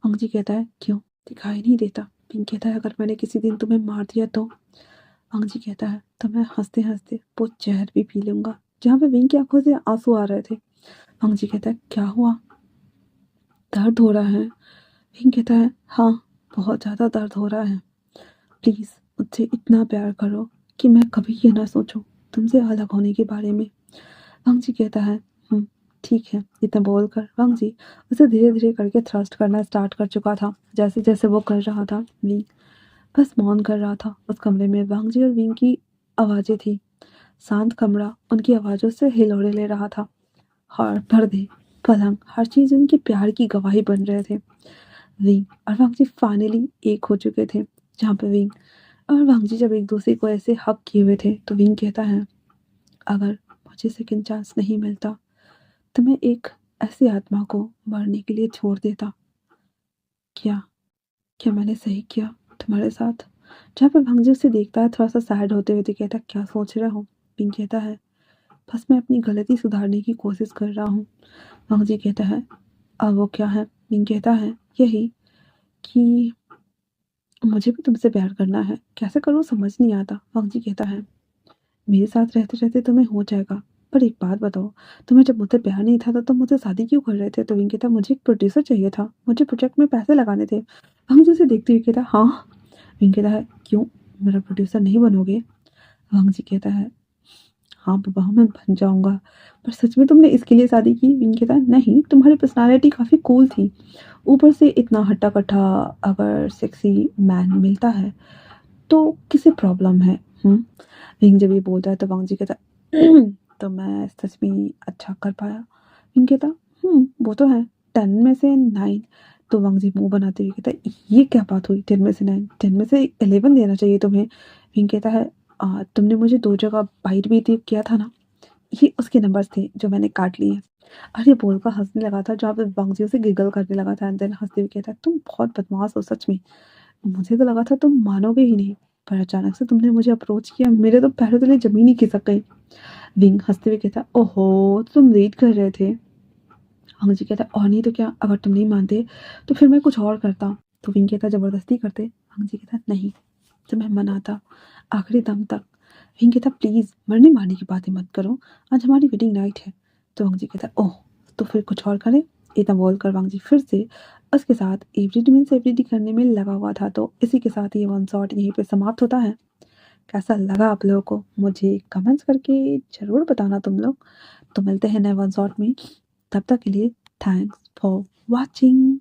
वांग जी कहता है, "क्यों? दिखाई नहीं देता?" विंग कहता है, "अगर मैंने किसी दिन तुम्हें मार दिया तो?" वांग जी कहता है, "तो मैं हँसते-हँसते वो ज़हर भी पी लूँगा।" जहाँ पे विंग की आँखों से आँसू आ रहे थे। वांग जी कहता है, "क्या हुआ? दर्द हो रहा है?" विंग कहता है, "हाँ, बहुत ज़्यादा दर्द हो रहा है। प्लीज़ मुझसे इतना प्यार करो कि मैं कभी ये ना सोचूँ तुमसे अलग होने के बारे में।" वांग जी कहता है, ठीक है।" इतना बोलकर वांग जी उसे धीरे-धीरे करके थ्रस्ट करना स्टार्ट कर चुका था। जैसे-जैसे वो कर रहा था, विंग बस मौन कर रहा था। उस कमरे में वांग जी और विंग की आवाज़ें थी। शांत कमरा उनकी आवाज़ों से हिलोरे ले रहा था। और पर्दे, पलंग, हर चीज़ उनके प्यार की गवाही बन रहे थे। विंग और वांग जी फाइनली एक हो चुके थे, जहाँ पे विंग और वांग जी जब एक-दूसरे को ऐसे हग किए हुए थे, तो विंग कहता है, "अगर मुझे सेकंड चांस नहीं मिलता, तो मैं एक ऐसी आत्मा को मरने के लिए छोड़ देता। क्या क्या मैंने सही किया तुम्हारे साथ?" जहाँ पे वांग जी उसे देखता है थोड़ा-सा सैड होते हुए, तो कहता है, "क्या सोच रहे हो?" विंग कहता है, "बस मैं अपनी गलती सुधारने की कोशिश कर रहा हूँ।" वांग जी कहता है, अब वो क्या है? विंग कहता है, "यही कि मुझे भी तुमसे प्यार करना है, कैसे करूँ समझ नहीं आता।" वांग जी कहता है, "मेरे साथ रहते-रहते तुम्हें हो जाएगा, पर एक बात बताओ, तुम्हें जब मुझसे प्यार नहीं था तो तुम मुझसे शादी क्यों कर रहे थे?" तो विंग कहता है, "मुझे एक प्रोड्यूसर चाहिए था, मुझे प्रोजेक्ट में पैसे लगाने थे।" वांग जी उसे देखते हुए कहता है, "हाँ?" विंग कहता है, "क्यों, मेरा प्रोड्यूसर नहीं बनोगे?" वांग जी कहता है, "हाँ बाबा, मैं बन जाऊँगा, पर सच में तुमने इसके लिए शादी की?" विंग कहता है, "नहीं, तुम्हारी पर्सनैलिटी काफ़ी कूल थी। ऊपर से इतना हट्टा-कट्टा अगर सेक्सी मैन मिलता है, तो किसे प्रॉब्लम है? विंग जब ये बोलता है तो वांग जी कहता है, "तो मैं सच में अच्छा कर पाया?" विंग कहता, वो तो है, 10 में से 9।" तो वांग जी मुँह बनाते हुए कहता है, "ये क्या बात हुई 10 में से 9? 10 में से 11 देना चाहिए तुम्हें।" विंग कहता है, तुमने मुझे 2 जगह बाइट भी दी किया था ना, ये उसके नंबर्स थे जो मैंने काट लिए।" अरे बोलकर हँसने लगा था, जहाँ पे वांग जी उसे गिगल करने लगा था, एंड देन हँसते हुए कहता है, "तुम बहुत बदमाश हो सच में। मुझे तो लगा था तुम मानोगे ही नहीं, पर अचानक से तुमने मुझे अप्रोच किया, मेरे तो पैरों तले ज़मीन ही खिसक गई।" विंग हँसते हुए कहता है, "ओहो! तो तुम वेट कर रहे थे?" वांग जी कहता है, "और नहीं तो क्या, अगर तुम नहीं मानते, तो फिर मैं कुछ और करता।" तो विंग कहता है, "ज़बरदस्ती करते?" वांग जी कहता है, "नहीं, तुम्हें मनाता, आखिरी दम तक।" विंग कहता है, "प्लीज़ मरने-मारने की बातें मत करो, आज हमारी वेडिंग नाइट है।" तो वांग जी कहता है, "ओह! तो फिर कुछ और करें?" इतना बोलकर वांग जी फिर से उसके साथ एवरीडे मीन्स एवरीडे करने में लगा हुआ था। तो इसी के साथ ये वन शॉट यहीं पे समाप्त होता है। कैसा लगा आप लोगों को? मुझे कमेंट्स करके ज़रूर बताना तुम लोग। तो मिलते हैं नए वन शॉट में, तब तक के लिए थैंक्स फॉर वॉचिंग।